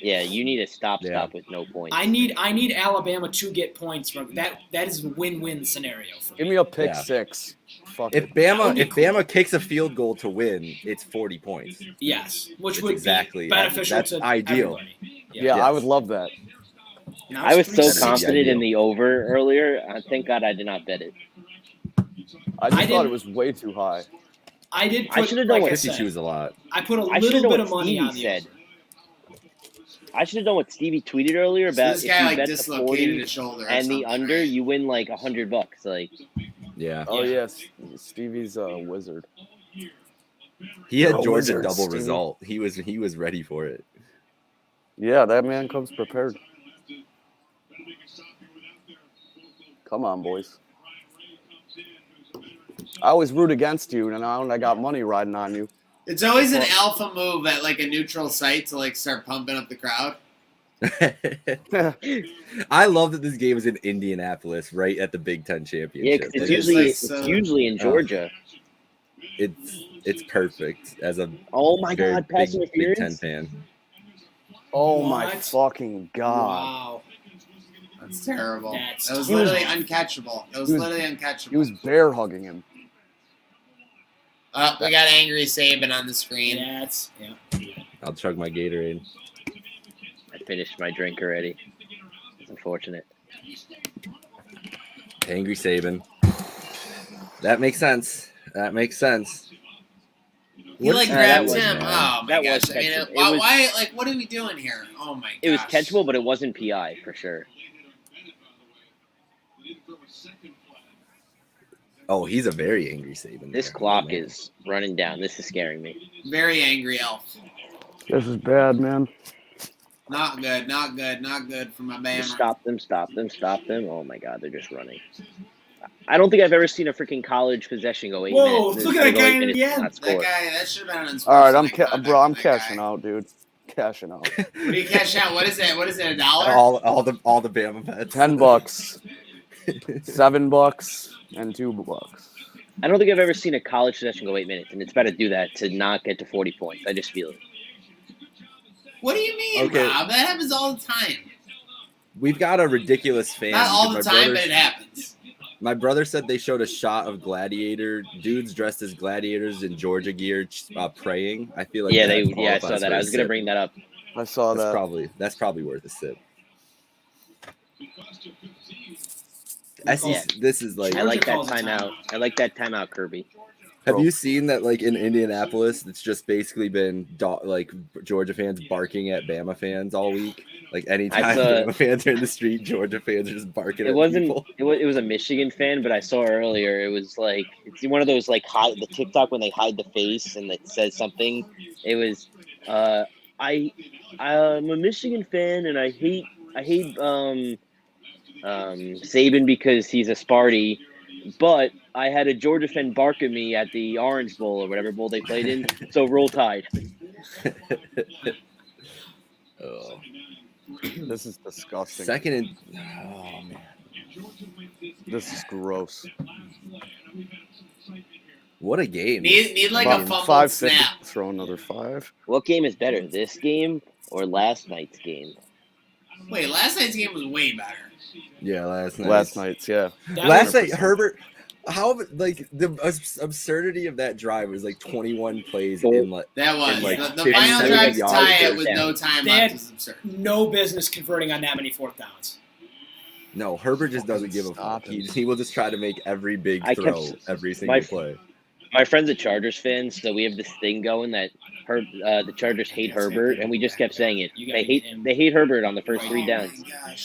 Yeah, you need a stop with no points. I need Alabama to get points from that. That is a win-win scenario for me. Give me a pick 6. Fuck if Bama kicks a field goal to win, it's 40 points. Yes, which would exactly be beneficial that's to ideal. Everybody. Yeah, I would love that. I was so confident in the over earlier. Thank God I did not bet it. I thought it was way too high. I did. I should have done what 52 is a lot. I put a little bit of money on said. I should have done what Stevie tweeted earlier about this if guy you bet the 40 his shoulder and the under, you win $100. Yeah. Oh yes, Stevie's a wizard. He had Georgia double result. He was ready for it. Yeah, that man comes prepared. Come on, boys. I always root against you, and now I got money riding on you. It's always an alpha move at a neutral site to start pumping up the crowd. I love that this game is in Indianapolis, right at the Big Ten championship. Yeah, because it's usually in Georgia. It's perfect as a God, pass Big Ten fan. Oh my fucking god! Wow, that's terrible. That was literally uncatchable. He was bear hugging him. Oh, we got angry Saban on the screen. I'll chug my Gatorade. I finished my drink already. It's unfortunate. Angry Saban. That makes sense. He grabbed him. Oh my that gosh! was I mean, catchable. why? What are we doing here? Oh my gosh! It was catchable, but it wasn't PI for sure. Oh, he's a very angry Saban. This clock is running down. This is scaring me. Very angry elf. This is bad, man. Not good. Not good for my Bama. Stop them. Oh my God, they're just running. I don't think I've ever seen a freaking college possession go 8 minutes. Whoa, look at that guy in the end. That guy, that should have been an All right, I'm cashing out, dude. Cashing out. What do you cash out? What is it? $1? All the Bama bets. $10, $7, and $2. I don't think I've ever seen a college possession go 8 minutes, and it's better to do that to not get to 40 points. I just feel it. What do you mean, Rob? That happens all the time. We've got a ridiculous fan. Not all the time, but it happens. My brother said they showed a shot of gladiator dudes dressed as gladiators in Georgia gear praying. I feel like I saw that. I was gonna bring that up. I saw that. That's probably worth a sip. This is like I like that timeout. I like that timeout, Kirby. Have you seen that, like, in Indianapolis, it's just basically been, like, Georgia fans barking at Bama fans all week? Like, anytime Bama fans are in the street, Georgia fans are just barking at people. It was a Michigan fan, but I saw earlier, it was like, it's one of those, like, the TikTok when they hide the face and it says something. It was, I'm a Michigan fan, and I hate Saban because he's a Sparty, but I had a Georgia fan bark at me at the Orange Bowl or whatever bowl they played in, so roll Tide. Oh. This is disgusting. Oh, man. This is gross. What a game. Need like a fumbled snap. Throw another 5. What game is better, this game or last night's game? Wait, last night's game was way better. Yeah, last night's, yeah. Last night, Herbert, like, the absurdity of that drive was like 21 plays in like. That was. In, like, the final drive to tie it with no time They left had is absurd. no business converting on that many fourth downs. No, Herbert just doesn't give a fuck. He will just try to make every big throw every single play. My friend's a Chargers fan, so we have this thing going that the Chargers hate Herbert, and we just kept saying it. They hate Herbert on the first 3 downs.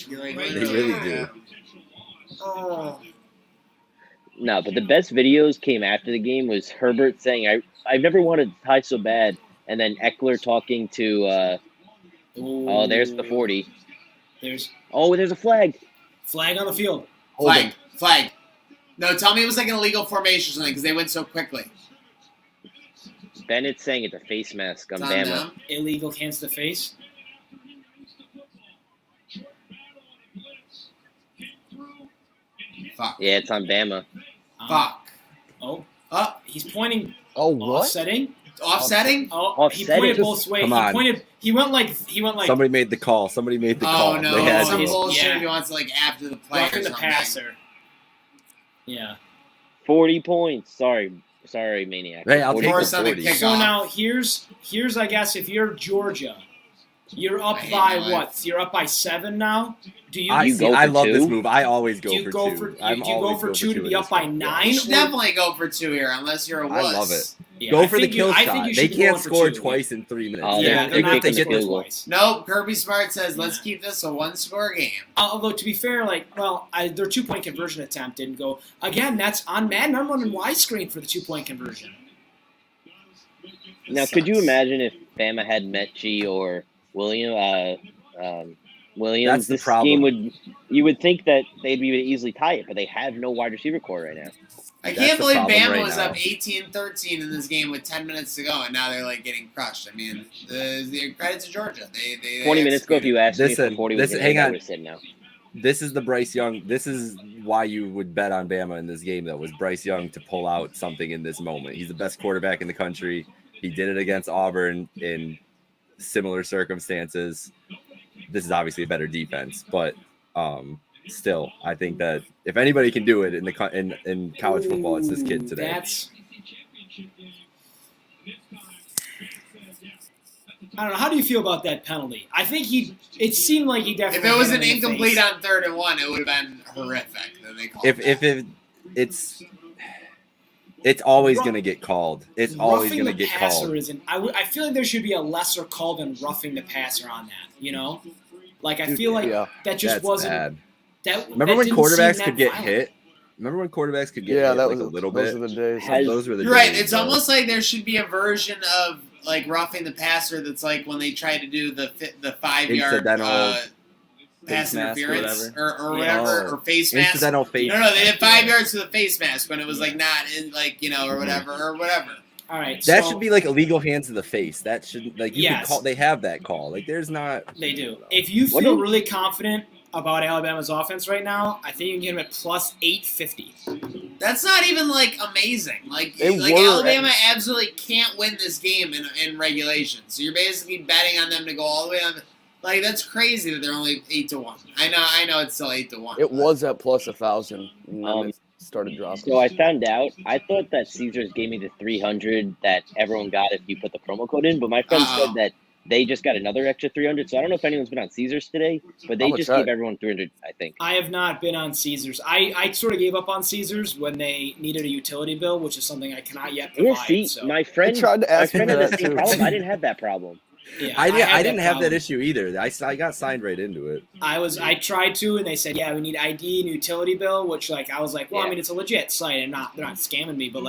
They really do. Oh. No, but the best videos came after the game was Herbert saying, I've never wanted to tie so bad, and then Eckler talking to oh, there's the 40. There's a flag. Flag on the field. Flag. No, tell me it was like an illegal formation or something because they went so quickly. Bennett's saying it's a face mask on It's on Bama. them. Illegal hands to face. Fuck. Yeah, it's on Bama. Fuck. He's pointing. Oh, what? Offsetting. Offsetting? Oh, he pointed both ways. Come on. He went like. Somebody made the call. Oh no! They had Some to. bullshit. Yeah. He wants like after the play Roughing or the something. passer. Yeah. 40 points. Sorry, Maniac. Hey, I'll 40 take points. the 40. So now here's I guess if you're Georgia, you're up by what? You're up by 7 now. Do you? I love this move. I always go Do you for go 2. for? I'm Do you go always for 2 to in be up this by one. 9? You should definitely go for 2 here, unless you're a wuss. I love it. Yeah, go I for the think kill I shot. think you They should be can't going for score 2. twice in 3 minutes. Yeah, they're not they going to get score this. twice. No, Kirby Smart says let's keep this a 1-score game. Although to be fair, their 2-point conversion attempt didn't go. Again, that's on Madden. I'm running widescreen for the 2-point conversion. Now, could you imagine if Bama had Mechie or Williams? That's the this problem. game you would think that they'd be able to easily tie it, but they have no wide receiver core right now. I That's can't the believe problem Bama right was now. up 18-13 in this game with 10 minutes to go, and now they're like getting crushed. I mean, the credit to Georgia. They 20 minutes ago, if you asked me Listen, for 40 was hang I on. would have said no. This is the Bryce Young. This is why you would bet on Bama in this game, though, was Bryce Young to pull out something in this moment. He's the best quarterback in the country. He did it against Auburn in similar circumstances. This is obviously a better defense, but still, I think that if anybody can do it in college football, it's this kid today. I don't know. How do you feel about that penalty? I think it seemed like he definitely. If it was an hit him in the incomplete face. on 3rd and 1, it would have been horrific. That they called It's always going to get called. It's always Roughing going to the get passer called. isn't. I feel like there should be a lesser call than roughing the passer on that. You know, like I feel like that just That's wasn't. bad. That Remember that when didn't seem quarterbacks that could get violent. hit? Remember when quarterbacks could get hit that like was a little bit? Those are the days. Those were the You're right. days, It's bro. almost like there should be a version of like roughing the passer that's like when they try to do the 5-yard Incidental pass face mask or interference whatever. or whatever or face mask. Incidental face No, they did 5 yards to the face mask when it was like not in like or whatever or whatever. All right, That so should be like illegal hands to the face. That should like you Yes. can call. They have that call. Like there's not. they do. If you What feel do- really confident about Alabama's offense right now, I think you can get them at plus 850. That's not even like amazing. Like They were Alabama at- absolutely can't win this game in regulation. So you're basically betting on them to go all the way on. Like that's crazy that they're only 8-1. I know it's still 8-1. It was at plus 1,000, and then it started dropping. So I found out. I thought that Caesars gave me the 300 that everyone got if you put the promo code in, but my friend said that they just got another extra 300. So I don't know if anyone's been on Caesars today, but they just gave everyone 300, I think. I have not been on Caesars. I sort of gave up on Caesars when they needed a utility bill, which is something I cannot yet provide. Yeah, see, my friend had the same problem. I didn't have that problem. Yeah, I didn't have that issue either. I got signed right into it. I tried to, and they said, yeah, we need ID and utility bill, which I was like, well, I mean, it's a legit site, and they're not scamming me, but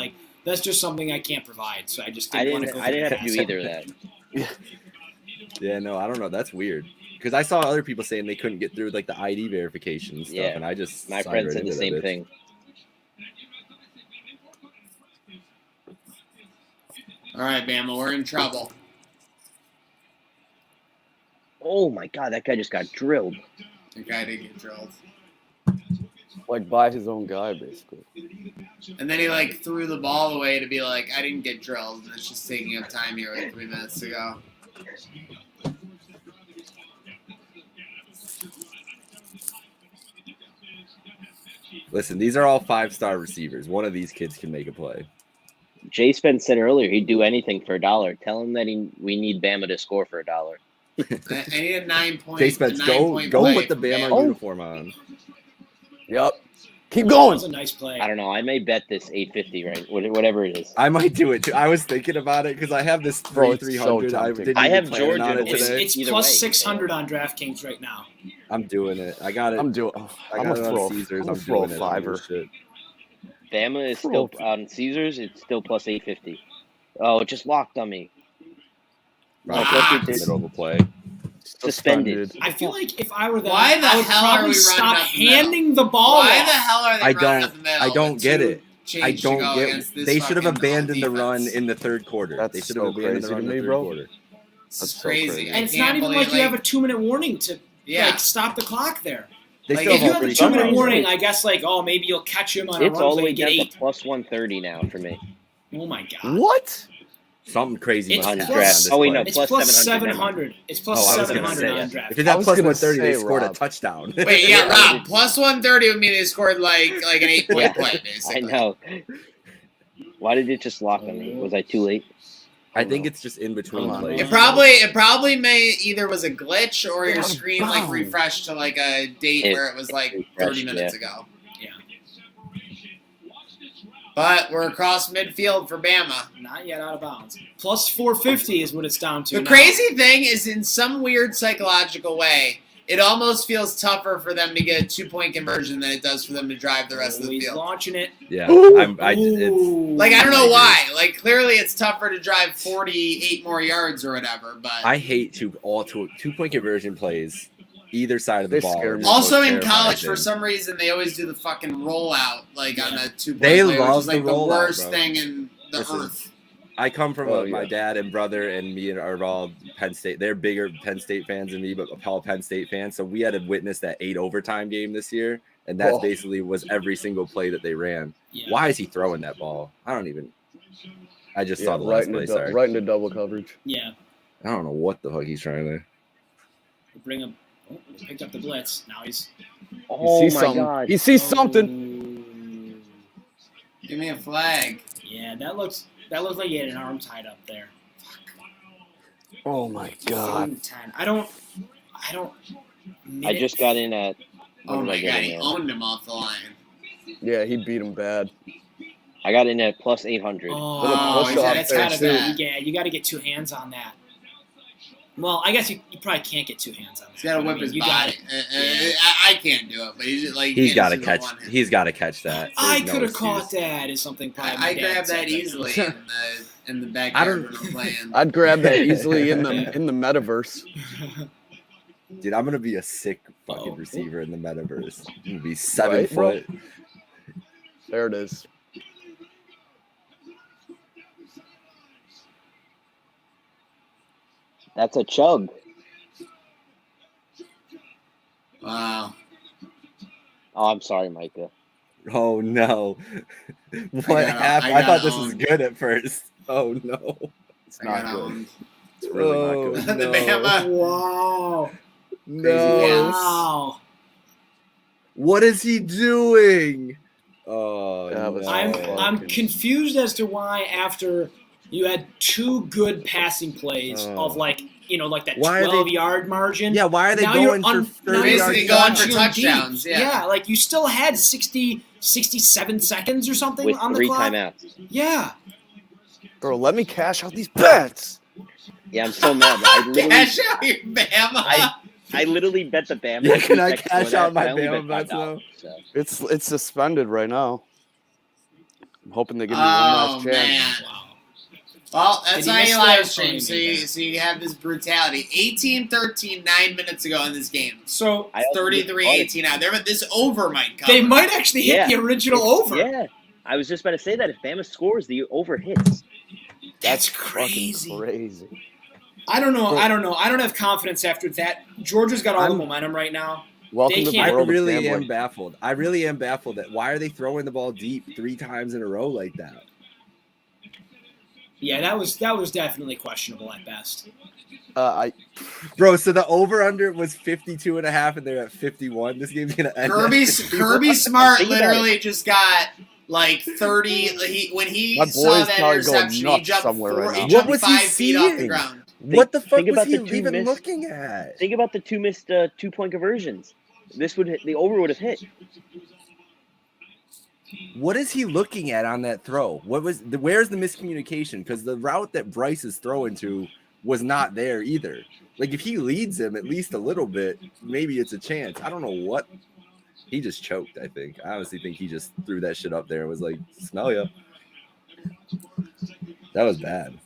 that's just something I can't provide. So I just didn't want to go. I didn't have to do either of that. Yeah, no, I don't know. That's weird. Because I saw other people saying they couldn't get through the ID verification and stuff, and I just my friend said the same thing. All right, Bama, we're in trouble. Oh my God, that guy just got drilled. The guy did get drilled. Like by his own guy, basically. And then he threw the ball away to be like, I didn't get drilled, and it's just taking up time here 3 minutes to go. Listen, these are all 5-star receivers. One of these kids can make a play. Jay Spence said earlier he'd do anything for $1. Tell him that we need Bama to score for $1. I need a 9 point. Jay Spence, go put the Bama uniform on. Yep. Keep going. That was a nice play. I don't know. I may bet this 850, right? Whatever it is. I might do it too. I was thinking about it because I have this 300. I have Georgia. It's plus 600 on DraftKings right now. I'm doing it. I got it. I'm gonna throw Caesars. I'm throw a fiver. Bama is still on Caesars. It's still plus 850. Oh, it just locked on me. Middle of a play. Suspended. I feel like if I were them, Why the I would hell are probably we stop running up the middle? handing the ball Why off. the hell are they running up the middle? I don't with get two it. I change to don't go get. against this They should have fucking abandoned the run defense? in the third quarter. That's They should so have abandoned the crazy run to in me, the bro. third quarter. It's so crazy. crazy. And it's not even like you have a 2-minute warning to Yeah. stop the clock there. They Like, still if you have have a a 2-minute warning, I guess maybe you'll catch him on a It's run all the play way and get down 8. to plus 130 now for me. Oh my god. What? Something crazy It's must plus, happen on this oh, wait, play. no, it's plus plus 700. 700. It's plus I was gonna 700 say, on draft. if it's at was plus gonna 130, they say, scored a Rob. touchdown. Wait, yeah, Rob. Plus 130 would mean they scored like an 8-point Yeah, play, I basically. know. Why did it just lock on me? Was I too late? I think it's just in between plays. It probably may either was a glitch or your screen refreshed to a date where it was 30 minutes ago. Yeah. But we're across midfield for Bama. Not yet out of bounds. Plus 450 is what it's down to. The now. crazy thing is, in some weird psychological way, it almost feels tougher for them to get a 2-point conversion than it does for them to drive the rest of the He's field. launching it. Yeah, Ooh. I don't know why. Clearly it's tougher to drive 48 more yards or whatever. But hate two-point conversion plays either side of the They ball. scare me. also in Terrifying college, for thing. some reason, they always do the fucking rollout on a 2-point They play, love which is the the rollout, worst bro. thing in the Listen, earth. I come from Oh, my yeah. dad and brother and me are all Penn State. They're bigger Penn State fans than me, but all Penn State fans. So we had to witness that 8 overtime game this year, and that basically was every single play that they ran. Yeah. Why is he throwing that ball? I just saw the right last play. Sorry, right into double coverage. Yeah. I don't know what the fuck he's trying to. Bring him. Oh, he picked up the blitz. Now he's. Oh, He sees my something. God. He sees something. Give me a flag. Yeah, that looks like he had an arm tied up there. Oh my god. 10. I don't. I just got in at. Oh my god, he in owned him off the line. Yeah, he beat him bad. I got in at plus 800. Oh, push off that's there, gotta too. be. Yeah, you got to get 2 hands on that. Well, I guess you probably can't get 2 hands on that. He's got to whip his body. I can't do it, but he's just He's got to catch. He's got to catch that. I There's could no have caught excuse. that. Is something probably. I my dad grabbed said that easily in the I backyard don't- when I'm playing. I'd grab that easily in the metaverse. Dude, I'm gonna be a sick fucking receiver in the metaverse. I'm gonna be 7 Right, bro? foot. There it is. That's a chug. Wow. Oh, I'm sorry, Micah. Oh no! What happened? I thought this was good at first. Oh no! It's not good. owned. It's really not good. The Bama. Wow. No! Wow. What is he doing? Oh, That was no. I'm confused as to why after you had 2 good passing plays Oh. of like that Why are they- 12-yard margin. Yeah, why are they Now going you're for 30 Basically yards? going for launching them touchdowns. deep. Yeah. Like you still had 67 seconds or something with on the 3 clock. timeouts. Yeah. Bro, let me cash out these bets. Yeah, I'm so mad. I literally, Cash out your Bama. I literally bet the Bama. Yeah, can I 2 seconds cash before out that, my I only Bama bet bets though? $5, so. It's suspended right now. I'm hoping they give me one Oh last chance. man. Well, that's Did he how miss you the live Tony stream. Bennett? So you have this brutality. 18-13, 9 minutes ago in this game. So I also 33-18 now. This over might come. they might actually hit the original over. Yeah, I was just about to say that if Bama scores, the over hits. That's Fucking crazy. crazy. I don't know. I don't have confidence after that. Georgia's got all the momentum right now. Welcome to the I world of really gambling. am baffled. I really am baffled that why are they throwing the ball deep 3 times in a row like that? Yeah, that was definitely questionable at best. Bro, so the over-under was 52.5 and they're at 51. This game's going to end. Kirby Smart Think about literally just got like 30. When he My saw boy's that probably going interception, he nuts jumped somewhere right now. he What jumped was he 5 feet off the seeing? ground. What the fuck think was about he the 2 even missed- looking at? Think about the 2 missed 2-point conversions. This would hit, the over would have hit. What is he looking at on that throw? Where's the miscommunication? Because the route that Bryce is throwing to was not there either. Like if he leads him at least a little bit, maybe it's a chance. I don't know what. He just choked, I think. I honestly think he just threw that shit up there and was like, smell ya. That was bad.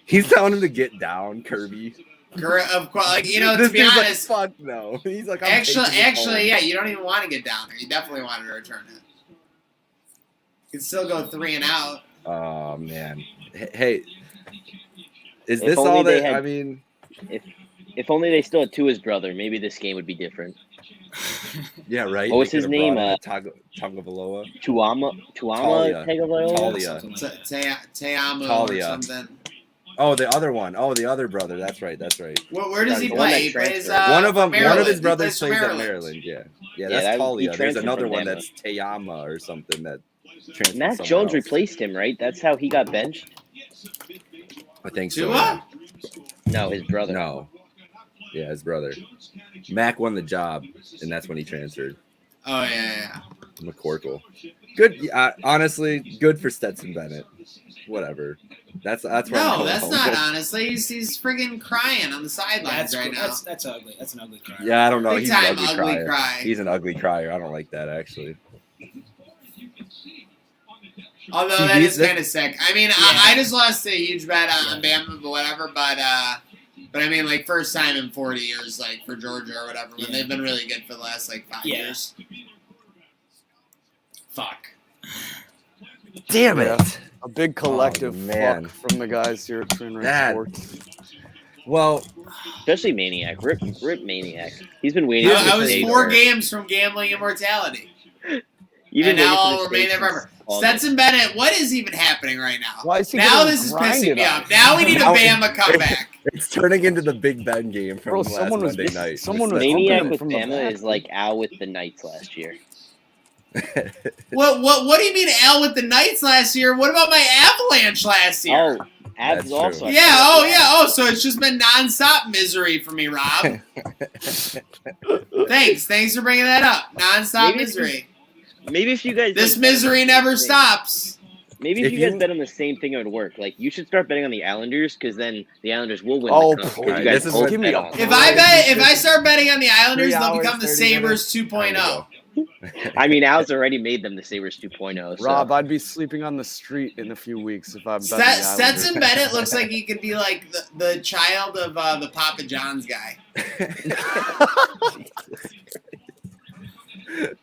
He's telling him to get down, Kirby. Of course, like, to This be dude's like, honest, fuck no. He's like, I'm taking this actually, home. yeah, you don't even want to get down there. You definitely wanted to return it. You can still go 3 and out. Oh man. Hey, is If this only all they that? had- I mean, If only they still had Tua's brother, maybe this game would be different. yeah, right. What was They his could've name? brought Tagovailoa. Tuama Talia. Tagovailoa? Teamu or Talia. something. Oh, the other one. Oh, the other brother. That's right. Where does he The one play? that He plays, transferred. One of them. One Maryland. of his He brothers for plays at Maryland. Maryland. Yeah, Yeah, that's he Talia. There's transferred another from one Bama. that's Tayama or something that transferred. Mac somewhere Jones else. replaced him, right? That's how he got benched? I think so. Tua? No, his brother. No. Yeah, his brother. Mac won the job, and that's when he transferred. Oh yeah. McCorkle. Good. Honestly, good for Stetson Bennett. Whatever. That's where I'm No, going that's home. not honestly. He's friggin' crying on the sidelines right now. That's ugly. That's an ugly cry. Yeah, I don't know. Big He's time an ugly ugly crier. cry. He's an ugly crier. I don't like that actually. Although See, that these- is kind of sick. I mean, I just lost a huge bet on Bama, but whatever. But I mean, like first time in 40 years, like for Georgia or whatever, when they've been really good for the last like 5 years. Fuck. Damn it! Yeah. A big collective man. fuck from the guys here at Twin Ring That- Sports. Well, Especially Maniac. Rip Maniac. He's been waiting. I for was this day 4 for- games from gambling immortality. You've been And now waiting for I'll this remain day there forever. since August. Stetson Bennett, what is even happening right now? Why is he Now getting this is pissing grinded me on? off. Now we need a Now- Bama comeback. it's turning into the Big Ben game from Bro, last someone was- Monday night. someone was- Maniac him with from the Bama back. is like Al with the Knights last year. What do you mean Al with the Knights last year? What about my Avalanche last year? Oh, Abs That's is also. Yeah, oh, so it's just been nonstop misery for me, Rob. Thanks for bringing that up. Nonstop Maybe if misery. Maybe if you guys. This like, misery never stops. Maybe if you guys bet on the same thing, it would work. Like you should start betting on the Islanders because then the Islanders will win. Oh, the cup, 'cause boy, you guys this is both what- give me bet a on it. If I start betting on the Islanders, 3 they'll hours, become the 30 Sabres minutes. 2.0. I mean, Al's already made them the Sabres 2.0. So. Rob, I'd be sleeping on the street in a few weeks if I'm betting the Islanders. Stetson Bennett looks like he could be like the child of the Papa John's guy.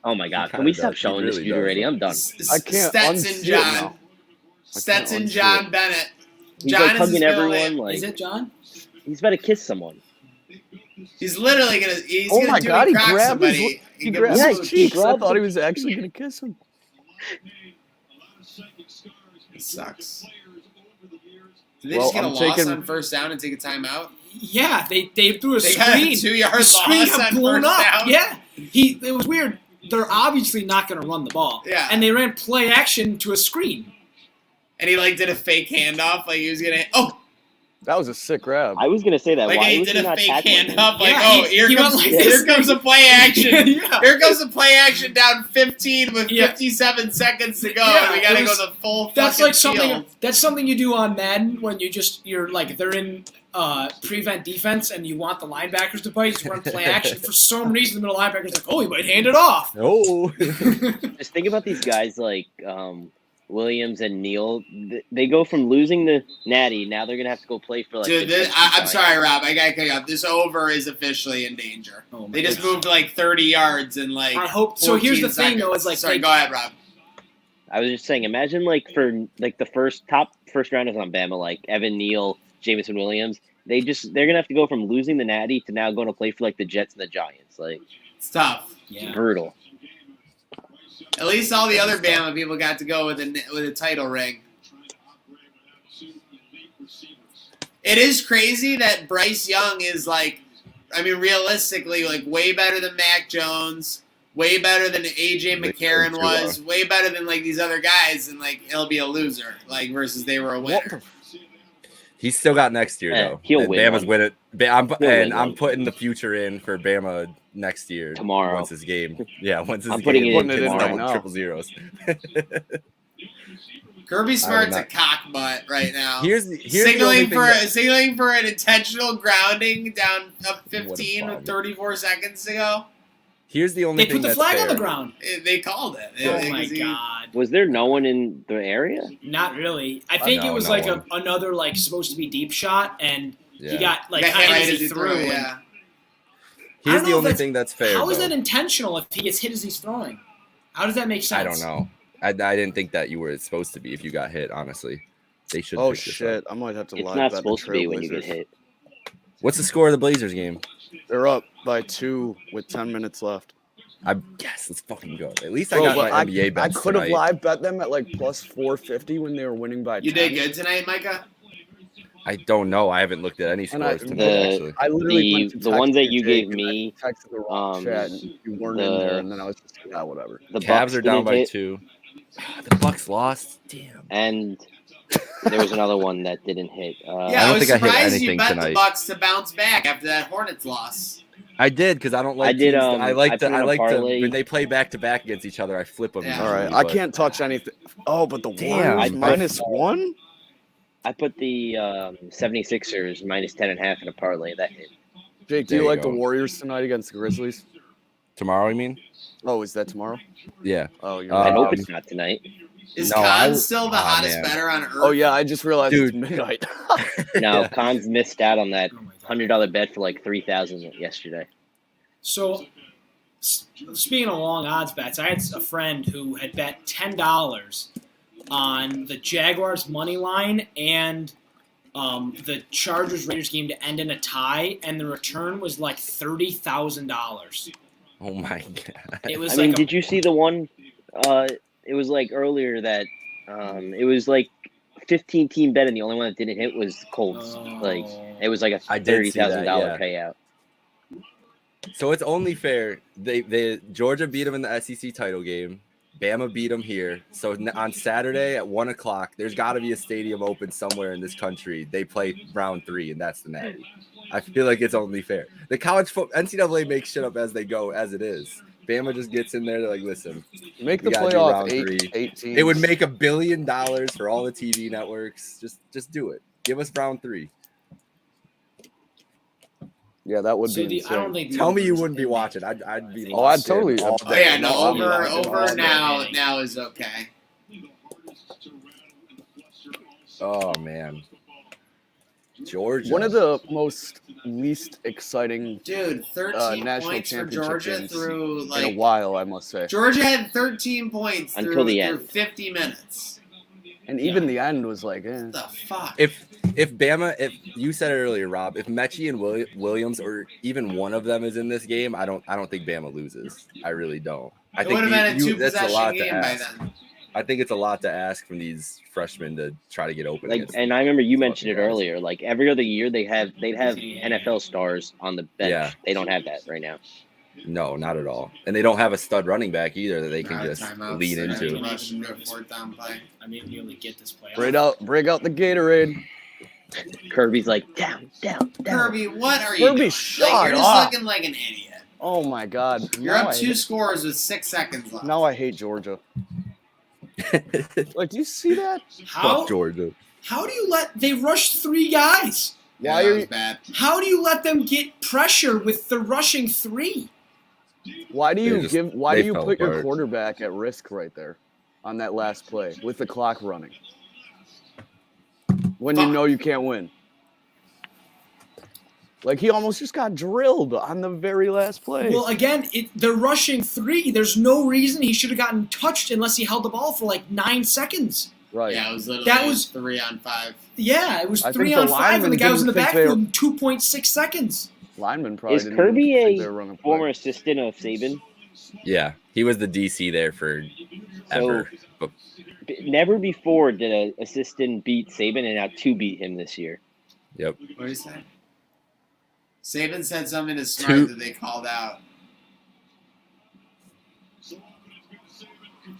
Oh my God! Can we stop showing this feud already? I'm done. I can't Stetson unsee it John. now. Stetson unsee John it. Bennett. He's John like is his hugging middle everyone. name. Like Is it John? he's about to kiss someone. He's literally gonna. He's Oh gonna my do God, he crock grabbed somebody. he goes, grabbed Yeah, his he cheeks. I grabbed thought he him. was actually going to kiss him. It sucks. Did they Well, just get a I'm loss taking- on first down and take a timeout? Yeah, they threw a They got a screen. 2-yard The screen loss got on blown first up. down. Yeah, it was weird. They're obviously not going to run the ball. Yeah. and they ran play action to a screen. And he like did a fake handoff, like he was gonna. Oh, That was a sick grab. I was gonna say that. Like Why he was did he a not fake tackling hand him? up, like, Yeah, here he comes the play action. Yeah. Here comes the play action down 15 with Yeah. 57 seconds to go. Yeah, and we gotta it was- go the full That's fucking like something. field. That's something you do on Madden when you're like they're in prevent defense and you want the linebackers to play. You just run play action. For some reason, the middle linebacker's like, oh, he might hand it off. Oh. Just think about these guys like Williams and Neal. They go from losing the Natty, now they're gonna have to go play for like. Dude, I'm sorry, Rob. I gotta cut you off. This over is officially in danger. They just moved like 30 yards and like. I hope so. Here's the thing, though, is like, sorry, go ahead, Rob. I was just saying, imagine like for like the top first rounders on Bama, like Evan Neal, Jameson Williams. They're gonna have to go from losing the Natty to now going to play for like the Jets and the Giants. Like it's tough. Yeah, brutal. At least all the other Bama people got to go with a title ring. It is crazy that Bryce Young is like, I mean, realistically, like way better than Mac Jones, way better than AJ McCarron was, way better than like these other guys, and like he'll be a loser, like versus they were a winner. He's still got next year though. He'll win. Bama's one. winning. I'm putting the future in for Bama next year. Tomorrow. Once his game. Yeah, once his I'm game. putting it in Putting tomorrow. double, Now. triple zeros. Kirby Smart's a cock butt right now. Here's the signaling only thing signaling for an intentional grounding down up 15 with 34 seconds to go. Here's the only They thing put the that's flag fair. on the ground. They called it. Oh my god! Was there no one in the area? Not really. I think it was no like one. another like supposed to be deep shot, and he Yeah. got like Got kind of hit as he threw. and- yeah. I Here's don't the know only if thing that's fair. How is though. that intentional if he gets hit as he's throwing? How does that make sense? I don't know. I didn't think that you were supposed to be if you got hit. Honestly, they should. Oh pick this shit! up. I might have to. It's live not bet the supposed to be when you get Trailblazers. hit. What's the score of the Blazers game? They're up by 2 with 10 minutes left. Yes, let's fucking go. At least Bro, I got but my NBA I bets could have tonight. live bet them at like plus 450 when they were winning by. You 10. did good tonight, Micah. I don't know. I haven't looked at any And I- scores tonight. Actually, I literally went to The ones text that you Jake, gave and me, I texted the wrong chat, and you weren't in there, and then I was just whatever. the Cavs Bucks are down didn't by hit, 2. The Bucks lost. Damn. and there was another one that didn't hit. Yeah, I I don't was think I hit surprised you anything bet the tonight. Bucks to bounce back after that Hornets loss. I did because I don't like. I did, teams I I like put to. in I a like to parlay. when they play back to back against each other. I flip them. Yeah. All right, usually, I but- can't touch anything. Oh, but the Damn, Warriors I- minus 1. I put the 76ers minus 10.5 in a parlay that hit. Jake, do There you you like go. the Warriors tonight against the Grizzlies? Tomorrow, you mean? Oh, is that tomorrow? Yeah. Oh, you're I right. hope it's not tonight. Is No, Khan I- still the Aw, hottest man. better on earth? Oh yeah, I just realized Dude. it's midnight. No, Yeah. Khan's missed out on that $100 bet for like 3,000 yesterday. So, speaking of long odds bets, I had a friend who had bet $10 on the Jaguars money line and the Chargers Raiders game to end in a tie, and the return was like $30,000. Oh my god. It was I mean, like did you see the one? It was like earlier that it was like 15-team bet, and the only one that didn't hit was Colts. Like it was like a I did see that, $30,000 yeah. payout. So it's only fair. They Georgia beat them in the SEC title game. Bama beat them here. So on Saturday at 1:00, there's got to be a stadium open somewhere in this country. They play round 3, and that's the Natty. I feel like it's only fair. The college football NCAA makes shit up as they go, as it is. Bama just gets in there. They're like, listen, Make we the gotta do playoff round 3. 8 teams. It would make $1 billion for all the TV networks. Just do it. Give us round 3. Yeah, that would So be. I don't think Tell me you wouldn't be watching. I'd be. Oh, I'd lost in totally- all Oh day. yeah, no, I'll be over watching all day. now is okay. Oh man, Georgia. One of the most least exciting Dude, 13 national points for championship Georgia games through in a like while, I must say. Georgia had 13 points Until through, the through end. 50 minutes. And even the end was like, eh. What the fuck? If Bama, if you said it earlier, Rob, if Mechie and Williams or even one of them is in this game, I don't think Bama loses. I really don't. I It think would have been a that's a 2-possession lot to game by ask. then. I think it's a lot to ask from these freshmen to try to get open. Like, against and I remember you these mentioned it fucking guys. earlier. Like every other year, they'd have NFL stars on the bench. Yeah. They don't have that right now. No, not at all. And they don't have a stud running back either that they can Nah, just timeouts. lean They're gonna into. rush into a 4th down play. I mean, you only get this play. Break out the Gatorade. Kirby's like, down. Kirby, what are you Kirby, doing? shut You're just up. looking like an idiot. Oh my God! You're up 2 scores with 6 seconds left. Now I hate Georgia. Like, do you see that? Fuck Georgia. How do you they rushed 3 guys? Why are you bad? How do you let them get pressure with the rushing 3? Why do you they fell put your apart. quarterback at risk right there on that last play with the clock running when you know you can't win? Like, he almost just got drilled on the very last play. Well, again, they're rushing 3. There's no reason he should have gotten touched unless he held the ball for like 9 seconds. Right. Yeah, it was literally 3 on 5. Yeah, it was I 3 think the on 5, and lineman the guy was in the didn't think backfield in 2.6 seconds. Lineman probably Is didn't Kirby even think they were running a former assistant of Saban? Yeah, he was the DC there for ever. But Never before did an assistant beat Saban, and now 2 beat him this year. Yep. What did he say? Saban said something as smart that they called out.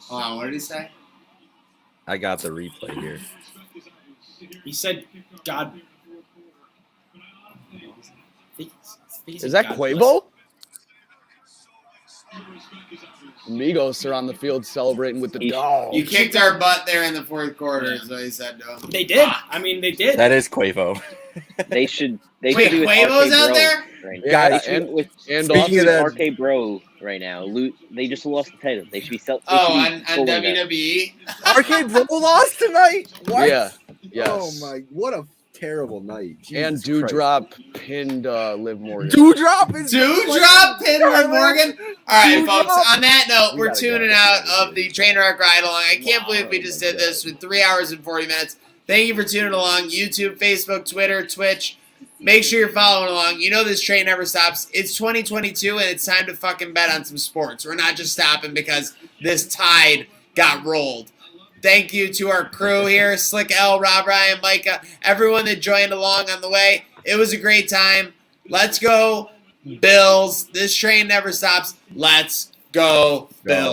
Hold on, what did he say? I got the replay here. He said, God. Is that Quavo? Amigos are on the field celebrating with the dog. You kicked our butt there in the 4th quarter, is what he said to him. They did. I mean, they did. That is Quavo. They should. Wait, Quavo's out there? Right Yeah, now. They should, and speaking also of RK Bro right now, they just lost the title. They should be on WWE? RK Bro lost tonight? What? Yeah. Yes. Oh my, what a terrible night. And Jesus Dewdrop pinned Liv Morgan. Dewdrop is Dewdrop pinned Liv Morgan? All right, Dewdrop? folks, on that note, we're gotta tuning go. out of the Trainer Arc Ride Along. I can't believe we just did this with 3 hours and 40 minutes. Thank you for tuning along. YouTube, Facebook, Twitter, Twitch. Make sure you're following along. You know this train never stops. It's 2022, and it's time to fucking bet on some sports. We're not just stopping because this tide got rolled. Thank you to our crew here, Slick L, Rob Ryan, Micah, everyone that joined along on the way. It was a great time. Let's go, Bills. This train never stops. Let's go, Bills.